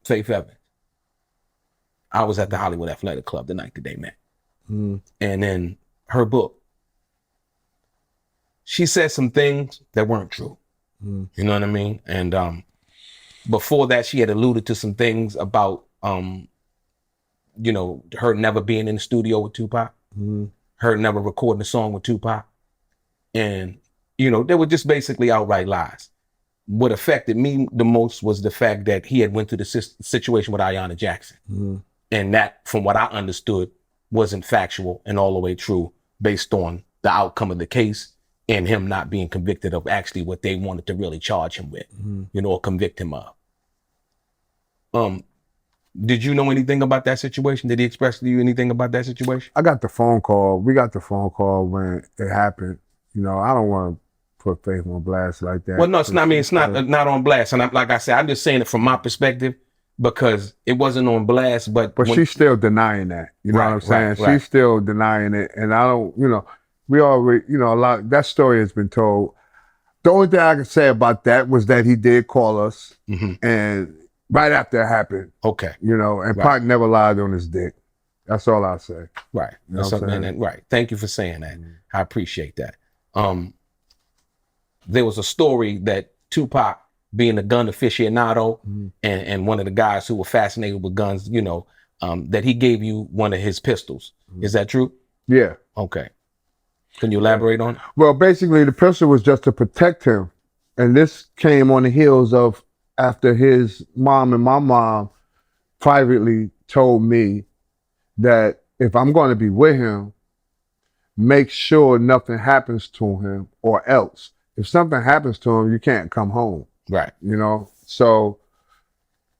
Faith Evans. I was at the Hollywood Athletic Club the night that they met. And in her book, she said some things that weren't true. You know what I mean? And before that, she had alluded to some things about her never being in the studio with Tupac, her never recording a song with Tupac. And, they were just basically outright lies. What affected me the most was the fact that he had went through the situation with Ayanna Jackson. And that, from what I understood, wasn't factual and all the way true based on the outcome of the case and him not being convicted of actually what they wanted to really charge him with, or convict him of. Did you know anything about that situation? Did he express to you anything about that situation? I got the phone call. We got the phone call when it happened. I don't want to put Faith on blast like that. Well, no, it's not. I mean, it's not on blast. And like I said, I'm just saying it from my perspective because it wasn't on blast. But she's still denying that. You know what I'm saying? She's still denying it. And I don't, we already, a lot, that story has been told. The only thing I can say about that was that he did call us and right after it happened. Okay. And Pac never lied on his dick. That's all I'll say. Right. Right. Thank you for saying that. I appreciate that. There was a story that Tupac, being a gun aficionado and one of the guys who were fascinated with guns, that he gave you one of his pistols. Is that true? Yeah. Okay. Can you elaborate on it? Well, basically the pistol was just to protect him. And this came on the heels of after his mom and my mom privately told me that if I'm going to be with him, make sure nothing happens to him or else. If something happens to him, you can't come home. Right. You know, so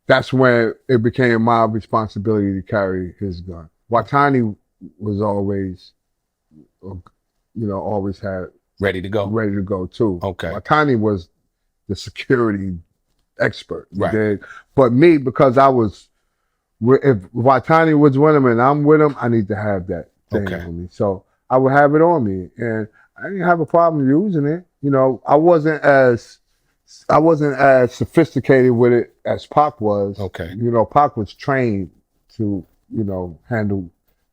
that's when it became my responsibility to carry his gun. Watani was always, always had Ready to go. ready to go too. Okay. Watani was the security expert. Right. But me, because I was, if Watani was with him and I'm with him, I need to have that thing on me. So I would have it on me, and I didn't have a problem using it. You know, I wasn't as sophisticated with it as Pac was. Okay. You know, Pac was trained to, handle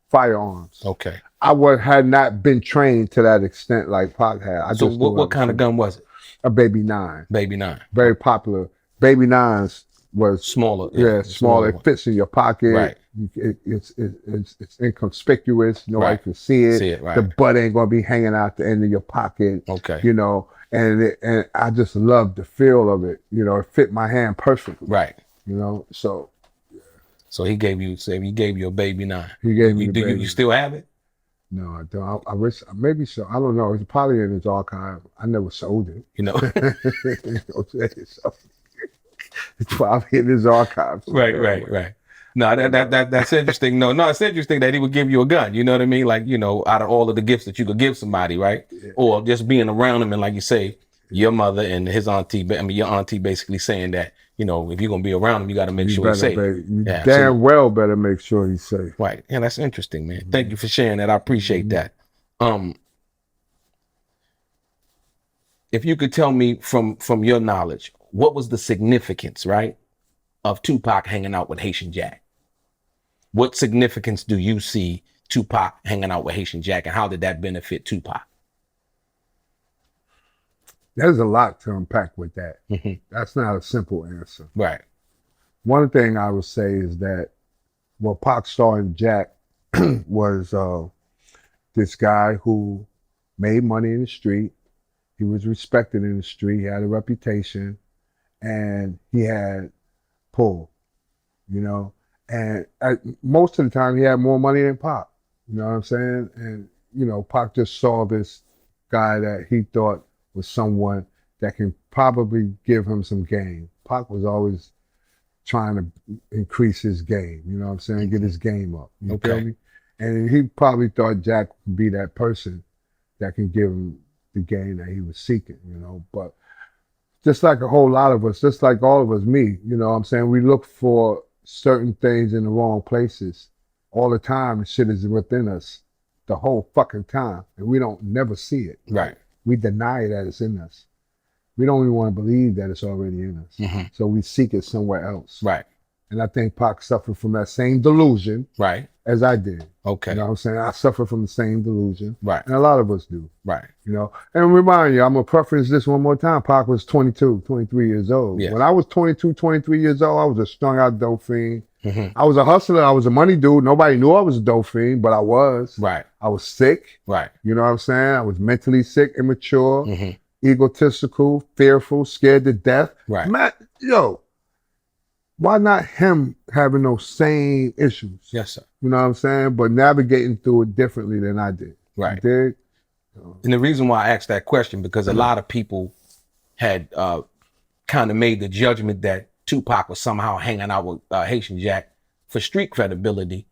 firearms. Okay. I had not been trained to that extent like Pac had. So what kind of gun was it? A Baby 9. Baby 9. Very popular. Baby 9s was smaller. Yeah, smaller. It fits in your pocket. Right. It's inconspicuous. Nobody can see it. Right. The butt ain't gonna be hanging out the end of your pocket. Okay. You know, and I just loved the feel of it. You know, it fit my hand perfectly. Right. You know, so he gave you a Baby 9. He gave me. You still have it? No, I don't. I wish, maybe so. I don't know. It's probably in his archive. I never sold it. You know. So, it's probably in his archive. Right. No, that's interesting. No, it's interesting that he would give you a gun. You know what I mean? Like, out of all of the gifts that you could give somebody, right? Yeah. Or just being around him, and like you say, your mother and his auntie. Your auntie basically saying that, if you're gonna be around him, you got to make sure he's safe. Damn well better make sure he's safe. Right. Yeah, that's interesting, man. Thank you for sharing that. I appreciate that. If you could tell me from your knowledge, what was the significance, right, of Tupac hanging out with Haitian Jack? What significance do you see Tupac hanging out with Haitian Jack, and how did that benefit Tupac? There's a lot to unpack with that. Mm-hmm. That's not a simple answer. Right. One thing I would say is that what Pac saw in Jack was this guy who made money in the street. He was respected in the street. He had a reputation, and he had pull, And most of the time, he had more money than Pac. You know what I'm saying? And Pac just saw this guy that he thought was someone that can probably give him some game. Pac was always trying to increase his game, you know what I'm saying? Get his game up. You feel me? And he probably thought Jack would be that person that can give him the game that he was seeking, But just like a whole lot of us, just like all of us, me, you know what I'm saying? We look for certain things in the wrong places all the time. The shit is within us the whole fucking time, and we don't never see it. Right. We deny that it's in us. We don't even want to believe that it's already in us. Mm-hmm. So we seek it somewhere else. Right. And I think Pac suffered from that same delusion. Right. As I did. Okay. You know what I'm saying? I suffer from the same delusion. Right. And a lot of us do. Right. And remind you, I'm going to preference this one more time. Pac was 22, 23 years old. Yes. When I was 22, 23 years old, I was a strung out dope fiend. Mm-hmm. I was a hustler. I was a money dude. Nobody knew I was a dope fiend, but I was. Right. I was sick. Right. You know what I'm saying? I was mentally sick, immature, mm-hmm. egotistical, fearful, scared to death. Right. Man, why not him having those same issues? Yes, sir. You know what I'm saying? But navigating through it differently than I did. Right. You dig? And the reason why I asked that question, because a lot of people had kind of made the judgment that Tupac was somehow hanging out with Haitian Jack for street credibility,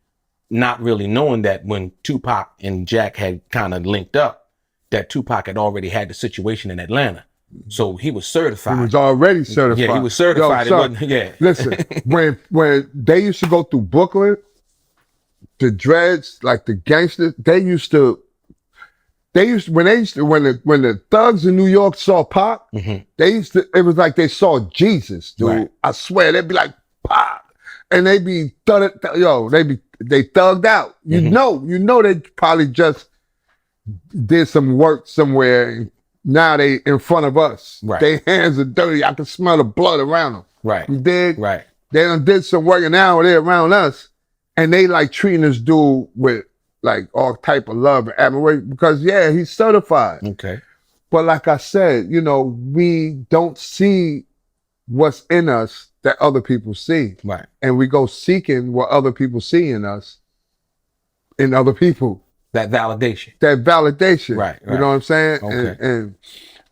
not really knowing that when Tupac and Jack had kind of linked up, that Tupac had already had the situation in Atlanta. So he was certified. He was already certified. Yeah, he was certified. Listen, when they used to go through Brooklyn, the dreads, like the gangsters, when the thugs in New York saw Pac, mm-hmm. it was like they saw Jesus, dude. Right. I swear, they'd be like, Pac, and they'd be they thugged out. Mm-hmm. You know they probably just did some work somewhere. Now they in front of us. Right. Their hands are dirty. I can smell the blood around them. Right. You dig? Right. They done did some work, and now they're around us, and they like treating this dude with like all type of love and admiration because he's certified. Okay. But like I said, we don't see what's in us that other people see. Right. And we go seeking what other people see in us, in other people. That validation. Right. Right. You know what I'm saying? Okay. And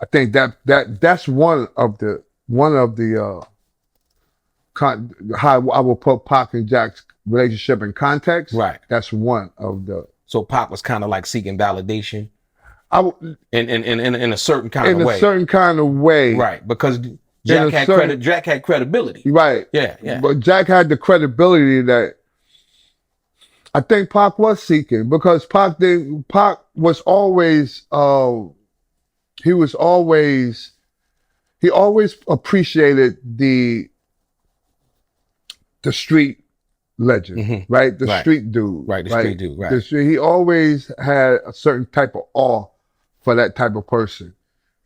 I think that's one of the one of the how I will put Pac and Jack's relationship in context. Right. That's one of the. So Pac was kind of like seeking validation I w- in a certain kind in of a way. certain kind of way. Right. Because Jack had credit. Jack had credibility. Right. Yeah. Yeah. But Jack had the credibility that I think Pac was seeking, because Pac was always he always appreciated the street legend, right? The street dude. Right, the street dude, right. He always had a certain type of awe for that type of person.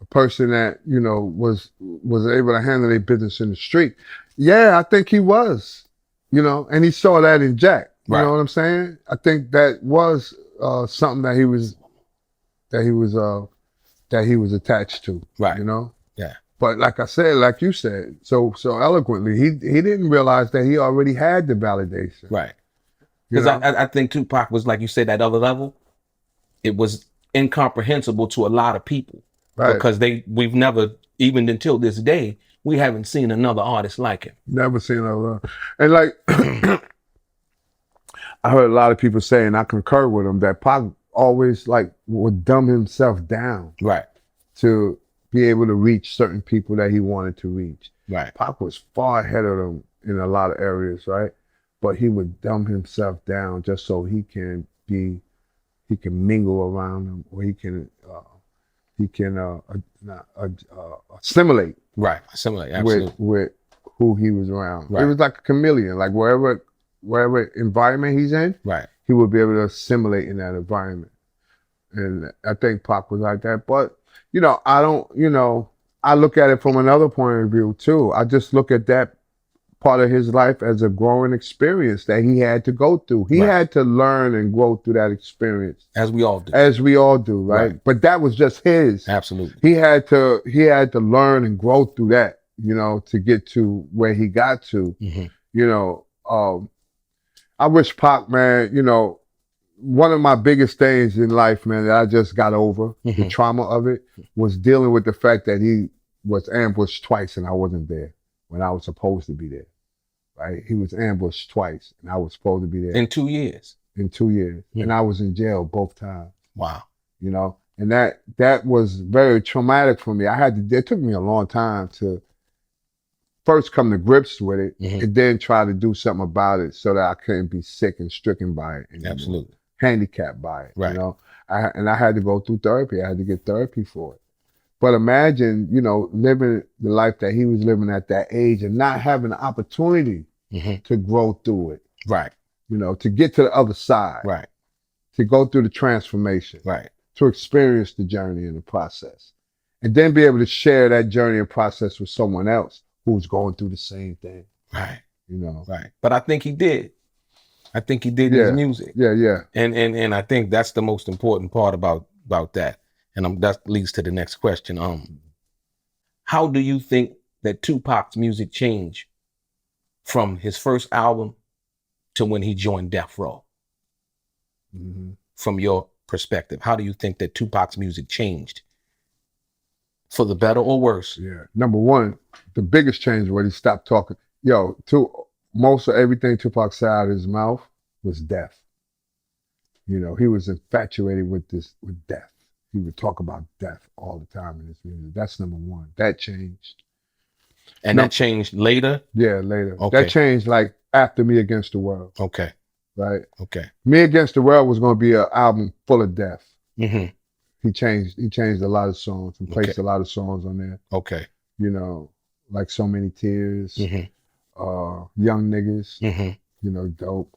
A person that, you know, was able to handle their business in the street. Yeah, I think he was, you know, and he saw that in Jack. You know what I'm saying? I think that was something that he was attached to. Right. You know? Yeah. But like I said, like you said, so eloquently, he didn't realize that he already had the validation. Right. Because I think Tupac was, like you said, that other level. It was incomprehensible to a lot of people. Right. Because we've never, even until this day, we haven't seen another artist like him. Never seen another. And like, I heard a lot of people say, and I concur with them, that Pac always like would dumb himself down. Right. To be able to reach certain people that he wanted to reach. Right. Pac was far ahead of them in a lot of areas, right? But he would dumb himself down just so he can mingle around them, or he can assimilate. Right. Assimilate. Absolutely. With who he was around. Right. It was like a chameleon. Like wherever environment he's in, right, he would be able to assimilate in that environment. And I think Pac was like that. But, you know, I look at it from another point of view too. I just look at that part of his life as a growing experience that he had to go through. He had to learn and grow through that experience. As we all do. As we all do, right? But that was just his. Absolutely. He had to learn and grow through that, you know, to get to where he got to. Mm-hmm. You know, I wish Pac, man, you know, one of my biggest things in life, man, that I just got over, the trauma of it, was dealing with the fact that he was ambushed twice and I wasn't there when I was supposed to be there, right? He was ambushed twice and I was supposed to be there. In 2 years? In 2 years. And I was in jail both times. Wow. You know, and that was very traumatic for me. It took me a long time to first come to grips with it and then try to do something about it so that I couldn't be sick and stricken by it anymore. Absolutely. Handicapped by it, you know. I had to go through therapy. I had to get therapy for it. But imagine, you know, living the life that he was living at that age and not having the opportunity to grow through it. Right. You know, to get to the other side. Right. To go through the transformation. Right. To experience the journey and the process. And then be able to share that journey and process with someone else who's going through the same thing. Right. You know. Right. But I think he did. I think he did his music. Yeah, yeah. And I think that's the most important part about that. And that leads to the next question. How do you think that Tupac's music changed from his first album to when he joined Death Row? From your perspective, how do you think that Tupac's music changed? For the better or worse? Yeah. Number one, the biggest change was he stopped talking. Most of everything Tupac said out of his mouth was death. You know, he was infatuated with death. He would talk about death all the time in his music. That's number one. That changed. And that changed later? Yeah, later. Okay. That changed like after Me Against the World. Okay. Right? Okay. Me Against the World was going to be an album full of death. He changed a lot of songs and placed a lot of songs on there. Okay. You know, like So Many Tears, Young Niggas, you know, dope.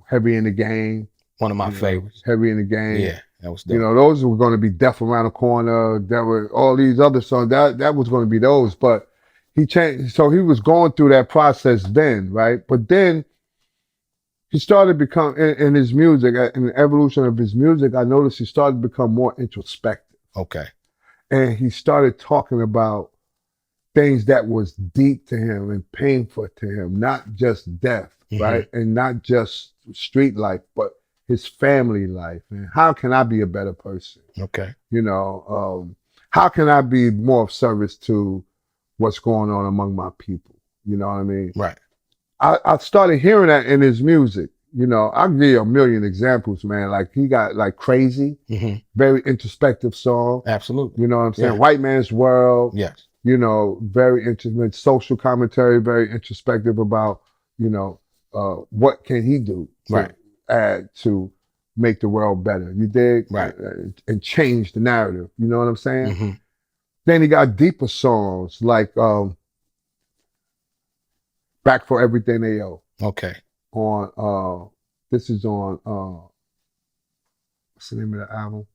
Heavy in the Game. One of my favorites. Heavy in the Game. Yeah, that was dope. You know, those were going to be Death Around the Corner. There were all these other songs. That was going to be those. But he changed. So he was going through that process then, right? But then he started become in his music, in the evolution of his music, I noticed he started to become more introspective. Okay. And he started talking about things that was deep to him and painful to him, not just death, right? And not just street life, but his family life. And how can I be a better person? Okay. You know, how can I be more of service to what's going on among my people. You know what I mean? Right. I started hearing that in his music. You know, I'll give you a million examples, man. Like he got like Crazy, very introspective song. Absolutely. You know what I'm saying? Yeah. White Man's World. Yes. You know, very intimate social commentary, very introspective about, you know, what can he do to Right. add to make the world better. You dig? Right. And change the narrative. You know what I'm saying? Mm-hmm. Then he got deeper songs like Back for Everything They Owe. Okay. On this is on what's the name of the album?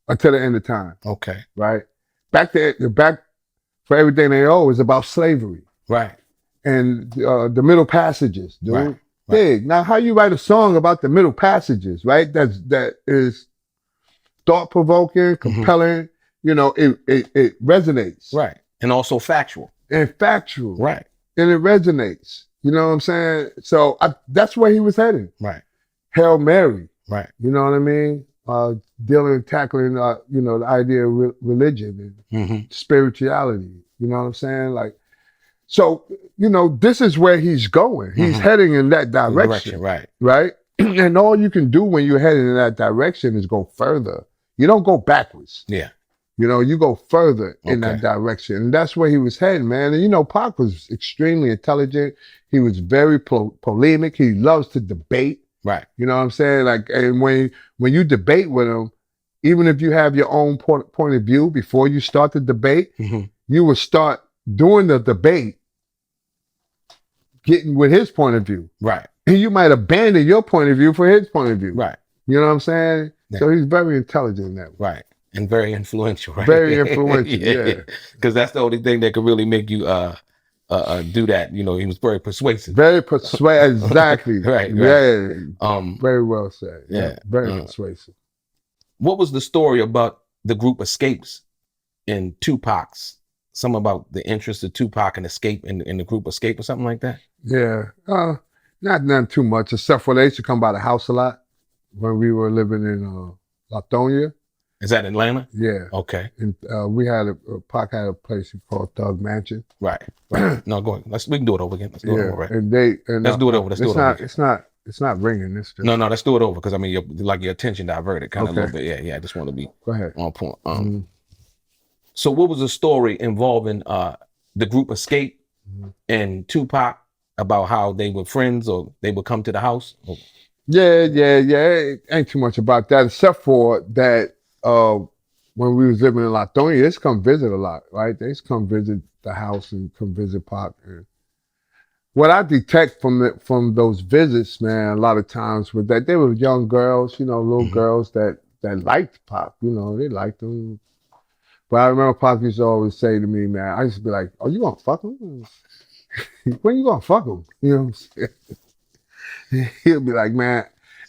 Until the End of Time. Okay. Right? Back for Everything They Owe is about slavery. Right. And the middle passages, dude. Right. Dig. Now how you write a song about the middle passages, right? That is thought provoking, compelling, you know, it resonates. Right. And also factual. And factual. Right. And it resonates. You know what I'm saying? So that's where he was heading. Right. Hail Mary. Right. You know what I mean? Tackling, you know, the idea of religion and spirituality. You know what I'm saying? Like, so, you know, this is where he's going. He's heading in that direction. Right. Right? And all you can do when you're heading in that direction is go further. You don't go backwards. Yeah. You know, you go further in that direction. And that's where he was heading, man. And, you know, Pac was extremely intelligent. He was very polemic. He loves to debate. Right. You know what I'm saying? Like, and when you debate with him, even if you have your own point of view before you start the debate, you will start doing the debate getting with his point of view. Right. And you might abandon your point of view for his point of view. Right. You know what I'm saying? Yeah. So he's very intelligent in that way. Right. And very influential, right? Very influential, yeah. Because that's the only thing that could really make you do that. You know, he was very persuasive. Very persuasive, exactly. Right. Yeah. Very well said. Yeah. Very persuasive. What was the story about the group Escapes in 2Pac's? Something about the interest of Tupac and Escape in the group Escape or something like that? Yeah. Not too much, except for they used to come by the house a lot when we were living in Latonia. Is that Atlanta? Yeah. Okay. And Pac had a place called Thug Mansion. Right. No, go ahead. We can do it over again. Let's do it over. Right. Let's do it over. Let's do it over. It's not ringing. This. No, let's do it over because I mean, your attention diverted kind of a little bit. Yeah. I just want to be go ahead on point. So, what was the story involving the group Escape and Tupac about how they were friends or they would come to the house? Yeah. It ain't too much about that, except for that. When we was living in Latonia, they used to come visit a lot, right? They used to come visit the house and come visit Pac. And what I detect from those visits, man, a lot of times was that they were young girls, you know, little girls that liked Pac, you know, they liked him. But I remember Pac used to always say to me, man, I used to be like, "Oh, you gonna fuck him? When you gonna fuck him?" You know what I'm saying? He'll be like, "Man,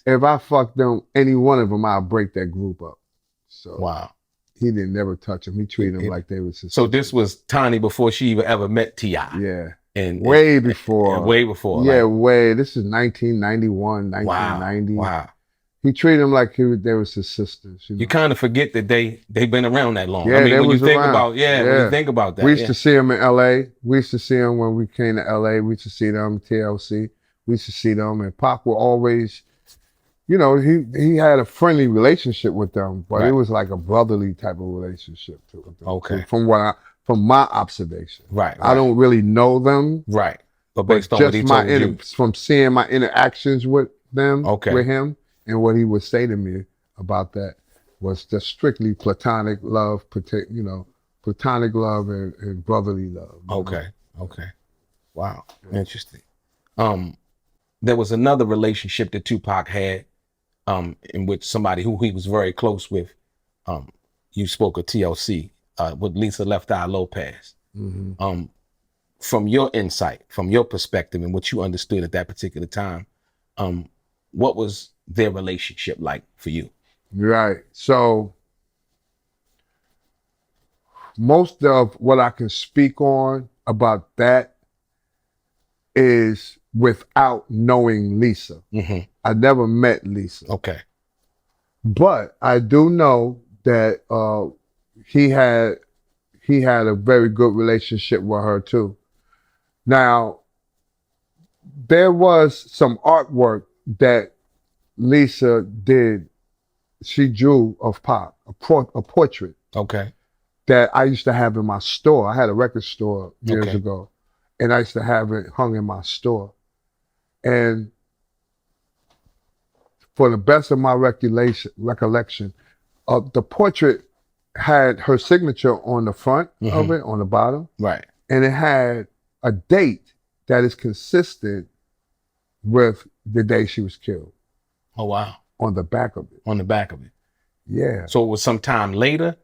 if I fuck them, any one of them, I'll break that group up." So wow, he didn't never touch them. He treated them like they was his so sisters. This was Tiny before she ever met T.I. Yeah, and way before. Yeah, like, way. This is 1991, 1990. Wow. He treated them like they was his sisters. You know? You kind of forget that they've been around that long. Yeah, I mean, when you think around. about when you think about that. We used to see them in L.A. We used to see them when we came to L.A. We used to see them in TLC. We used to see them, and Pac will always. You know, he had a friendly relationship with them, but it was like a brotherly type of relationship with them. Okay. From my observation. Right. I don't really know them. Right. But based on just what he told you. From seeing my interactions with them, okay. with him, and what he would say to me about that was just strictly platonic love, platonic love and brotherly love. Okay. Know? Okay. Wow. Yeah. Interesting. There was another relationship that Tupac had. In which somebody who he was very close with, you spoke of TLC, with Lisa Left Eye Lopez. From your insight, from your perspective and what you understood at that particular time, what was their relationship like for you? Right. So most of what I can speak on about that is without knowing Lisa. I never met Lisa. Okay. But I do know that he he had a very good relationship with her too. Now, there was some artwork that Lisa did. She drew of Pac, a portrait. Okay. That I used to have in my store. I had a record store years Okay. ago, and I used to have it hung in my store. And for the best of my recollection, the portrait had her signature on the front of it, on the bottom. Right. And it had a date that is consistent with the day she was killed. Oh, wow. On the back of it. On the back of it. Yeah. So it was sometime later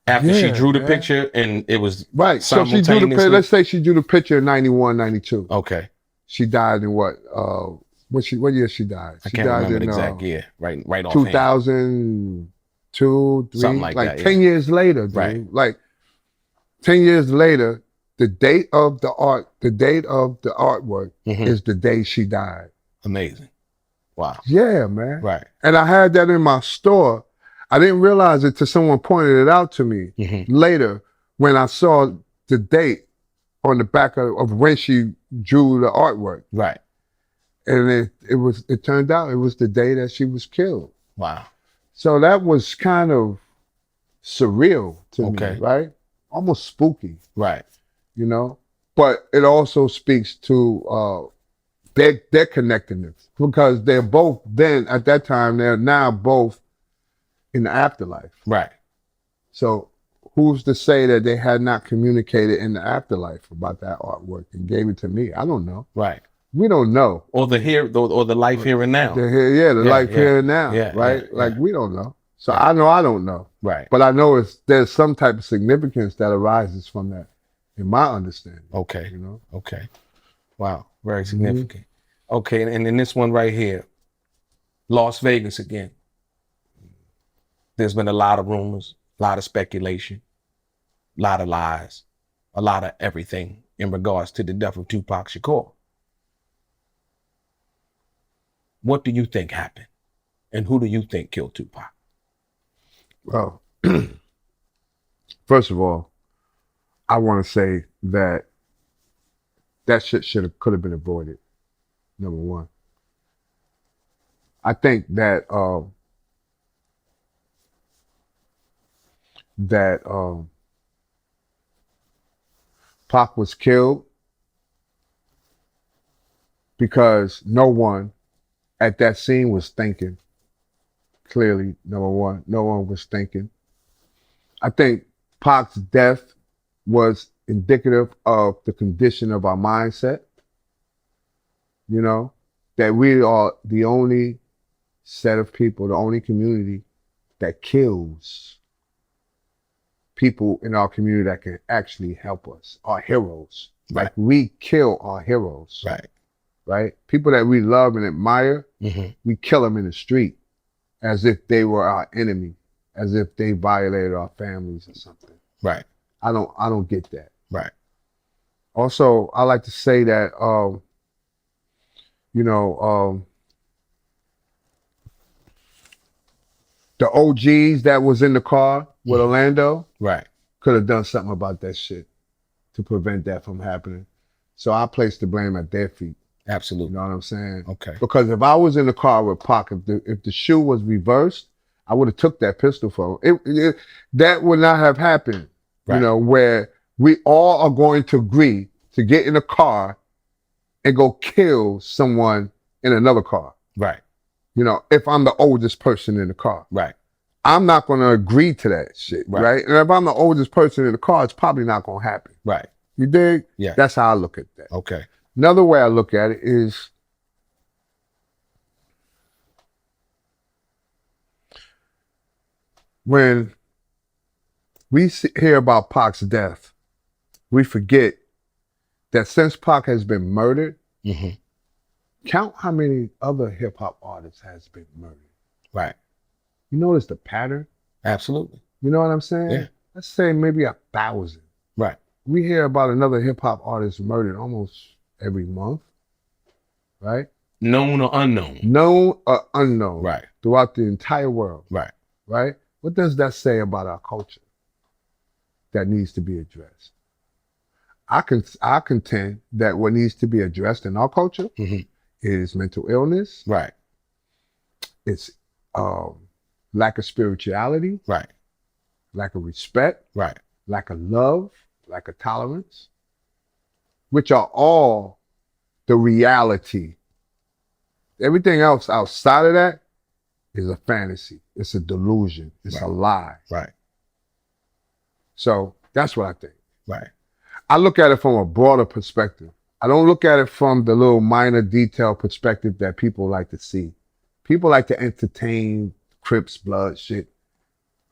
after she drew the picture, and it was right. So she drew the picture. Let's say she drew the picture in 91, 92. Okay. She died in what? What year she died? I can't remember the exact year. Right off. 2002, 3, something like that. 10 years later, dude. Right. Like 10 years later, the date of the artwork is the day she died. Amazing. Wow. Yeah, man. Right. And I had that in my store. I didn't realize it till someone pointed it out to me later when I saw the date on the back of when she drew the artwork. Right. And it turned out it was the day that she was killed. Wow. So that was kind of surreal to me, right? Almost spooky. Right. You know? But it also speaks to their connectedness, because they're both then, at that time, they're now both in the afterlife. Right. So who's to say that they had not communicated in the afterlife about that artwork and gave it to me? I don't know. Right. We don't know. Or the life here and now. The life here and now. Right? Like we don't know. So I know I don't know. Right. But I know there's some type of significance that arises from that, in my understanding. Okay. You know? Okay. Wow. Very significant. Okay, and in this one right here, Las Vegas again. There's been a lot of rumors, a lot of speculation, a lot of lies, a lot of everything in regards to the death of Tupac Shakur. What do you think happened? And who do you think killed Tupac? Well, first of all, I want to say that shit could have been avoided. Number one. I think that Pac was killed because no one at that scene was thinking clearly. Number one, no one was thinking. I think Pac's death was indicative of the condition of our mindset. You know, that we are the only set of people, the only community that kills people in our community that can actually help us, our heroes. Right. Like we kill our heroes. Right. Right? People that we love and admire, we kill them in the street as if they were our enemy, as if they violated our families or something. Right. I don't get that. Right. Also, I like to say that the OGs that was in the car with Orlando could have done something about that shit to prevent that from happening. So I place the blame at their feet. Absolutely. You know what I'm saying? Okay. Because if I was in the car with Pac, if the shoe was reversed, I would have took that pistol from him. That would not have happened. Right. You know, where we all are going to agree to get in a car and go kill someone in another car. Right. You know, if I'm the oldest person in the car. Right. I'm not going to agree to that shit, right? And if I'm the oldest person in the car, it's probably not going to happen. Right. You dig? Yeah. That's how I look at that. Okay. Another way I look at it is when we hear about Pac's death, we forget that since Pac has been murdered, count how many other hip hop artists has been murdered. Right. You notice the pattern? Absolutely. You know what I'm saying? Yeah. Let's say maybe 1,000. Right. We hear about another hip hop artist murdered almost every month. Right? Known or unknown? Known or unknown. Right. Throughout the entire world. Right. Right? What does that say about our culture? that needs to be addressed. I contend that what needs to be addressed in our culture is mental illness. Right. It's lack of spirituality. Right. Lack of respect. Right. Lack of love. Lack of tolerance, which are all the reality. Everything else outside of that is a fantasy. It's a delusion. It's a lie. Right. So that's what I think. Right. I look at it from a broader perspective. I don't look at it from the little minor detail perspective that people like to see. People like to entertain Crips, blood shit.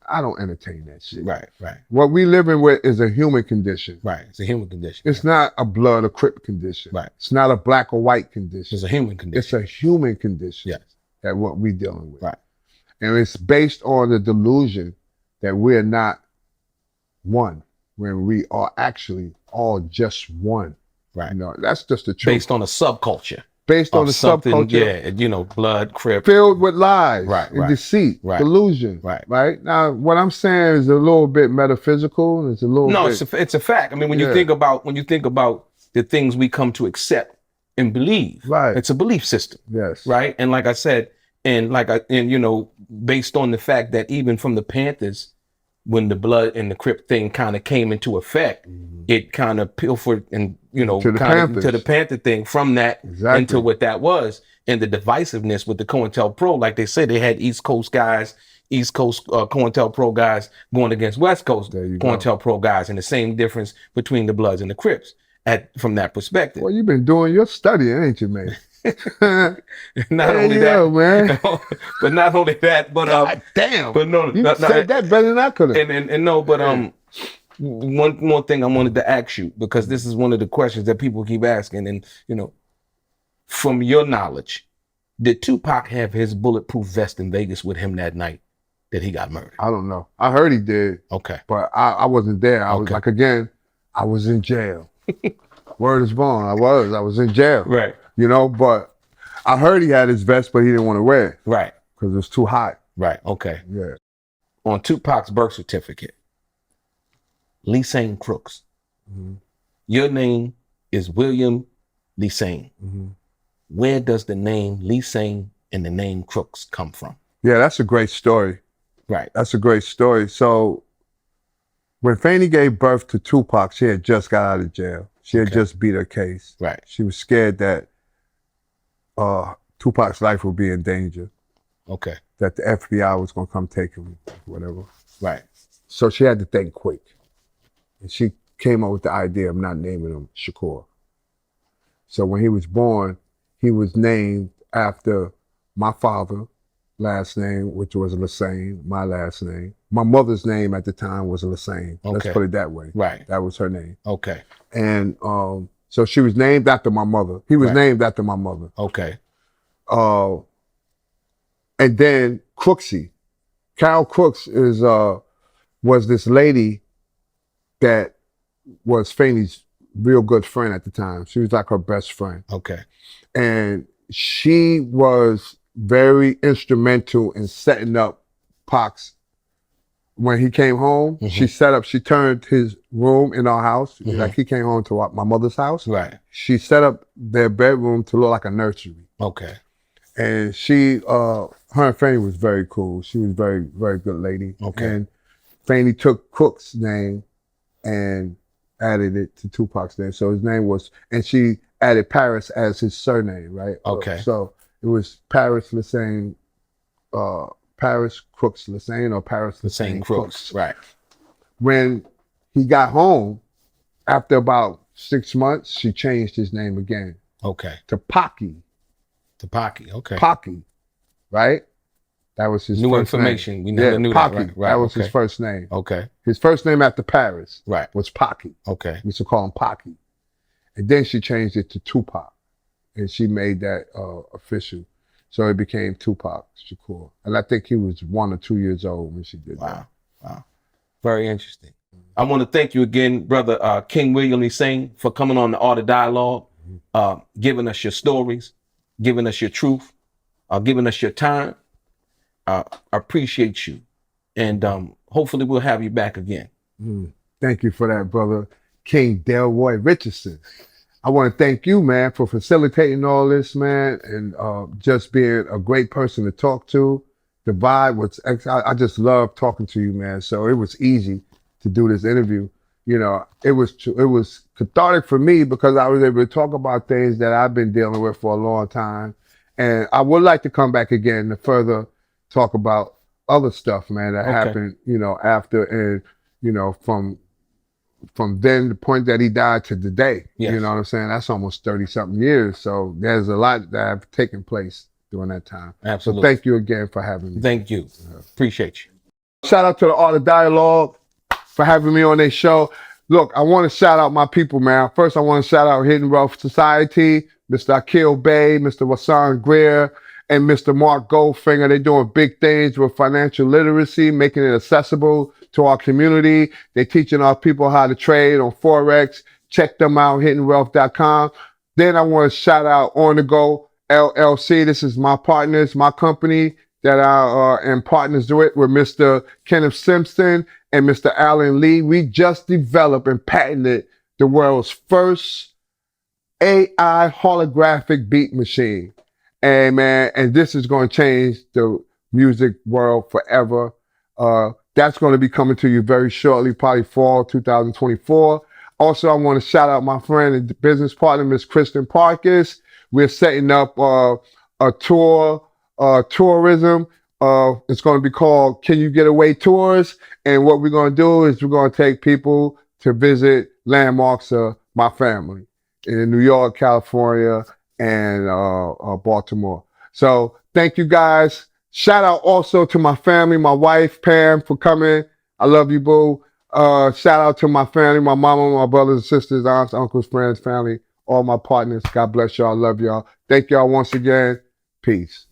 I don't entertain that shit. Right. Right. What we living with is a human condition. Right. It's a human condition. It's not a blood or Crip condition. Right. It's not a black or white condition. It's a human condition. It's a human condition. Yes. That what we dealing with. Right. And it's based on the delusion that we're not one, when we are actually all just one. Right. You know, that's just the truth. Based on a subculture. Based on the subculture. Yeah, you know, blood, Crip. Filled with lies, and Right. deceit, Right. delusion. Right. Now, what I'm saying is a little bit metaphysical. It's a little No, bit. it's a fact. I mean, when you think about the things we come to accept and believe, Right. it's a belief system. Yes. Right. And like I said, and you know, based on the fact that even from the Panthers, when the blood and the Crip thing kind of came into effect, it kind of pilfered and, you know, To the kind of Panthers. to the Panther thing from that Exactly. into what that was. And the divisiveness with the COINTELPRO, like they said, they had East Coast guys, East Coast COINTELPRO guys going against West Coast COINTELPRO guys, and the same difference between the Bloods and the Crips from that perspective. Well, you've been doing your studying, ain't you, man? Not only that, man. but not only that, but God damn. but no, You said that better than I could have. And no, but one more thing I wanted to ask you, because this is one of the questions that people keep asking, and you know, from your knowledge, did Tupac have his bulletproof vest in Vegas with him that night that he got murdered? I don't know. I heard he did. Okay. But I wasn't there. I was like, again, I was in jail. Word is born. I was in jail. Right. You know, but I heard he had his vest, but he didn't want to wear it. Right. Because it was too hot. Right. Okay. Yeah. On Tupac's birth certificate, Lesane Crooks. Your name is William Lesane. Where does the name Lesane and the name Crooks come from? Yeah, that's a great story. Right. That's a great story. So when Fanny gave birth to Tupac, she had just got out of jail. She had just beat her case. Right. She was scared that Tupac's life would be in danger. Okay. That the FBI was going to come take him, whatever. Right. So she had to think quick. And she came up with the idea of not naming him Shakur. So when he was born, he was named after my father's last name, which was Lesane, my last name. My mother's name at the time was Lesane. Let's put it that way. Right. That was her name. Okay. And so she was named after my mother. He was named after my mother. Okay. And then Crooksy. Carol Crooks was this lady that was Fanny's real good friend at the time. She was like her best friend. Okay. And she was very instrumental in setting up Pac's. When he came home, she turned his room in our house, like he came home to my mother's house. Right. She set up their bedroom to look like a nursery. Okay. And she, her and Fanny was very cool. She was very, very good lady. Okay. And Fanny took Cook's name and added it to Tupac's name. So his name was, and she added Paris as his surname, right? Okay. So it was Paris Lesane, Paris Crooks Lesane, or Paris Lesane Crooks. Right. When he got home, after about 6 months, she changed his name again. Okay. To Packy. To Packy. Okay. Packy, right? That was his new first information. name. We never knew Packy. that. Right. That was his first name. Okay. His first name after Paris was Packy. Okay. We used to call him Packy. And then she changed it to Tupac. And she made that official. So it became Tupac Shakur. And I think he was 1 or 2 years old when she did that. Wow. Very interesting. I want to thank you again, brother King William Lesane, for coming on the Art of Dialogue, giving us your stories, giving us your truth, giving us your time. I appreciate you. And hopefully we'll have you back again. Thank you for that, brother. King Delroy Richardson. I want to thank you, man, for facilitating all this, man, and just being a great person to talk to. The vibe was, I just love talking to you, man. So it was easy to do this interview. You know, it was cathartic for me because I was able to talk about things that I've been dealing with for a long time. And I would like to come back again to further talk about other stuff, man, that happened, you know, after and, you know, from then the point that he died to today. Yes. You know what I'm saying? That's almost 30 something years. So there's a lot that have taken place during that time. Absolutely. So thank you again for having me. Thank you. Appreciate you. Shout out to the Art of Dialogue for having me on their show. Look, I want to shout out my people, man. First, I want to shout out Hidden Wealth Society, Mr. Akil Bey, Mr. Wasan Greer, and Mr. Mark Goldfinger. They're doing big things with financial literacy, making it accessible to our community. They're teaching our people how to trade on Forex. Check them out, hiddenwealth.com. Then I want to shout out On The Go LLC. This is my partners, my company that I am partners with Mr. Kenneth Simpson and Mr. Alan Lee. We just developed and patented the world's first AI holographic beat machine. And man, and this is going to change the music world forever. That's going to be coming to you very shortly, probably fall 2024. Also, I want to shout out my friend and business partner, Miss Kristen Parkes. We're setting up a tour, tourism. It's going to be called Can You Get Away Tours. And what we're going to do is we're going to take people to visit landmarks of my family in New York, California, and Baltimore. So thank you guys. Shout out also to my family, my wife, Pam, for coming. I love you, boo. Shout out to my family, my mama, my brothers and sisters, aunts, uncles, friends, family, all my partners. God bless y'all. Love y'all. Thank y'all once again. Peace.